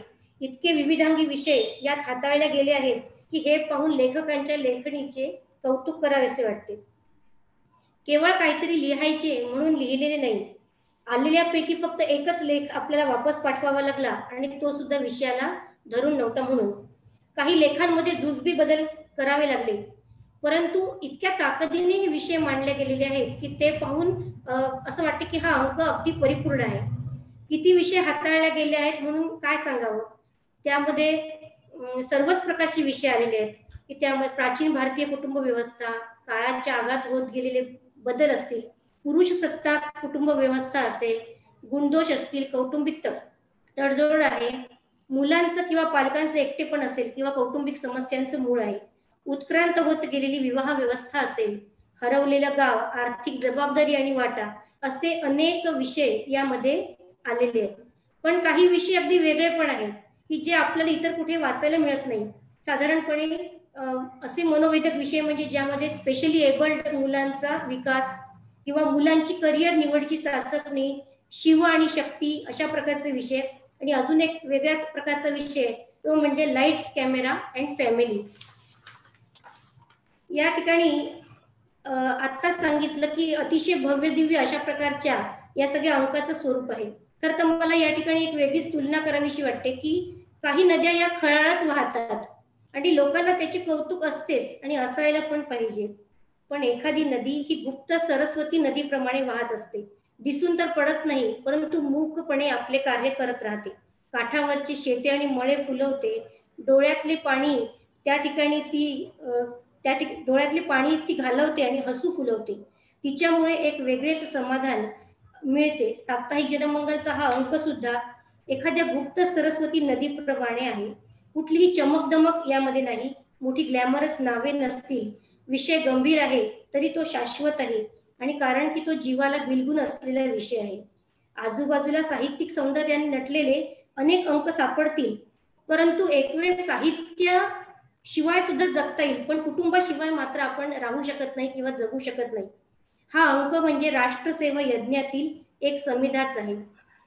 इतके विविधांगी विषय यात हाताळले गेले आहेत की हे पाहून लेखकांच्या लेखणीचे कौतुक करावेसे वाटते. केवळ काहीतरी लिहायचे म्हणून लिहिलेले नाही. आलेल्यापैकी फक्त एकच लेख आपल्याला वापस पाठवावा लागला आणि तो सुद्धा विषयाला धरून नव्हता म्हणून. काही लेखांमध्ये जुजबी बदल करावे लागले, परंतु इतक्या ताकदीने हे विषय मांडले गेलेले आहेत की ते पाहून असं वाटते की हा अंक अगदी परिपूर्ण आहे. किती विषय हाताळले गेले आहेत म्हणून काय सांगावं. त्यामध्ये सर्वच प्रकारचे विषय आलेले आहेत की त्यामध्ये प्राचीन भारतीय कुटुंब व्यवस्था, काळाच्या आघात होत गेलेले बदल असतील, पुरुष सत्ता कुटुंब व्यवस्था असेल, गुणदोष असतील, कौटुंबिक तडजोड आहे, मुलांचं किंवा पालकांचं एकटेपण असेल किंवा कौटुंबिक समस्यांचं मूळ आहे, उत्क्रांत होत गेलेली विवाह व्यवस्था असेल, हरवलेलं गाव, आर्थिक जबाबदारी आणि वाटा, असे अनेक विषय यामध्ये आलेले आहेत. पण काही विषय अगदी वेगळे पण आहेत की जे आपल्याला इतर कुठे वाचायला मिळत नाही. साधारणपणे असे मनोवेधक विषय म्हणजे ज्यामध्ये स्पेशली एबल्ड मुलांचा विकास किंवा मुलांची करिअर निवडीची चाचपणी, शिव आणि शक्ती अशा प्रकारचे विषय. आणि अजून एक वेगळ्याच प्रकारचा विषय तो म्हणजे लाईट्स, कॅमेरा अँड फॅमिली. या ठिकाणी आता सांगितलं की अतिशय भव्य दिव्य अशा प्रकारच्या या सगळ्या अंकाचं स्वरूप आहे. खरं तर मला या ठिकाणी एक वेगळीच तुलना करावीशी वाटते की काही नद्या या खळाळत वाहतात आणि लोकांना त्याचे कौतुक असतेच आणि असायला पण पाहिजे. पण एखादी नदी ही गुप्त सरस्वती नदीप्रमाणे वाहत असते. दिसून तर पडत नाही, परंतु मूकपणे आपले कार्य करत राहते. काठावरची शेते आणि मळे फुलवते. डोळ्यातले पाणी डोळ्यातले पाणी ती घालवते आणि हसू फुलवते. तिच्यामुळे एक वेगळेच समाधान मिळते. साप्ताहिक जनमंगलचा हा अंक सुद्धा एखाद्या गुप्त सरस्वती नदीप्रमाणे आहे. कुठलीही चमकदमक यामध्ये नाही, मोठी ग्लॅमरस नावे नसतील, विषय गंभीर आहे तरी तो शाश्वत आहे आणि कारण की तो जीवाला बिलगून असलेला विषय आहे. आजूबाजूला साहित्यिक सौंदर्याने नटलेले अनेक अंक सापडतील, परंतु एक वेळ साहित्य शिवाय सुद्धा जगता येईल, पण कुटुंबाशिवाय मात्र आपण राहू शकत नाही किंवा जगू शकत नाही. हा अंक म्हणजे राष्ट्रसेवा यज्ञातील एक समिधाच आहे.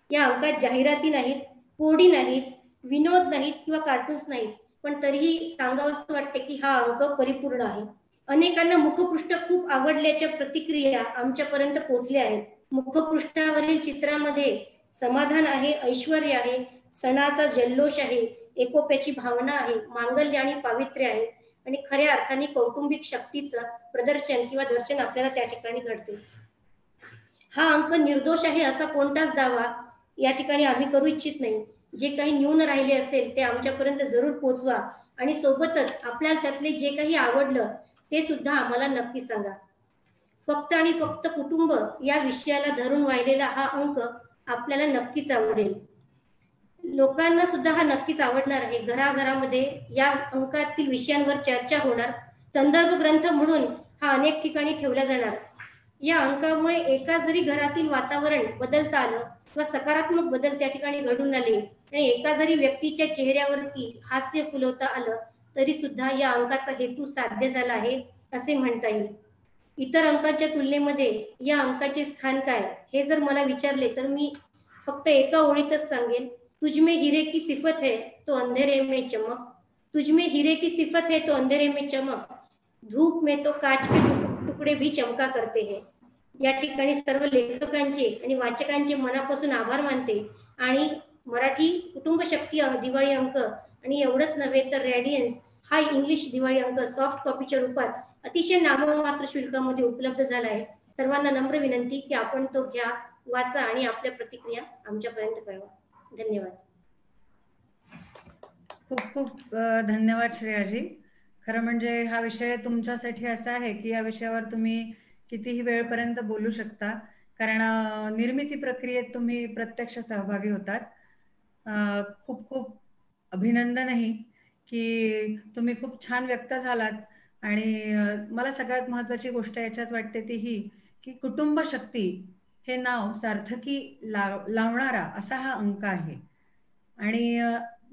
या अंकात जाहिराती नाहीत, कोडी नाहीत, विनोद नाहीत किंवा कार्टून्स नाहीत, पण तरीही सांगावंसं वाटते की हा अंक परिपूर्ण आहे. अनेकांना मुखपृष्ठ खूप आवडल्याच्या प्रतिक्रिया आमच्यापर्यंत पोहोचल्या आहेत. मुखपृष्ठावरील चित्रामध्ये समाधान आहे, ऐश्वर्य आहे, सणाचा जल्लोष आहे, एकोप्याची भावना आहे, मांगल्य आणि पावित्र्य आहे आणि खऱ्या अर्थाने कौटुंबिक शक्तीचं प्रदर्शन किंवा दर्शन आपल्याला त्या ठिकाणी घडते. हा अंक निर्दोष आहे असा कोणताच दावा या ठिकाणी आम्ही करू इच्छित नाही. जे काही न्यून राहिले असेल ते आमच्यापर्यंत जरूर पोहोचवा आणि सोबतच आपल्याला त्यातले जे काही आवडलं ते सुद्धा आम्हाला नक्की सांगा. फक्त आणि फक्त कुटुंब या विषयाला धरून वाहिलेला हा अंक आपल्याला नक्कीच आवडेल. लोकांना सुद्धा हा नक्कीच आवडणार आहे. घराघरामध्ये या अंकातील विषयांवर चर्चा होणार. संदर्भ ग्रंथ म्हणून हा अनेक ठिकाणी ठेवला जाणार. या अंकामुळे एका जरी घरातील वातावरण बदलता आलं किंवा सकारात्मक बदल त्या ठिकाणी घडून आले आणि एका जरी व्यक्तीच्या चेहऱ्यावरती हास्य फुलवता आलं तरी सुद्धा या अंकाचा हेतू साध्य झाला आहे असे म्हणता येईल. इतर अंकाच्या तुलनेमध्ये या अंकाचे स्थान काय हे जर मला विचारले तर मी फक्त एका ओळीतच सांगेल, तुझ में हीरे की सिफत है तो अंधेरे में चमक, तुझ में हीरे की सिफत है तो अंधेरे में चमक, धूप में तो कांच के टुकड़े भी चमका करते हैं. या ठिकाणी सर्व लेखकांचे आणि वाचकांचे मनापासून आभार मानते आणि मराठी कुटुंब शक्ती दिवाळी अंक आणि एवढंच नव्हे तर रेडियन्स हा इंग्लिश दिवाळी अंक सॉफ्ट कॉपीच्या रूपात अतिशय नाममात्र शुल्कामध्ये उपलब्ध झाला आहे. सर्वांना नम्र विनंती की आपण तो घ्या, वाचा आणि आपल्या प्रतिक्रिया आमच्यापर्यंत कळवा. धन्यवाद. खूप खूप धन्यवाद श्रेयाजी. खरं म्हणजे हा विषय तुमच्यासाठी असा आहे की या विषयावर तुम्ही कितीही वेळपर्यंत बोलू शकता, कारण निर्मिती प्रक्रियेत तुम्ही प्रत्यक्ष सहभागी होतात. खूप खूप अभिनंदनही की तुम्ही खूप छान व्यक्त झालात. आणि मला सगळ्यात महत्त्वाची गोष्ट याच्यात वाटते ती ही की कुटुंब शक्ती हे नाव सार्थकी लावणारा असा हा अंक आहे. आणि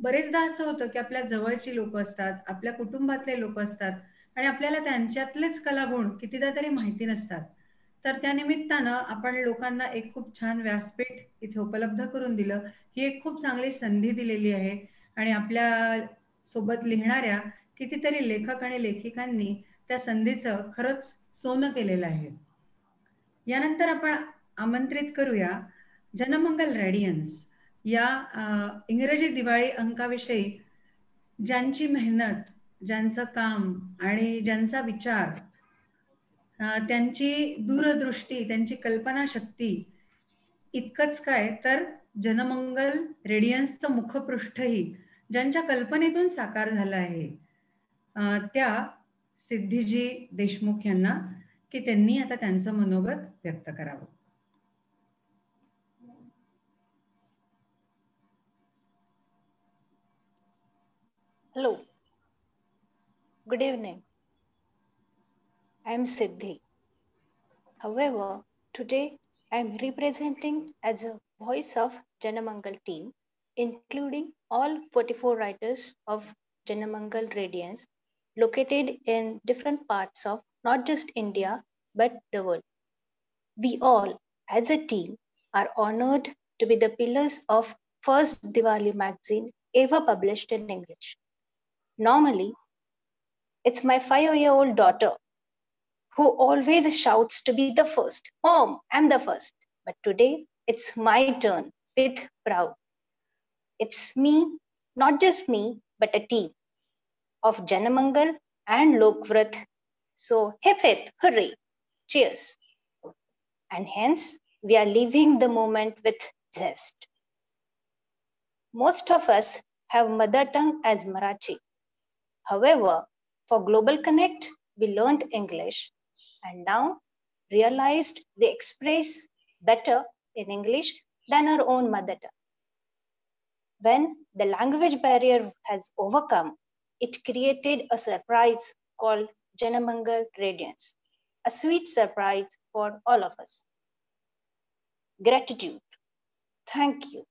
बरेचदा असं होतं की आपल्या जवळची लोक असतात, आपल्या कुटुंबातले लोक असतात आणि आपल्याला त्यांच्यातलेच कलागुण कितीदा तरी माहिती नसतात. तर त्या निमित्तानं आपण लोकांना एक खूप छान व्यासपीठ इथे उपलब्ध करून दिलं. ही एक खूप चांगली संधी दिलेली आहे आणि आपल्या सोबत लिहिणाऱ्या कितीतरी लेखक आणि लेखिकांनी त्या संधीचं खरंच सोनं केलेलं आहे. यानंतर आपण आमंत्रित करूया जनमंगल रेडियन्स या इंग्रजी दिवाळी अंकाविषयी ज्यांची मेहनत, ज्यांचं काम आणि ज्यांचा विचार, त्यांची दूरदृष्टी, त्यांची कल्पना शक्ती इतकंच काय तर जनमंगल रेडियन्सचं मुखपृष्ठही ज्यांच्या कल्पनेतून साकार झालं आहे त्या सिद्धीजी देशमुख यांना की त्यांनी आता त्यांचं मनोगत व्यक्त करावं. Hello, good evening. I am Siddhi. However, today I am representing as a voice of Janamangal team, including all 44 writers of Janamangal Radiance located in different parts of not just India but the world. We all, as a team, are honored to be the pillars of first Diwali magazine ever published in English. Normally, it's my 5-year-old daughter who always shouts to be the first. Mom, I'm the first. But today, it's my turn with proud. It's me, not just me, but a team of Janamangal and Lokvrat. So hip hip, hooray, cheers. And hence, we are leaving the moment with zest. Most of us have mother tongue as Marathi. However, for Global Connect, we learned English and now realized we express better in English than our own mother tongue. When the language barrier has overcome, it created a surprise called Janamangal Radiance, a sweet surprise for all of us. Gratitude. Thank you.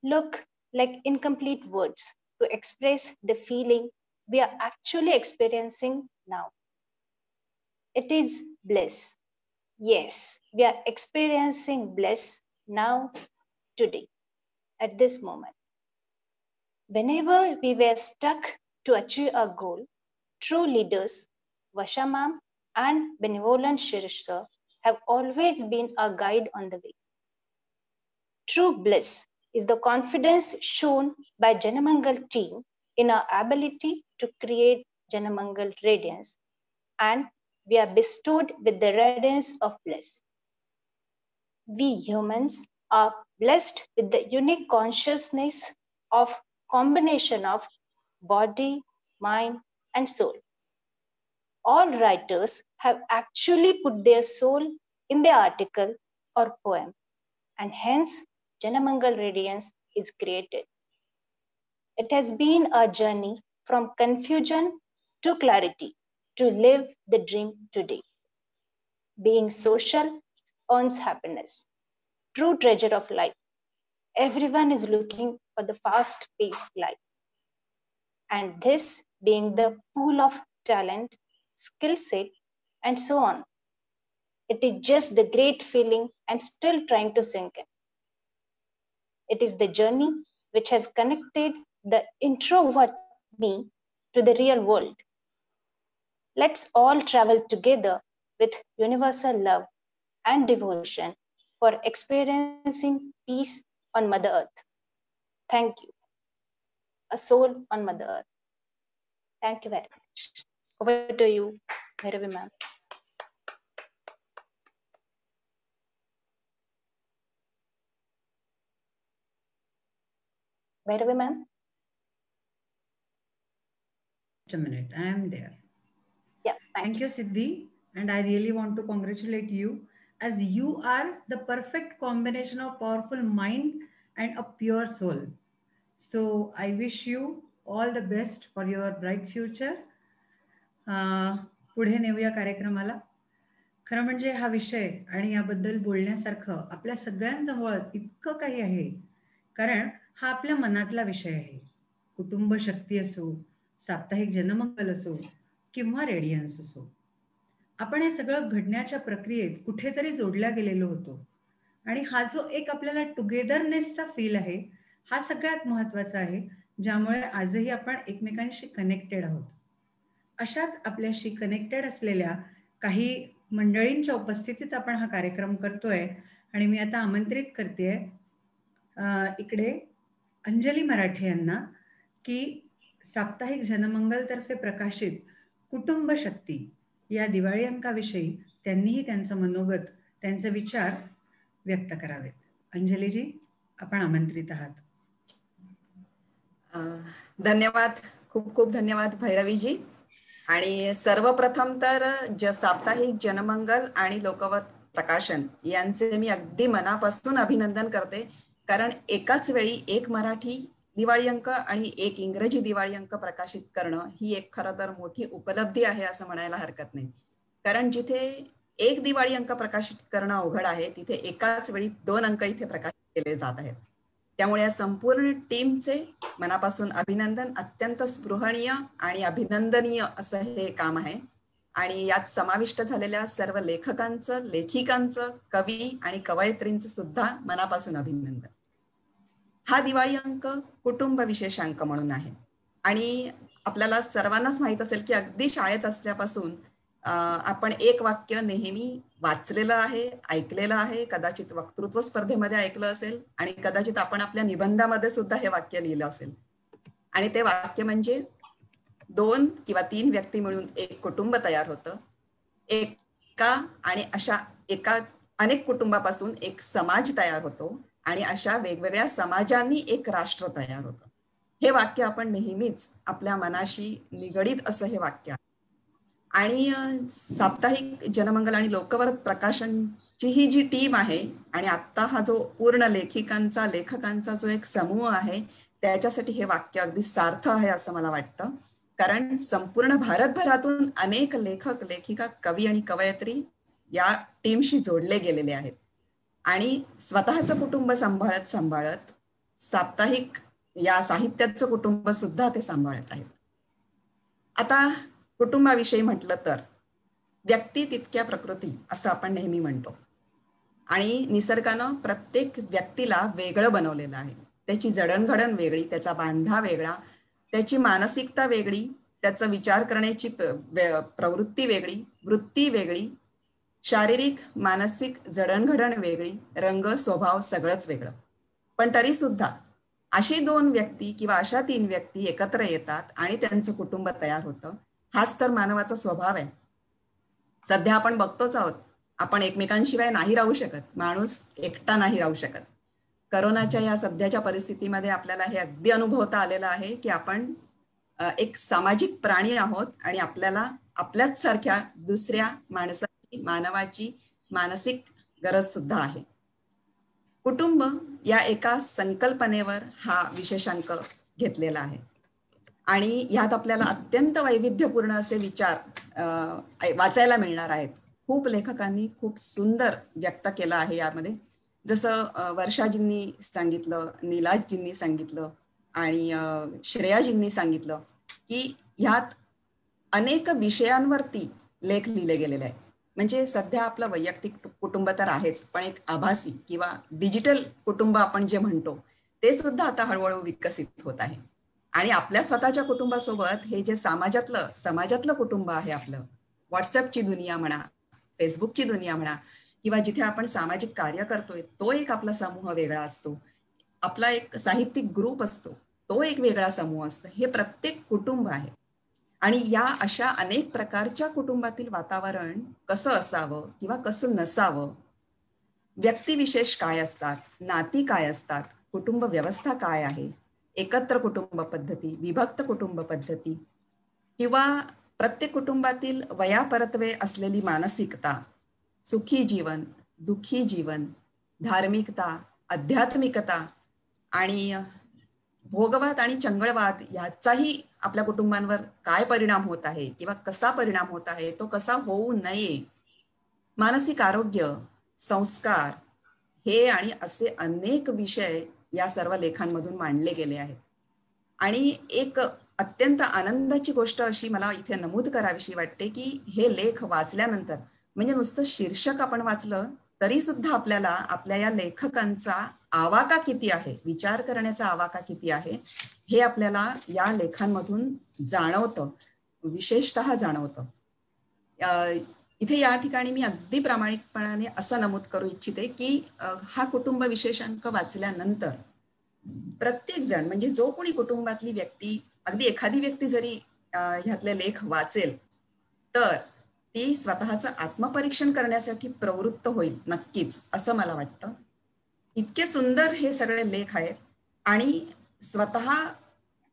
Look like incomplete words to express the feeling we are actually experiencing now. It is bliss. Yes, we are experiencing bliss now, today, at this moment. Whenever we were stuck to achieve our goal, true leaders, Vasha ma'am and benevolent Shirish sir have always been our guide on the way. True bliss is the confidence shown by Janamangal team in our ability to create Janamangal Radiance, and we are bestowed with the radiance of bliss. We humans are blessed with the unique consciousness of combination of body, mind, and soul. all writers have actually put their soul in the article or poem, and hence Janamangal Radiance is created. It has been a journey from confusion to clarity to live the dream today. Being social earns happiness, true treasure of life. Everyone is looking for the fast-paced life. And this being the pool of talent, skill set, and so on. It is just the great feeling I'm still trying to sink in. It is the journey which has connected the introvert me to the real world. Let's all travel together with universal love and devotion for experiencing peace on Mother Earth. Thank you. A soul on Mother Earth. Thank you very much. Over to you, Bhairavi ma'am. Bhairavi ma'am? Just a minute, I am there. Yeah, thank you, Siddhi. And I really want to congratulate you, as you are the perfect combination of powerful mind and a pure soul. So I wish you all the best for your bright future. पुढे नेऊया कार्यक्रमाला. खरं म्हणजे हा विषय आणि याबद्दल बोलण्यासारखं आपल्या सगळ्यांजवळ इतकं काही आहे, कारण हा आपल्या मनातला विषय आहे. कुटुंब शक्ती असो, साप्ताहिक जनमंगल असो किंवा रेडियन्स असो, आपण हे सगळं घडण्याच्या प्रक्रियेत कुठेतरी जोडल्या गेलेलो होतो. आणि हा जो एक आपल्याला टुगेदरनेसचा फील आहे, हा सगळ्यात महत्वाचा आहे, ज्यामुळे आजही आपण एकमेकांशी कनेक्टेड आहोत. अशाच आपल्याशी कनेक्टेड असलेल्या काही मंडळींच्या उपस्थितीत आपण हा कार्यक्रम करतोय. आणि मी आता आमंत्रित करते इकडे अंजली मराठे यांना, की साप्ताहिक जनमंगल तर्फे प्रकाशित कुटुंब शक्ती या दिवाळी अंकाविषयी त्यांनीही त्यांचं मनोगत, त्यांचे विचार व्यक्त करावेत. अंजलीजी, आपण आमंत्रित आहात. धन्यवाद, खूप खूप धन्यवाद भैरवीजी. आणि सर्वप्रथम तर साप्ताहिक जनमंगल आणि लोकवत प्रकाशन यांचे मी अगदी मनापासून अभिनंदन करते, कारण एकाच वेळी एक मराठी दिवाळी अंक आणि एक इंग्रजी दिवाळी अंक प्रकाशित करणं ही एक खरं तर मोठी उपलब्धी आहे असं म्हणायला हरकत नाही. कारण जिथे एक दिवाळी अंक प्रकाशित करणं अवघड आहे, तिथे एकाच वेळी 2 अंक इथे प्रकाशित केले जात आहेत. त्यामुळे या संपूर्ण टीमचे मनापासून अभिनंदन. अत्यंत स्पृहणीय आणि अभिनंदनीय असं हे काम आहे. आणि यात समाविष्ट झालेल्या सर्व लेखकांचं, लेखिकांचं, कवी आणि कवयित्रींचं सुद्धा मनापासून अभिनंदन. हा दिवाळी अंक कुटुंब विशेषांक म्हणून आहे. आणि आपल्याला सर्वांनाच माहित असेल की अगदी शाळेत असल्यापासून आपण एक वाक्य नेहमी वाचलेलं आहे, ऐकलेलं आहे, कदाचित वक्तृत्व स्पर्धेमध्ये ऐकलं असेल आणि कदाचित आपण आपल्या निबंधामध्ये सुद्धा हे वाक्य लिहिलं असेल. आणि ते वाक्य म्हणजे 2 किंवा 3 व्यक्ती मिळून एक कुटुंब तयार होतं. एका आणि अशा एका अनेक कुटुंबापासून एक समाज तयार होतो आणि अशा वेगवेगळ्या समाजांनी एक राष्ट्र तयार होतं. हे वाक्य आपण नेहमीच आपल्या मनाशी निगडीत असं हे वाक्य आहे. आणि साप्ताहिक जनमंगल आणि लोकवर्त प्रकाशनची ही जी टीम आहे आणि आता हा जो पूर्ण लेखिकांचा, लेखकांचा जो एक समूह आहे, त्याच्यासाठी हे वाक्य अगदी सार्थ आहे असं मला वाटतं. कारण संपूर्ण भारतभरातून अनेक लेखक, लेखिका, कवी आणि कवयित्री या टीमशी जोडले गेलेले आहेत. आणि स्वतःचं कुटुंब सांभाळत सांभाळत साप्ताहिक या साहित्याचं कुटुंब सुद्धा ते सांभाळत आहेत. आता कुटुंबाविषयी म्हटलं तर व्यक्ती तितक्या प्रकृती असं आपण नेहमी म्हणतो. आणि निसर्गानं प्रत्येक व्यक्तीला वेगळं बनवलेलं आहे. त्याची जडणघडण वेगळी, त्याचा बांधा वेगळा, त्याची मानसिकता वेगळी, त्याचा विचार करण्याची प्रवृत्ती वेगळी, वृत्ती वेगळी, शारीरिक मानसिक जडणघडण वेगळी, रंग स्वभाव सगळंच वेगळं. पण तरी सुद्धा अशी 2 व्यक्ती किंवा अशा 3 व्यक्ती एकत्र येतात आणि त्यांचं कुटुंब तयार होतं. हाच तर मानवाचा स्वभाव आहे. सध्या आपण बघतोच आहोत, आपण एकमेकांशिवाय नाही राहू शकत, माणूस एकटा नाही राहू शकत. करोनाच्या या सध्याच्या परिस्थितीमध्ये आपल्याला हे अगदी अनुभवता आलेलं आहे की आपण एक सामाजिक प्राणी आहोत आणि आपल्याला आपल्याच सारख्या दुसऱ्या माणसाची, मानवाची मानसिक गरज सुद्धा आहे. कुटुंब या एका संकल्पनेवर हा विशेषांक घेतलेला आहे आणि यात आपल्याला अत्यंत वैविध्यपूर्ण असे विचार वाचायला मिळणार आहेत. खूप लेखकांनी खूप सुंदर व्यक्त केलं आहे यामध्ये. जसं वर्षाजींनी सांगितलं, नीलाजींनी सांगितलं आणि श्रेयाजींनी सांगितलं की ह्यात अनेक विषयांवरती लेख लिहिले गेलेले आहेत. म्हणजे सध्या आपलं वैयक्तिक कुटुंब तर आहेच, पण एक आभासी किंवा डिजिटल कुटुंब आपण जे म्हणतो ते सुद्धा आता हळूहळू विकसित होत आहे. आणि आपल्या स्वतःच्या कुटुंबासोबत हे जे समाजातलं कुटुंब आहे आपलं, व्हॉट्सअपची दुनिया म्हणा, फेसबुकची दुनिया म्हणा, किंवा जिथे आपण सामाजिक कार्य करतोय तो एक आपला समूह वेगळा असतो, आपला एक साहित्यिक ग्रुप असतो तो एक वेगळा समूह असतो. हे प्रत्येक कुटुंब आहे आणि या अशा अनेक प्रकारच्या कुटुंबातील वातावरण कसं असावं किंवा कसं नसावं, व्यक्तिविशेष काय असतात, नाती काय असतात, कुटुंब व्यवस्था काय आहे, एकत्र कुटुंब पद्धती, विभक्त कुटुंब पद्धती किंवा प्रत्येक कुटुंबातील वयापरत्वे असलेली मानसिकता, सुखी जीवन, दुःखी जीवन, धार्मिकता, आध्यात्मिकता आणि भोगवाद आणि चंगळवाद याचाही आपल्या कुटुंबांवर काय परिणाम होत आहे किंवा कसा परिणाम होत आहे, तो कसा होऊ नये, मानसिक आरोग्य, संस्कार, हे आणि असे अनेक विषय या सर्व लेखांमधून मांडले गेले आहेत. आणि एक अत्यंत आनंदाची गोष्ट अशी मला इथे नमूद करावीशी वाटते की हे लेख वाचल्यानंतर, म्हणजे नुसतं शीर्षक आपण वाचलं तरी सुद्धा आपल्याला आपल्या या लेखकांचा आवाका किती आहे, विचार करण्याचा आवाका किती आहे, हे आपल्याला या लेखांमधून जाणवतं, विशेषतः जाणवतं. इथे या ठिकाणी मी अगदी प्रामाणिकपणाने असं नमूद करू इच्छिते की हा कुटुंब विशेषांक वाचल्यानंतर प्रत्येक जण, म्हणजे जो कोणी कुटुंबातली व्यक्ती, अगदी एखादी व्यक्ती जरी ह्यातले लेख वाचेल तर ती स्वतःचं आत्मपरीक्षण करण्यासाठी प्रवृत्त होईल नक्कीच, असं मला वाटतं. इतके सुंदर हे सगळे लेख आहेत आणि स्वतः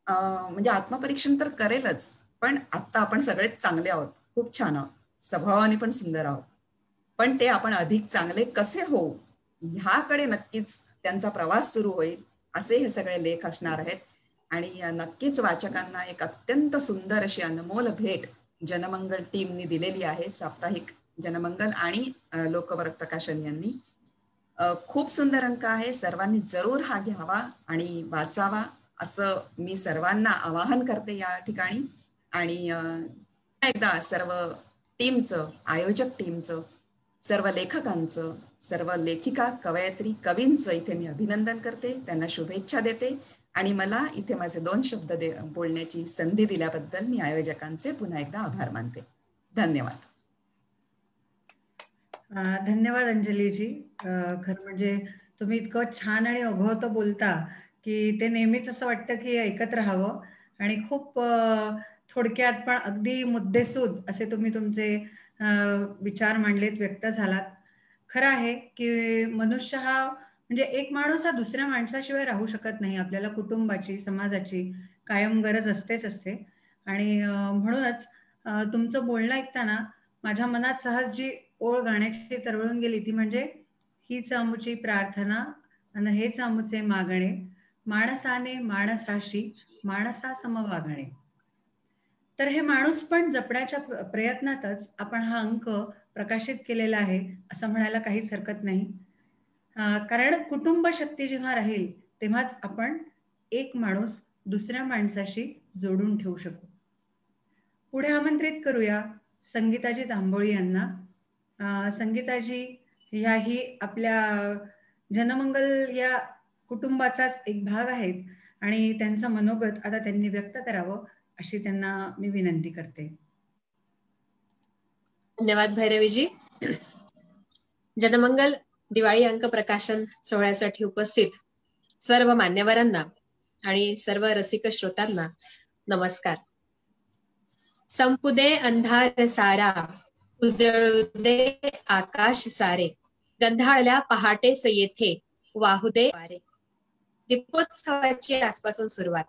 म्हणजे आत्मपरीक्षण तर करेलच, पण आता आपण सगळेच चांगले आहोत, खूप छान आहोत, स्वभावाने पण सुंदर आहोत, पण ते आपण अधिक चांगले कसे होऊ ह्याकडे नक्कीच त्यांचा प्रवास सुरू होईल, असे हे सगळे लेख असणार आहेत. आणि नक्कीच वाचकांना एक अत्यंत सुंदर अशी अनमोल भेट जनमंगल टीमनी दिलेली आहे. साप्ताहिक जनमंगल आणि लोकवर्त प्रकाशन यांनी. खूप सुंदर अंक आहे, सर्वांनी जरूर हा घ्यावा आणि वाचावा असं मी सर्वांना आवाहन करते या ठिकाणी. आणि एकदा सर्व टीमचं, आयोजक टीमचं, सर्व लेखकांचं, सर्व लेखिका, कवयित्री, कवींचं इथे मी अभिनंदन करते, त्यांना शुभेच्छा देते आणि मला इथे माझे 2 शब्द बोलण्याची संधी दिल्याबद्दल मी आयोजकांचे पुन्हा एकदा आभार मानते. धन्यवाद. धन्यवाद अंजलीजी. खरं म्हणजे तुम्ही इतकं छान आणि ओघवतं बोलता की ते नेहमीच असं वाटतं की ऐकत राहावं. आणि खूप थोडक्यात पण अगदी मुद्देसूद असे तुम्ही तुमचे विचार मांडलेत, व्यक्त झालात. खरं आहे की मनुष्य हा, म्हणजे एक माणूस हा दुसऱ्या माणसाशिवाय राहू शकत नाही. आपल्याला कुटुंबाची, समाजाची कायम गरज असतेच असते. आणि म्हणूनच तुमचं बोलणं ऐकताना माझ्या मनात सहज जी ओळ गाण्याची तरळून गेली ती म्हणजे, हीच आमुची प्रार्थना आणि हेच आमुचे मागणे, माणसाने माणसाशी माणसा सम वागणे. तर हे माणूस पण जपण्याच्या प्रयत्नातच आपण हा अंक प्रकाशित केलेला आहे असं म्हणायला काहीच हरकत नाही. कारण कुटुंब शक्ती जेव्हा राहील तेव्हाच आपण एक माणूस दुसऱ्या माणसाशी जोडून ठेवू शकू. पुढे आमंत्रित करूया संगीताजी तांबोळी यांना. संगीताजी ह्याही आपल्या जनमंगल या कुटुंबाचाच एक भाग आहेत आणि त्यांचं मनोगत आता त्यांनी व्यक्त करावं अशी त्यांना मी विनंती करते. धन्यवाद भैरवीजी. जनमंगल दिवाळी अंक प्रकाशन सोहळ्यासाठी उपस्थित सर्व मान्यवरांना आणि सर्व रसिक श्रोतांना नमस्कार. संपुदे अंधार सारा, उजळुदे आकाश सारे, गंधाळल्या पहाटेस येथे वाहुदे वारे. दीपोत्सवाची आजपासून सुरुवात.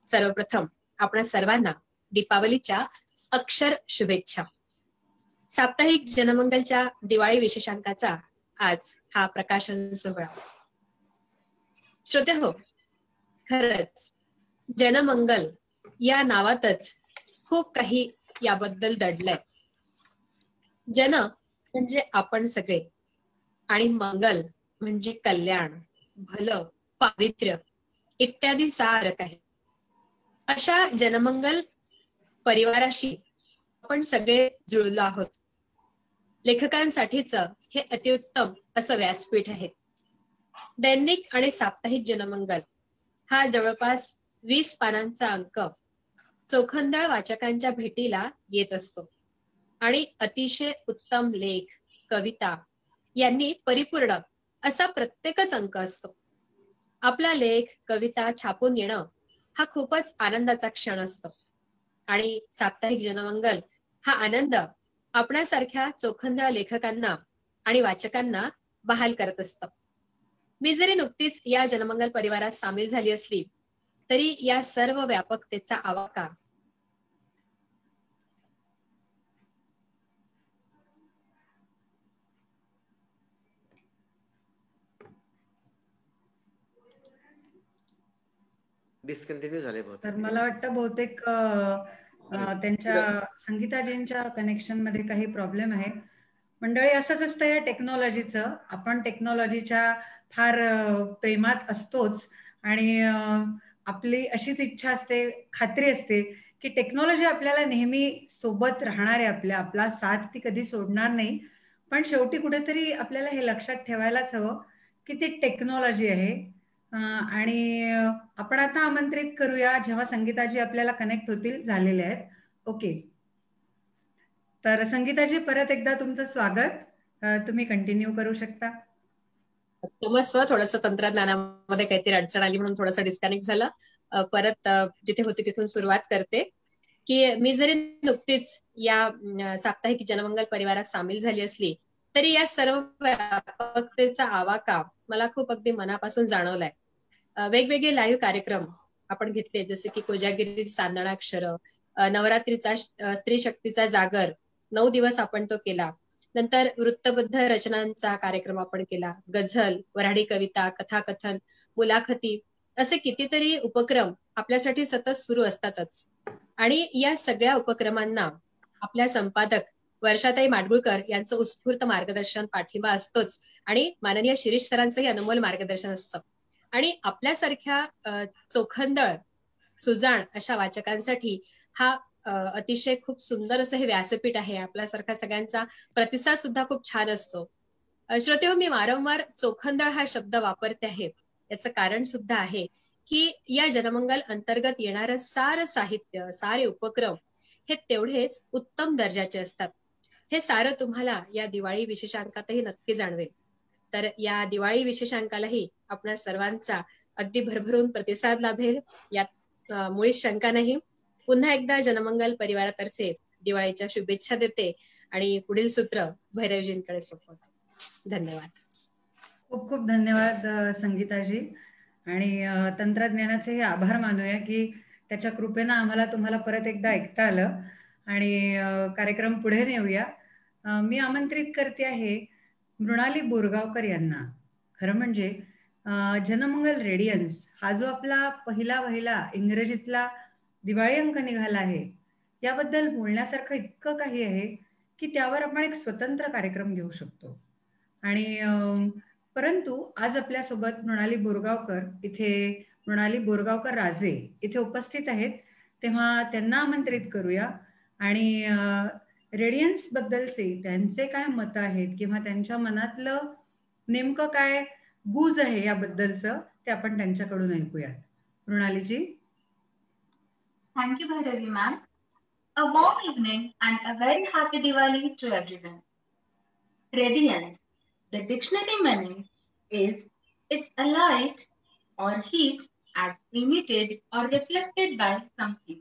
सर्वप्रथम आपण सर्वांना दीपावलीच्या अक्षर शुभेच्छा. साप्ताहिक जनमंगलच्या दिवाळी विशेषांकाचा आज हा प्रकाशन सोहळा. श्रोते हो, खरंच जनमंगल या नावातच खूप काही याबद्दल दडलंय. जन म्हणजे आपण सगळे आणि मंगल म्हणजे कल्याण, भलं, पावित्र्य इत्यादी सारक आहे. अशा जनमंगल परिवाराशी आपण सगळे जुळलो आहोत. लेखकांसाठीच हे अतिउत्तम असं व्यासपीठ आहे. दैनिक आणि साप्ताहिक जनमंगल हा जवळपास 20 पानांचा अंक चोखंदळ वाचकांच्या भेटीला येत असतो आणि अतिशय उत्तम लेख, कविता यांनी परिपूर्ण असा प्रत्येकच अंक असतो. आपला लेख, कविता छापून येणं हा खूपच आनंदाचा क्षण असतो आणि साप्ताहिक जनमंगल हा आनंद आपल्यासारख्या चोखंदळ लेखकांना आणि वाचकांना बहाल करत असतं. मी जरी नुकतीच या जनमंगल परिवारात सामील झाली असली तरी या सर्व व्यापकतेचा आवाका डिस्कंटिन्यू झाले. तर मला वाटतं बहुतेक त्यांच्या संगीताजींच्या कनेक्शन मध्ये काही प्रॉब्लेम आहे. मंडळी, असंच असतं या टेक्नॉलॉजीचं. आपण टेक्नॉलॉजीच्या फार प्रेमात असतोच आणि आपली अशीच इच्छा असते, खात्री असते की टेक्नॉलॉजी आपल्याला नेहमी सोबत राहणार आहे, आपला साथ ती कधी सोडणार नाही. पण शेवटी कुठेतरी आपल्याला हे लक्षात ठेवायलाच हवं की ती टेक्नॉलॉजी आहे. आणि आपण आता आमंत्रित करूया जेव्हा संगीताजी आपल्याला कनेक्ट होतील. झालेले आहेत. ओके, तर संगीताजी परत एकदा तुमचं स्वागत. तुम्ही कंटिन्यू करू शकता. क्षमस्व, थोडस तंत्रज्ञानामध्ये काहीतरी अडचण आली म्हणून थोडंसं डिस्कनेक्ट झालं. परत जिथे होती तिथून सुरुवात करते की मी जरी नुकतीच या साप्ताहिक जनमंगल परिवारात सामील झाली असली तरी या सर्व व्यापकतेचा आवाका मला खूप अगदी मनापासून जाणवलाय. वेगवेगळे लाईव्ह कार्यक्रम आपण घेतले, जसे की कोजागिरी चांदणाक्षर, नवरात्रीचा स्त्री शक्तीचा जागर 9 दिवस आपण तो केला. नंतर वृत्तबद्ध रचनांचा कार्यक्रम आपण केला, गझल, वऱ्हाडी कविता, कथाकथन, मुलाखती असे कितीतरी उपक्रम आपल्यासाठी सतत सुरू असतातच. आणि या सगळ्या उपक्रमांना आपल्या संपादक वर्षाताई माडगुळकर यांचं उत्स्फूर्त मार्गदर्शन, पाठिंबा असतोच आणि माननीय शिरीष सरांचंही अनमोल मार्गदर्शन असतं. आणि आपल्यासारख्या चोखंदळ सुजाण अशा वाचकांसाठी हा अतिशय खूप सुंदर असं हे व्यासपीठ आहे. आपल्यासारखा सगळ्यांचा प्रतिसाद सुद्धा खूप छान असतो. श्रोतेहो, मी वारंवार चोखंदळ हा शब्द वापरते आहे. याचं कारण सुद्धा आहे की या जनमंगल अंतर्गत येणारं सारं साहित्य, सारे उपक्रम हे तेवढेच उत्तम दर्जाचे असतात. हे सारं तुम्हाला या दिवाळी विशेषांकातही नक्की जाणवेल. तर या दिवाळी विशेषांकालाही आपल्या सर्वांचा अगदी भरभरून प्रतिसाद लाभेल यात मुळीच शंका नाही. पुन्हा एकदा जनमंगल परिवारातर्फे दिवाळीच्या शुभेच्छा देते आणि पुढील सूत्र भैरवजींकडे सोपवते. धन्यवाद. खूप खूप धन्यवाद संगीताजी. आणि तंत्रज्ञानाचे हे आभार मानूया की त्याच्या कृपेनं आम्हाला तुम्हाला परत एकदा ऐकता आलं आणि कार्यक्रम पुढे नेऊया. मी आमंत्रित करते आहे मृणाली बोरगावकर यांना. खरं म्हणजे जनमंगल रेडियन्स हा जो आपला पहिला इंग्रजीतला दिवाळी अंक निघाला आहे, याबद्दल बोलण्यासारखं इतकं काही आहे की त्यावर आपण एक स्वतंत्र कार्यक्रम घेऊ शकतो. आणि परंतु आज आपल्यासोबत मृणाली बोरगावकर राजे इथे उपस्थित आहेत, तेव्हा त्यांना आमंत्रित करूया आणि रेडियन्स बद्दलचे त्यांचे काय मत आहेत किंवा त्यांच्या मनातलं नेमकं काय गुज आहे याबद्दलचं ते आपण त्यांच्याकडून ऐकूया. मृणालीजी. Thank you, Bhairavi ma'am. A warm evening and a very happy Diwali to everyone. Radiance, the dictionary meaning is it's a light or heat as emitted or reflected by something.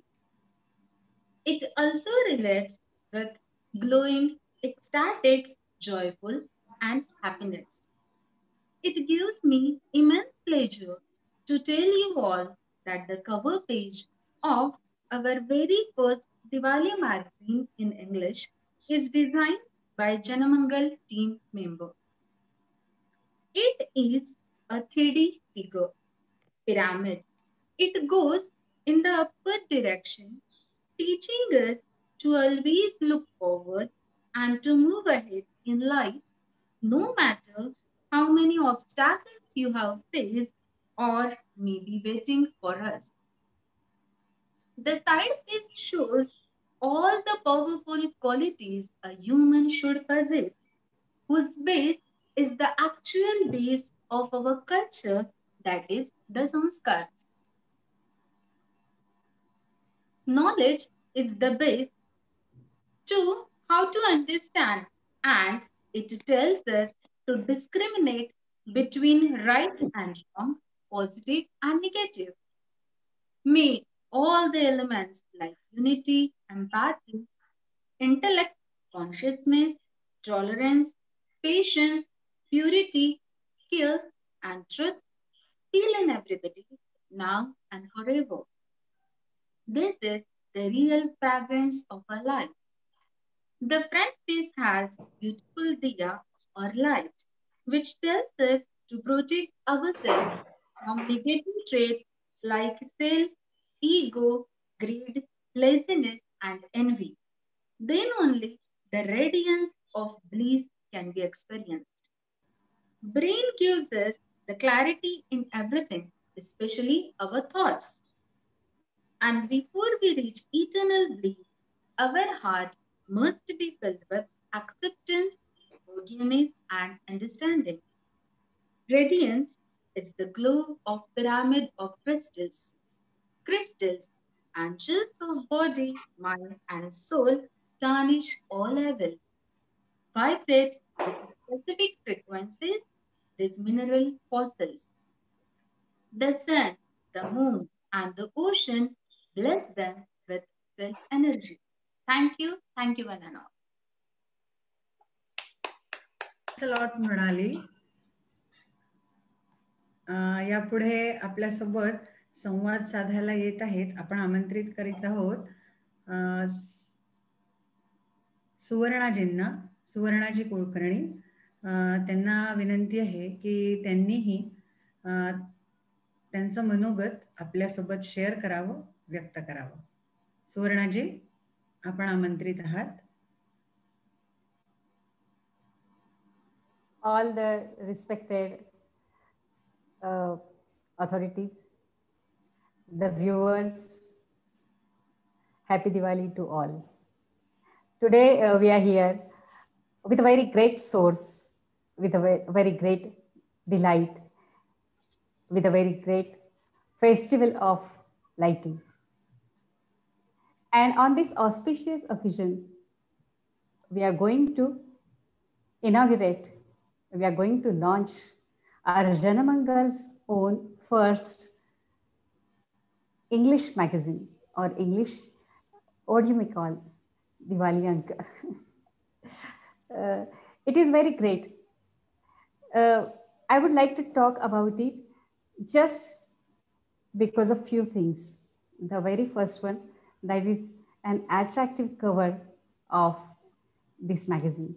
It also relates with glowing, ecstatic, joyful, and happiness. It gives me immense pleasure to tell you all that the cover page of our very first Diwali magazine in English is designed by Janamangal team member. It is a 3D figure pyramid. It goes in the upward direction, teaching us to always look forward and to move ahead in life, no matter how many obstacles you have faced or may be waiting for us. The side face shows all the powerful qualities a human should possess, whose base is the actual base of our culture, that is, the sanskars. Knowledge is the base to how to understand, and it tells us to discriminate between right and wrong, positive and negative. May all the elements like unity, empathy, intellect, consciousness, tolerance, patience, purity, skill, and truth feel in everybody now and forever. This is the real fragrance of a life. The front face has beautiful diya or light, which tells us to protect ourselves from negative traits like self, ego, greed, laziness, and envy. Then only the radiance of bliss can be experienced. Brain gives us the clarity in everything, especially our thoughts. And before we reach eternal bliss, our heart must be filled with acceptance, forgiveness, and understanding. Radiance is the glow of pyramid of crystals. Crystals, angels of body, mind, and soul, tarnish all levels. Vibrate with specific frequencies, these mineral fossils. The sun, the moon, and the ocean bless them with self-energy. Thank you, one and all. Thanks a lot, Mrinali. यापुढे आपल्यासोबत संवाद साधायला येत आहेत. आपण आमंत्रित करीत आहोत सुवर्णाजींना, सुवर्णाजी कुलकर्णी. त्यांना विनंती आहे की त्यांनीही त्यांचं मनोगत आपल्यासोबत शेअर करावं, व्यक्त करावं. सुवर्णाजी, आपण आमंत्रित आहात. All the respected authorities, the viewers, happy Diwali to all. Today we are here with a very great source, with a very great delight, with a very great festival of lighting. And on this auspicious occasion, we are going to inaugurate, we are going to launch our Janamangal's own first English magazine, or English, what do you may call, Diwali Ank. It is very great. I would like to talk about it just because of few things. The very first one, that is an attractive cover of this magazine.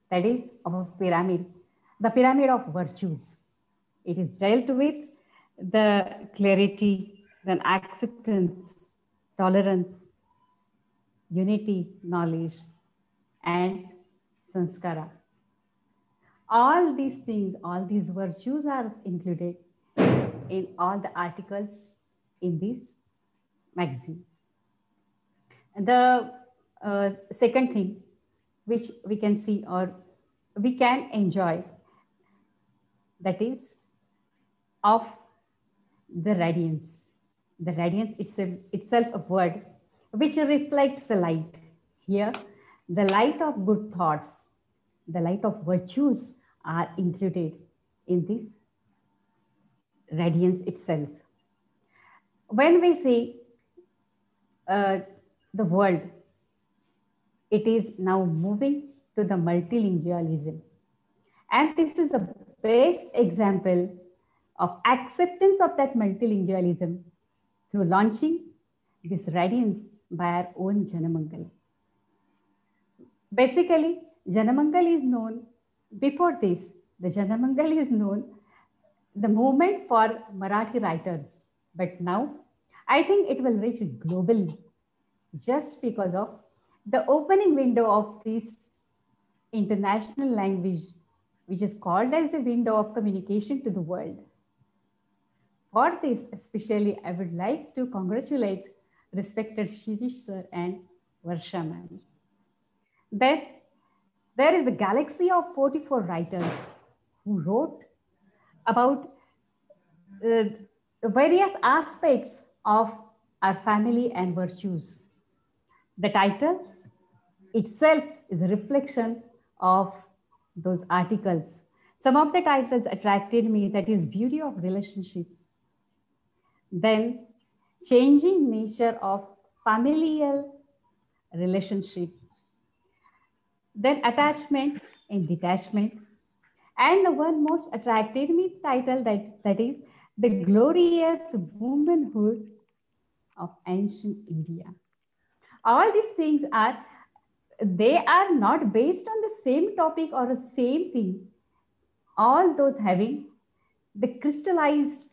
That is of a pyramid, the pyramid of virtues. It is dealt with the clarity, then acceptance, tolerance, unity, knowledge, and sanskara. All these things, all these virtues are included in all the articles in this magazine. The second thing which we can see or we can enjoy, that is of the radiance. The radiance itself a word which reflects the light. Here, the light of good thoughts, the light of virtues are included in this radiance itself. When we see the world, it is now moving to the multilingualism. And this is the best example of acceptance of that multilingualism through launching this radiance by our own Janamangal. Basically, Janamangal is known, before this, the Janamangal is known the movement for Marathi writers. But now, I think it will reach globally just because of the opening window of this international language, which is called as the window of communication to the world. For this, especially, I would like to congratulate respected Shirish sir and Varsha ma'am. Then there is the galaxy of 44 writers who wrote about various aspects of our family and virtues. The titles itself is a reflection of those articles. Some of the titles attracted me, that is beauty of relationship. Then changing nature of familial relationship. Then attachment and detachment. And the one most attracted me title that is the glorious womanhood of ancient India. All these things they are not based on the same topic or the same thing. All those having the crystallized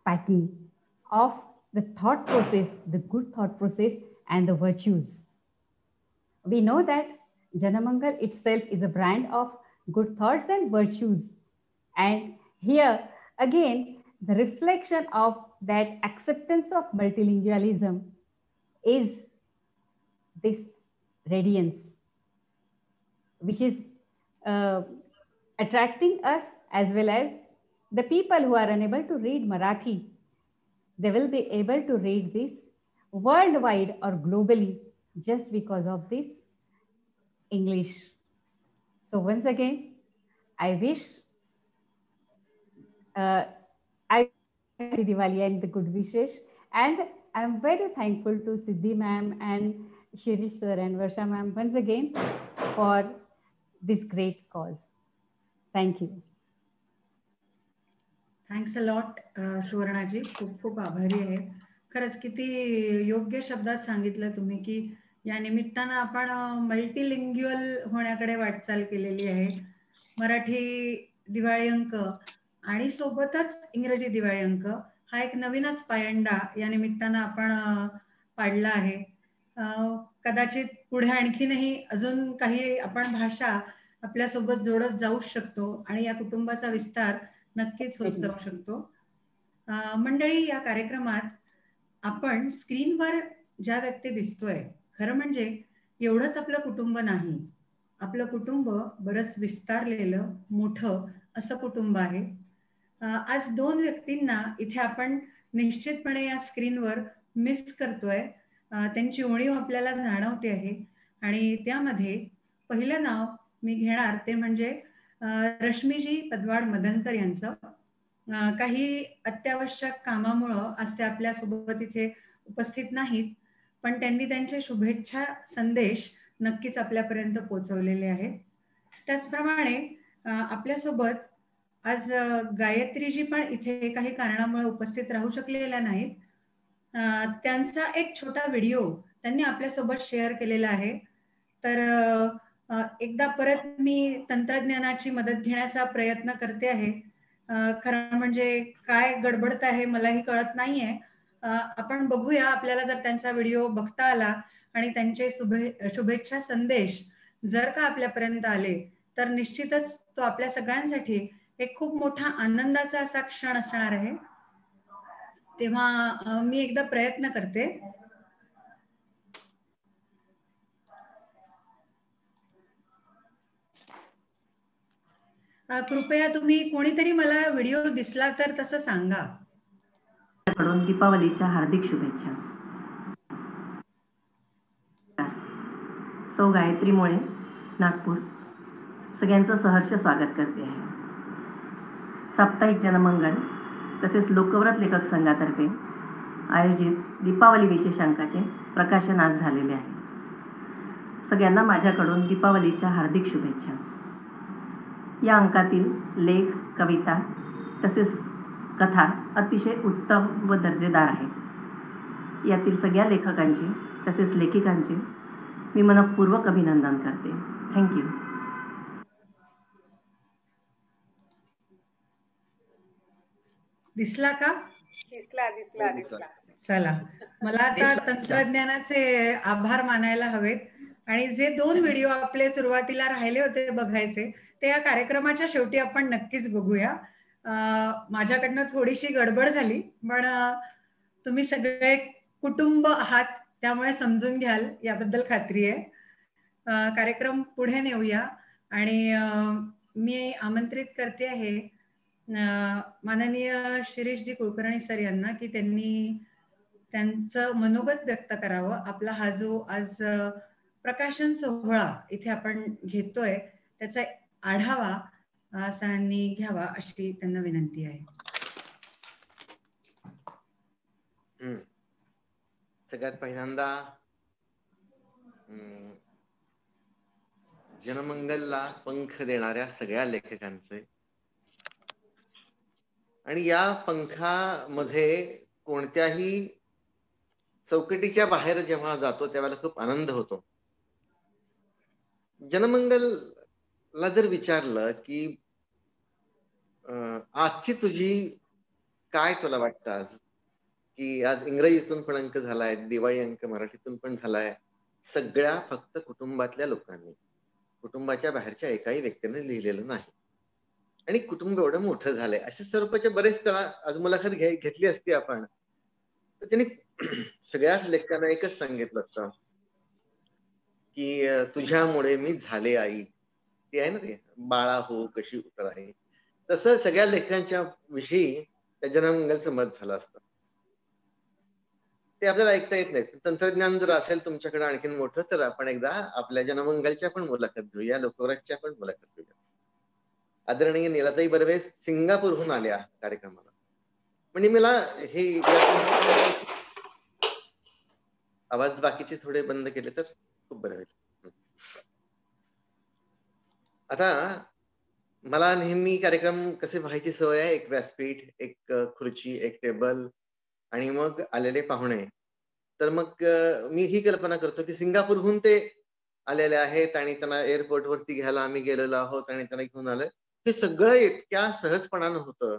pattern of the thought process, the good thought process and the virtues. We know that Janamangal itself is a brand of good thoughts and virtues. And here again, the reflection of that acceptance of multilingualism is this radiance, which is attracting us as well as the people who are unable to read Marathi. They will be able to read this worldwide or globally just because of this English. So once again, I wish Diwali and the good wishes. And I'm very thankful to Siddhi ma'am and Shirish sir and Varsha ma'am once again for this great cause. Thank you. Thanks a lot Suvarnaji, खूप खूप आभारी आहे. खरंच किती योग्य शब्दात सांगितलं तुम्ही की या निमित्तानं आपण मल्टीलिंग्युअल होण्याकडे वाटचाल केलेली आहे. मराठी दिवाळी अंक आणि सोबतच इंग्रजी दिवाळी अंक हा एक नवीनच पायंडा या निमित्तानं आपण पाडला आहे. कदाचित पुढे आणखीनही अजून काही आपण भाषा आपल्यासोबत जोडत जाऊ शकतो आणि या कुटुंबाचा विस्तार नक्कीच होत जाऊ शकतो. मंडळी, या कार्यक्रमात आपण स्क्रीनवर ज्या व्यक्ती दिसतोय, खरं म्हणजे एवढंच आपलं कुटुंब नाही. आपलं कुटुंब बरंच विस्तारलेलं मोठं असं कुटुंब आहे. आज दोन व्यक्तींना इथे आपण निश्चितपणे या स्क्रीनवर मिस करतोय. त्यांची उणीव आपल्याला जाणवते आहे आणि त्यामध्ये पहिलं नाव मी घेणार ते म्हणजे रश्मीजी पदवाड मदनकर यांचं. काही अत्यावश्यक कामामुळं आज ते आपल्या सोबत इथे उपस्थित नाहीत, पण त्यांनी त्यांचे शुभेच्छा संदेश नक्कीच आपल्यापर्यंत पोहोचवलेले आहेत. त्याचप्रमाणे आपल्यासोबत आज गायत्रीजी पण इथे काही कारणामुळे उपस्थित राहू शकलेल्या नाहीत. त्यांचा एक छोटा व्हिडिओ त्यांनी आपल्यासोबत शेअर केलेला आहे. तर एकदा परत मी तंत्रज्ञानाची मदत घेण्याचा प्रयत्न करते आहे. खरं म्हणजे काय गडबडत आहे मलाही कळत नाहीये. आपण बघूया, आपल्याला जर त्यांचा व्हिडिओ बघता आला आणि त्यांचे शुभेच्छा संदेश जर का आपल्यापर्यंत आले तर निश्चितच तो आपल्या सगळ्यांसाठी एक खूप मोठा आनंदाचा असा क्षण असणार आहे. तेव्हा मी एकदा प्रयत्न करते. कृपया तुम्ही कोणीतरी मला व्हिडिओ दिसला तर तसं सांगा. कडून दीपावलीच्या हार्दिक शुभेच्छा. सौ गायत्री मुळे, नागपूर, सगळ्यांचं सहर्ष स्वागत करते आहे. साप्ताहिक जनमंगल तसेच लोकव्रत लेखक संघातर्फे आयोजित दीपावली विशेषांकाचे प्रकाशन आज झालेले आहे. सगळ्यांना माझ्याकडून दीपावलीच्या हार्दिक शुभेच्छा. या अंकातील लेख, कविता तसेच कथा अतिशय उत्तम व दर्जेदार आहेत. यातील सगळ्या लेखकांची तसेच लेखिकांचे मी मनपूर्वक अभिनंदन करते. थँक्यू. दिसला का? दिसला. चला, मला आता तंत्रज्ञानाचे आभार मानायला हवेत. आणि जे 2 व्हिडिओ आपले सुरुवातीला राहिले होते बघायचे, ते या कार्यक्रमाच्या शेवटी आपण नक्कीच बघूया. माझ्याकडनं थोडीशी गडबड झाली, पण तुम्ही सगळे कुटुंब आहात, त्यामुळे समजून घ्याल याबद्दल खात्री आहे. कार्यक्रम पुढे नेऊया आणि मी आमंत्रित करते आहे माननीय शिरीषजी कुलकर्णी सर यांना, की त्यांनी त्यांचं मनोगत व्यक्त करावं. आपला हा जो आज प्रकाशन सोहळा इथे आपण घेतोय त्याचा आढावा सरांनी घ्यावा अशी त्यांना विनंती आहे. सगळ्यात पहिल्यांदा जनमंगलला पंख देणाऱ्या सगळ्या लेखकांचे आणि या पंखामध्ये कोणत्याही चौकटीच्या बाहेर जेव्हा जातो त्यावेळेला खूप आनंद होतो. जनमंगलला जर विचारलं की आजची तुझी काय तुला वाटतं आज, की आज इंग्रजीतून पण अंक झालाय, दिवाळी अंक मराठीतून पण झालाय, सगळ्या फक्त कुटुंबातल्या लोकांनी, कुटुंबाच्या बाहेरच्या एकाही व्यक्तीने लिहिलेलं नाही. आणि कुटुंब एवढं मोठं झालंय, अशा स्वरूपाचे बरेच त्याला आज मुलाखत घेतली असती आपण, तर त्यांनी सगळ्याच लेखकांना एकच सांगितलं असतं की तुझ्यामुळे मी झाले आई. ते आहे ना, ते बाळा हो कशी उतर आहे, तसं सगळ्या लेखकांच्या विषयी त्या जनमंगलचं मत झालं असतं. ते आपल्याला ऐकता येत नाही. तंत्रज्ञान जर असेल तुमच्याकडे आणखीन मोठं, तर आपण एकदा आपल्या जनमंगलच्या पण मुलाखत घेऊया, लोकवरातच्या पण मुलाखत घेऊया. आदरणीय नीलाताई बर्वे सिंगापूरहून आल्या कार्यक्रमाला. म्हणजे मला हे आवाज बाकीचे थोडे बंद केले तर खूप बरं होईल. आता मला नेहमी कार्यक्रम कसे व्हायची सवय आहे, एक व्यासपीठ, एक खुर्ची, एक टेबल आणि मग आलेले पाहुणे. तर मग मी ही कल्पना करतो की सिंगापूरहून ते आलेले आहेत आणि त्यांना एअरपोर्टवरती घ्यायला आम्ही गेलेलो आहोत आणि त्यांना घेऊन आलोय. हे सगळं इतक्या सहजपणानं होतं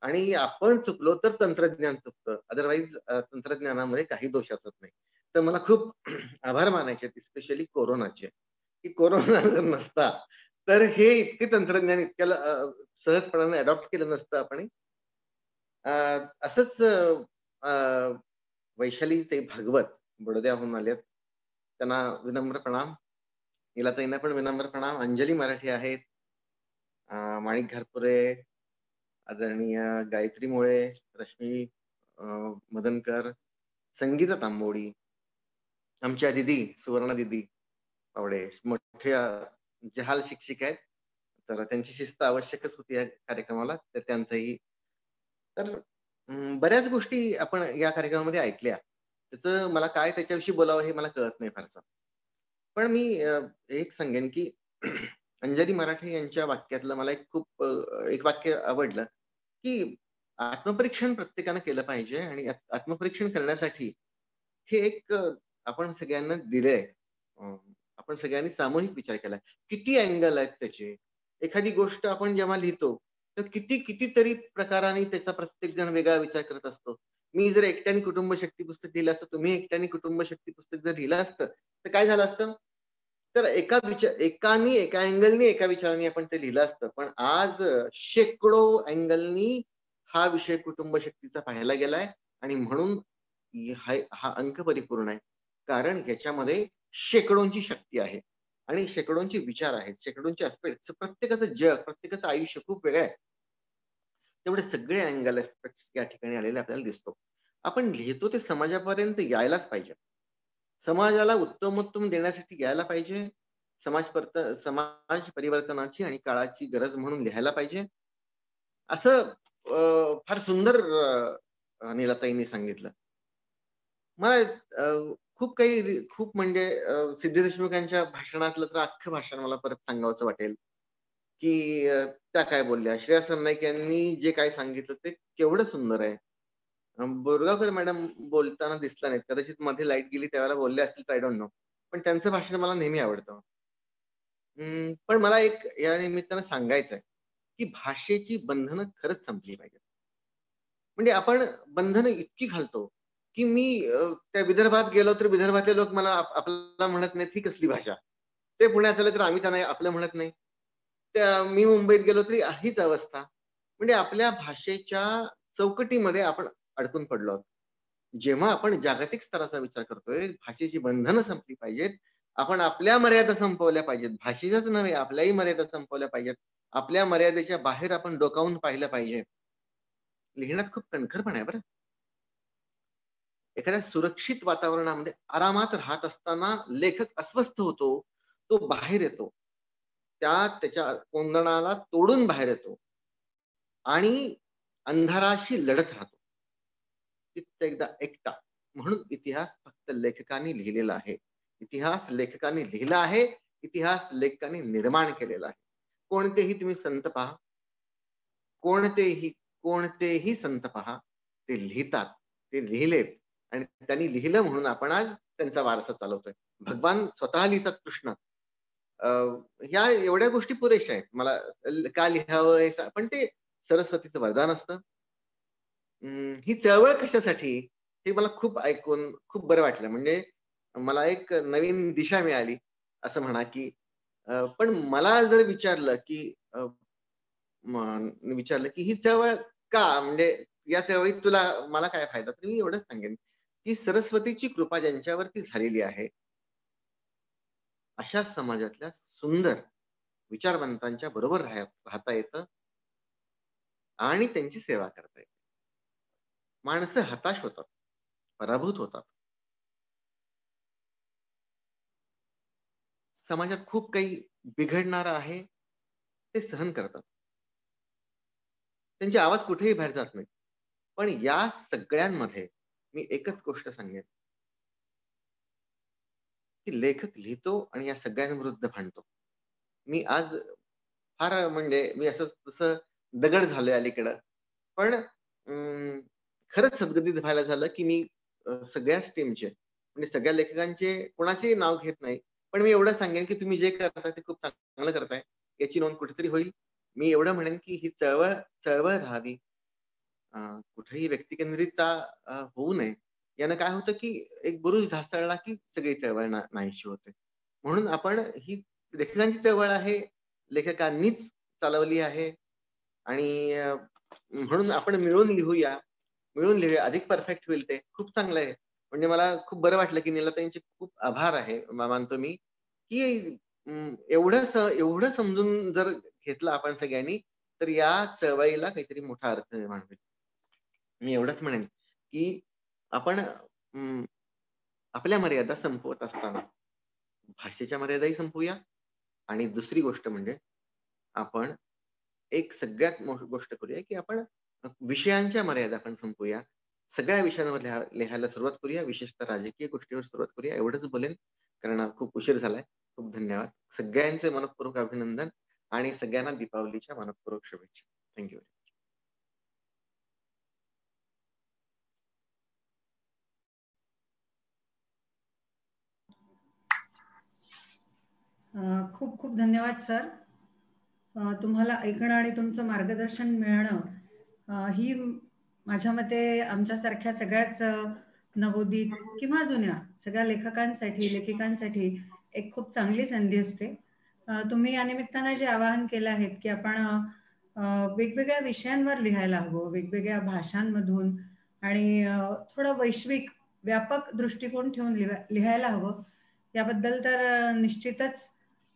आणि आपण चुकलो तर तंत्रज्ञान चुकतं, अदरवाईज तंत्रज्ञानामध्ये काही दोष असत नाही. तर मला खूप आभार मानायचे स्पेशली कोरोनाचे, की कोरोना जर नसता तर हे इतके तंत्रज्ञान इतक्या सहजपणाने अडॉप्ट केलं नसतं आपण. असंच वैशाली ते भागवत बडोद्याहून आलेत, त्यांना विनम्र प्रणाम. नीलाताईंना पण विनम्र प्रणाम. अंजली मराठी आहेत, माणिक घारपुरे, आदरणीय गायत्री मुळे, रश्मी मदनकर, संगीता तांबोडी, आमच्या दिदी सुवर्णा दिदी पावडे, मोठ्या जहाल शिक्षिका आहेत, तर त्यांची शिस्त आवश्यकच होती या कार्यक्रमाला, तर त्यांचंही. तर बऱ्याच गोष्टी आपण या कार्यक्रमामध्ये ऐकल्या, त्याचं मला काय त्याच्याविषयी बोलावं हे मला कळत नाही फारसं. पण मी एक सांगेन की अंजली मराठे यांच्या वाक्यातलं मला एक वाक्य आवडलं, की आत्मपरीक्षण प्रत्येकानं केलं पाहिजे आणि आत्मपरीक्षण करण्यासाठी हे एक आपण सगळ्यांना दिलंय, आपण सगळ्यांनी सामूहिक विचार केलाय. किती अँगल आहेत त्याचे, एखादी गोष्ट आपण जेव्हा लिहितो तर कितीतरी प्रकाराने त्याचा प्रत्येक जण वेगळा विचार करत असतो. मी जर एकट्याने कुटुंब शक्ती पुस्तक लिहिलं असतं, तुम्ही एकट्याने कुटुंब शक्ती पुस्तक जर लिहिलं असतं तर काय झालं असतं, तर एका अँगलनी एका विचाराने आपण ते लिहिलं असतं. पण आज शेकडो अँगलनी हा विषय कुटुंब शक्तीचा पाहायला गेलाय आणि म्हणून हा अंक परिपूर्ण आहे, कारण याच्यामध्ये शेकडोंची शक्ती आहे आणि शेकडोंचे विचार आहेत, शेकडोंचे ऍस्पेक्ट, प्रत्येकाचं जग, प्रत्येकाचं आयुष्य खूप वेगळं आहे. तेवढे सगळे अँगल या ठिकाणी आलेले आपल्याला दिसतो. आपण लिहितो ते समाजापर्यंत यायलाच पाहिजे, समाजाला उत्तमोत्तम देण्यासाठी यायला पाहिजे, समाज परिवर्तनाची आणि काळाची गरज म्हणून लिहायला पाहिजे, असं फार सुंदर नीलाताईंनी सांगितलं. मला खूप म्हणजे सिद्धी देशमुखांच्या भाषणातलं तर अख्खं भाषण मला परत सांगावंसं वाटेल, की त्या काय बोलल्या. श्रेया सरनाईक यांनी जे काय सांगितलं ते केवढं सुंदर आहे. बोरगावकर मॅडम बोलताना दिसला नाहीत, कदाचित मध्ये लाईट गेली त्यावेळेला बोलले असतील तर आय डोंट नो, पण त्यांचं भाषण मला नेहमी आवडतं. पण मला एक या निमित्तानं सांगायचं आहे की भाषेची बंधनं खरंच संपली पाहिजेत. म्हणजे आपण बंधनं इतकी घालतो की मी त्या विदर्भात गेलो तर विदर्भातले लोक मला आपल्याला म्हणत नाहीत ही कसली भाषा, ते पुण्यात आले तर आम्ही त्यांना आपलं म्हणत नाही, त्या मी मुंबईत गेलो तरी हीच अवस्था. म्हणजे आपल्या भाषेच्या चौकटीमध्ये आपण अडकून पडलो आहोत. जेव्हा आपण जागतिक स्तराचा विचार करतोय, भाषेची बंधनं संपली पाहिजेत, आपण आपल्या मर्यादा संपवल्या पाहिजेत, भाषेच्याच नव्हे आपल्याही मर्यादा संपवल्या पाहिजेत, आपल्या मर्यादेच्या बाहेर आपण डोकावून पाहिलं पाहिजे. लिहिण्यात खूप कणखरपण आहे बरं. एखाद्या सुरक्षित वातावरणामध्ये आरामात राहत असताना लेखक अस्वस्थ होतो, तो बाहेर येतो, त्याच्या कोंदणाला तोडून बाहेर येतो आणि अंधाराशी लढत राहतो. तिथं एकदा एकटा. म्हणून इतिहास फक्त लेखकांनी लिहिलेला आहे. इतिहास लेखकांनी लिहिला आहे, इतिहास लेखकांनी निर्माण केलेला आहे. कोणतेही तुम्ही संत पहा, कोणतेही संत पहा, ते लिहितात, ते लिहिलेत आणि त्यांनी लिहिलं म्हणून आपण आज त्यांचा वारसा चालवतोय. भगवान स्वतः लिहितात कृष्ण. ह्या एवढ्या गोष्टी पुरेशा आहेत. मला का लिहावं, पण ते सरस्वतीचं वरदान असतं. ही चळवळ कशासाठी हे मला खूप ऐकून खूप बरं वाटलं. म्हणजे मला एक नवीन दिशा मिळाली असं म्हणा की. पण मला जर विचारलं की ही चळवळ का, म्हणजे या चळवळीत मला काय फायदा, तर मी एवढंच सांगेन की सरस्वतीची कृपा ज्यांच्यावरती झालेली आहे अशा समाजातल्या सुंदर विचारवंतांच्या बरोबर राहता येतं आणि त्यांची सेवा करता येते. माणसं हताश होतात, पराभूत होतात, समाजात खूप काही बिघडणार आहे ते सहन करतात, त्यांचे आवाज कुठेही बाहेर जात नाही. पण या सगळ्यांमध्ये मी एकच गोष्ट सांगेन की लेखक लिहितो आणि या सगळ्यांविरुद्ध भांडतो. मी आज फार म्हणजे मी असं तसं दगड झालोय अलीकडं, पण खरंच सद्गतीत व्हायला झालं की मी सगळ्याच टीमचे म्हणजे सगळ्या लेखकांचे कोणाचेही नाव घेत नाही, पण मी एवढं सांगेन की तुम्ही जे करताय ते खूप चांगलं करताय, याची नोंद कुठेतरी होईल. मी एवढं म्हणेन की ही चळवळ राहावी, कुठेही व्यक्तिकेंद्रितता होऊ नये. यानं काय होतं की एक बुरुज ढासळला की सगळी चळवळ नाहीशी होते. म्हणून आपण ही लेखकांची चळवळ आहे, लेखकांनीच चालवली आहे आणि म्हणून आपण मिळून लिहूया, अधिक परफेक्ट होईल. ते खूप चांगलं आहे. म्हणजे मला खूप बरं वाटलं की नीलताईंचे खूप आभार आहे मानतो मी की एवढं समजून जर घेतलं आपण सगळ्यांनी तर या चळवळीला काहीतरी मोठा अर्थ निर्माण होईल. मी एवढंच म्हणेन की आपण आपल्या मर्यादा संपवत असताना भाषेच्या मर्यादाही संपवूया आणि दुसरी गोष्ट म्हणजे आपण एक सगळ्यात मोठी गोष्ट करूया की आपण विषयांच्या मर्यादा आपण संपवूया. सगळ्या विषयांवर लिहायला सुरुवात करूया, विशेषतः राजकीय गोष्टीवर सुरुवात करूया. एवढंच बोलेन कारण खूप उशीर झालाय. खूप धन्यवाद. सगळ्यांचे मनपूर्वक अभिनंदन आणि सगळ्यांना दीपावलीच्या मनपूर्वक शुभेच्छा. थँक्यू. खूप खूप धन्यवाद सर. तुम्हाला ऐकणं आणि तुमचं मार्गदर्शन मिळणं ही माझ्या मते आमच्यासारख्या सगळ्याच नवोदित किंवा जुन्या सगळ्या लेखकांसाठी एक खूप चांगली संधी असते. तुम्ही या निमित्तानं जे आवाहन केलं आहे की आपण वेगवेगळ्या विषयांवर लिहायला हवं, वेगवेगळ्या भाषांमधून आणि थोडं वैश्विक व्यापक दृष्टिकोन ठेवून लिहायला हवं, याबद्दल तर निश्चितच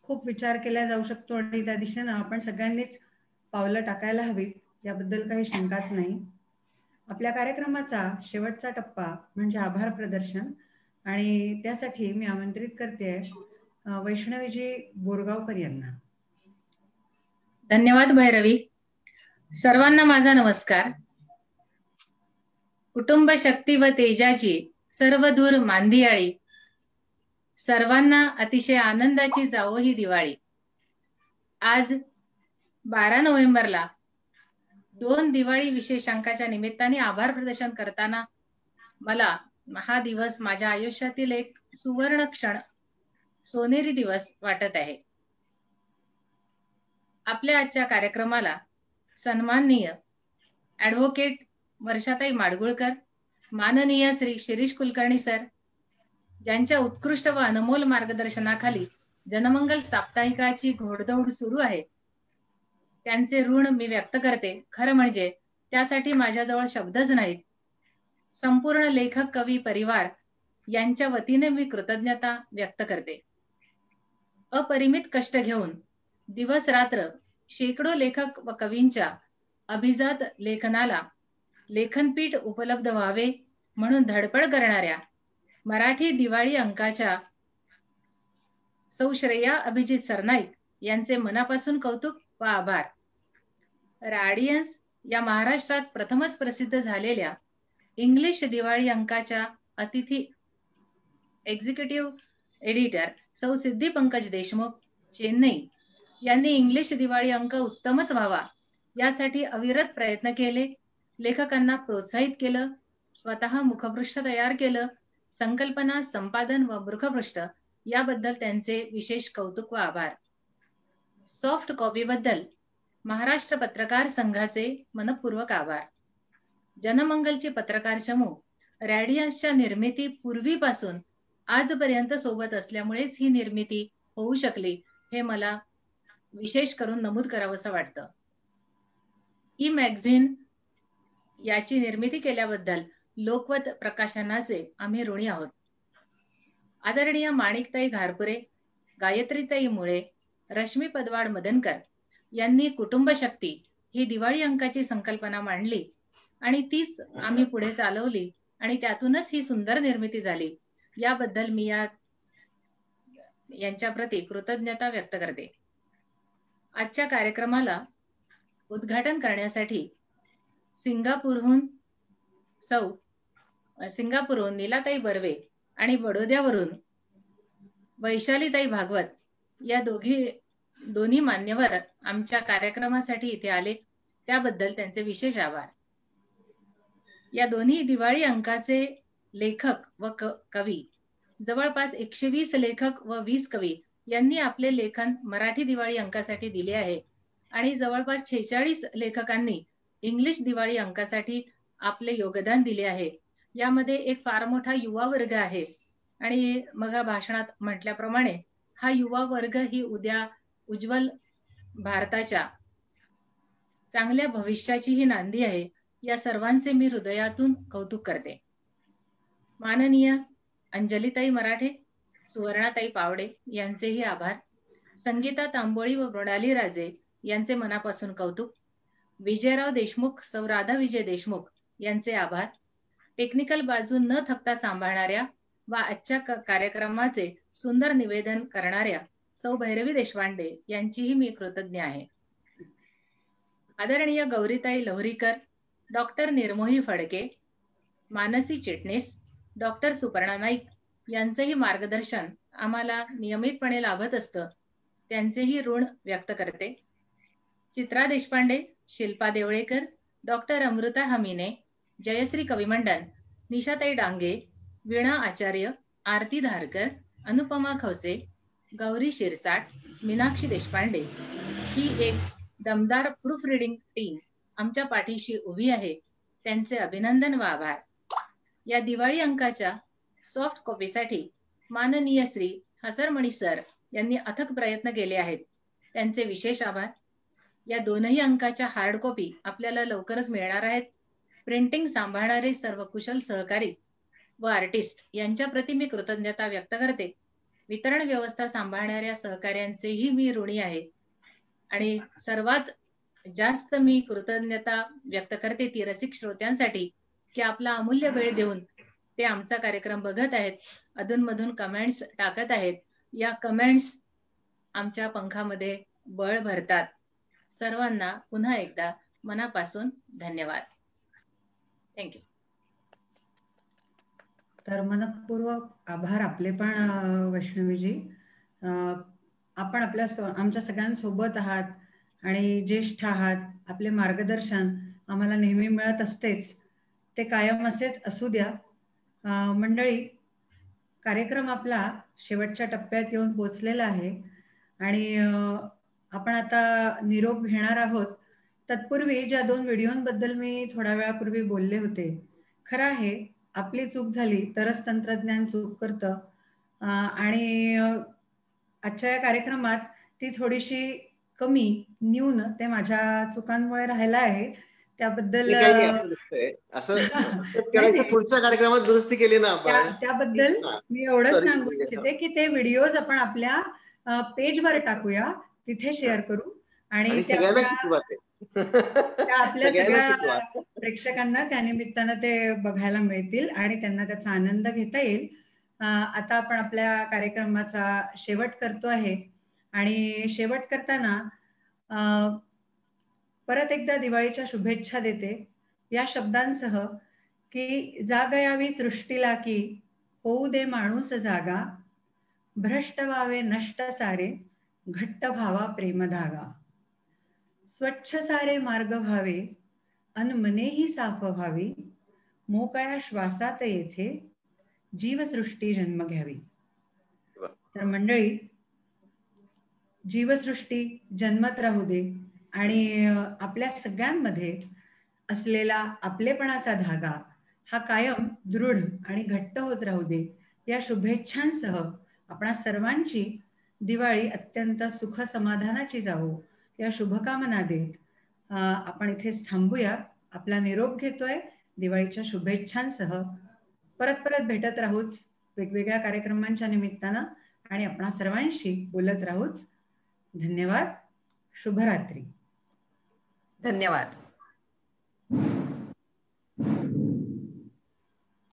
खूप विचार केला जाऊ शकतो आणि त्या दिशेनं आपण सगळ्यांनीच पावलं टाकायला हवीत, याबद्दल काही शंकाच नाही. आपल्या कार्यक्रमाचा शेवटचा टप्पा म्हणजे आभार प्रदर्शन आणि त्यासाठी मी आमंत्रित करते वैष्णवीजी बोरगावकर यांना. धन्यवाद भैरवी. सर्वांना माझा नमस्कार. कुटुंब शक्ती व तेजाची सर्वदूर मांदियाळी, सर्वांना अतिशय आनंदाची जावो ही दिवाळी. आज 12 नोव्हेंबरला 2 दिवाळी विशेषांकाच्या निमित्ताने आभार प्रदर्शन करताना मला हा दिवस माझ्या आयुष्यातील एक सुवर्ण क्षण, सोनेरी दिवस वाटत आहे. आपल्या आजच्या कार्यक्रमाला सन्माननीय ॲडव्होकेट वर्षाताई माडगुळकर, माननीय श्री शिरीष कुलकर्णी सर, ज्यांच्या उत्कृष्ट व अनमोल मार्गदर्शनाखाली जनमंगल साप्ताहिकाची घोडदौड सुरू आहे, त्यांचे ऋण मी व्यक्त करते. खरं म्हणजे त्यासाठी माझ्याजवळ शब्दच नाहीत. संपूर्ण लेखक कवी परिवार यांच्या वतीने मी कृतज्ञता व्यक्त करते. अपरिमित कष्ट घेऊन दिवस रात्र शेकडो लेखक व कवींच्या अभिजात लेखनाला लेखनपीठ उपलब्ध व्हावे म्हणून धडपड करणाऱ्या मराठी दिवाळी अंकाच्या सौ श्रेया अभिजित सरनाईक यांचे मनापासून कौतुक व आभार. राडियन्स या महाराष्ट्रात प्रथमच प्रसिद्ध झालेल्या इंग्लिश दिवाळी अंकाच्या अतिथी एक्झिक्युटिव्ह एडिटर सौ सिद्धी पंकज देशमुख, चेन्नई यांनी इंग्लिश दिवाळी अंक उत्तमच व्हावा यासाठी अविरत प्रयत्न केले, लेखकांना प्रोत्साहित केलं, स्वतः मुखपृष्ठ तयार केलं, संकल्पना, संपादन व मुखपृष्ठ याबद्दल त्यांचे विशेष कौतुक व आभार. सॉफ्ट कॉपी बद्दल महाराष्ट्र पत्रकार संघाचे मनपूर्वक आभार. जनमंगलचे पत्रकार चमू रॅडियन्सच्या निर्मिती पूर्वीपासून आजपर्यंत सोबत असल्यामुळेच ही निर्मिती होऊ शकली, हे मला विशेष करून नमूद करावंसं वाटतं. ई मॅगझिन याची निर्मिती केल्याबद्दल लोकवत प्रकाशनाचे आम्ही ऋणी आहोत. आदरणीय माणिकताई घारपुरे, गायत्रीताई मुळे, रश्मी पदवाड मदनकर यांनी कुटुंब शक्ती ही दिवाळी अंकाची संकल्पना मांडली आणि तीच आम्ही पुढे चालवली आणि त्यातूनच ही सुंदर निर्मिती झाली. याबद्दल मी यांच्या प्रती कृतज्ञता व्यक्त करते. आजच्या कार्यक्रमाला उद्घाटन करण्यासाठी सिंगापूरहून नीलाताई बर्वे आणि बडोद्यावरून वैशालीताई भागवत या दोन्ही मान्यवर आमच्या कार्यक्रमासाठी इथे आले, त्याबद्दल त्यांचे विशेष आभार. या दोन्ही दिवाळी अंकाचे लेखक व कवी जवळपास 120 लेखक व 20 कवी यांनी आपले लेखन मराठी दिवाळी अंकासाठी दिले आहे आणि जवळपास 46 लेखकांनी इंग्लिश दिवाळी अंकासाठी आपले योगदान दिले आहे. यामध्ये एक फार मोठा युवा वर्ग आहे आणि मग भाषणात म्हटल्याप्रमाणे हा युवा वर्ग ही उद्या उज्ज्वल भारताच्या चांगल्या भविष्याची ही नांदी आहे. या सर्वांचे मी हृदयातून कौतुक करते. माननीय अंजलीताई मराठे, सुवर्णाताई पावडे यांचेही आभार. संगीता तांबोळी व मृणाली राजे यांचे मनापासून कौतुक. विजयराव देशमुख, सौ राधा विजय देशमुख यांचे आभार. टेक्निकल बाजू न थकता सांभाळणाऱ्या व आजच्या कार्यक्रमाचे सुंदर निवेदन करणाऱ्या सौ भैरवी देशपांडे यांचीही मी कृतज्ञ आहे. आदरणीय गौरीताई लहरीकर, डॉक्टर निर्मोही फडके, मानसी चिटणीस, डॉक्टर सुपर्णा नाईक यांचेही मार्गदर्शन आम्हाला नियमितपणे लाभत असतं, त्यांचेही ऋण व्यक्त करते. चित्रा देशपांडे, शिल्पा देवळेकर, डॉक्टर अमृता हमीने, जयश्री कविमंडन, निशाताई डांगे, वीणा आचार्य, आरती धारकर, अनुपमा खवसे, गौरी शिरसाट, मीनाक्षी देशपांडे ही एक दमदार प्रूफ रिडिंग टीम आमच्या पाठीशी उभी आहे. त्यांचे अभिनंदन व आभार. या दिवाळी अंकाच्या सॉफ्ट कॉपीसाठी माननीय श्री हसरमणी सर यांनी अथक प्रयत्न केले आहेत, त्यांचे विशेष आभार. या दोनही अंकाच्या हार्ड कॉपी आपल्याला लवकरच मिळणार आहेत. प्रिंटिंग सांभाळणारे सर्व कुशल सहकारी व आर्टिस्ट यांच्या प्रती मी कृतज्ञता व्यक्त करते. वितरण व्यवस्था सांभाळणाऱ्या सहकाऱ्यांचेही मी ऋणी आहे आणि सर्वात जास्त मी कृतज्ञता व्यक्त करते ती रसिक श्रोत्यांसाठी की आपला अमूल्य वेळ देऊन ते आमचा कार्यक्रम बघत आहेत, अधूनमधून कमेंट्स टाकत आहेत. या कमेंट्स आमच्या पंखामध्ये बळ भरतात. सर्वांना पुन्हा एकदा मनापासून धन्यवाद. थँक्यू. तर मनपूर्वक आभार आपले पण वैष्णवीजी. आपण आमच्या सगळ्यांसोबत आहात आणि ज्येष्ठ आहात. आपले मार्गदर्शन आम्हाला नेहमी मिळत असतेच, ते कायम असेच असू द्या. मंडळी, कार्यक्रम आपला शेवटच्या टप्प्यात येऊन पोचलेला आहे आणि आपण आता निरोप घेणार आहोत. तत्पूर्वी ज्या 2 व्हिडिओंबद्दल मी थोड्या वेळापूर्वी बोलले होते, खरं आहे आपली चूक झाली तरच तंत्रज्ञान चूक करतं आणि आजच्या या कार्यक्रमात ती थोडीशी कमी न्यून ते माझ्या चुकांमुळे राहिला आहे. त्याबद्दल पुढच्या कार्यक्रमात दुरुस्ती केली ना आपण. त्याबद्दल मी एवढंच सांगू इच्छिते की ते व्हिडिओज आपण आपल्या पेजवर टाकूया, तिथे शेअर करू आणि त्या आपल्या सगळ्या प्रेक्षकांना त्यानिमित्तानं ते बघायला मिळतील आणि त्यांना त्याचा आनंद घेता येईल. आता आपण आपल्या कार्यक्रमाचा शेवट करतो आहे आणि शेवट करताना परत एकदा दिवाळीच्या शुभेच्छा देते या शब्दांसह की जाग यावी सृष्टीला की होऊ दे माणूस जागा, भ्रष्ट व्हावे नष्ट सारे घट्ट व्हावा प्रेम धागा, स्वच्छ सारे मार्ग व्हावे अन मनेही साफ व्हावी, मोकळ्या श्वासात येथे जीवसृष्टी जन्म घ्यावी. तर मंडळी, जीवसृष्टी जन्मत राहू दे आणि आपल्या सगळ्यांमध्ये असलेला आपलेपणाचा धागा हा कायम दृढ आणि घट्ट होत राहू दे या शुभेच्छांसह आपणा सर्वांची दिवाळी अत्यंत सुख समाधानाची जावो या शुभकामना देत आपण इथेच थांबूया. आपला निरोप घेतोय दिवाळीच्या शुभेच्छांसह. परत भेटत राहूच वेगवेगळ्या कार्यक्रमांच्या निमित्तानं आणि आपणा सर्वांशी बोलत राहूच. धन्यवाद. शुभरात्री. धन्यवाद.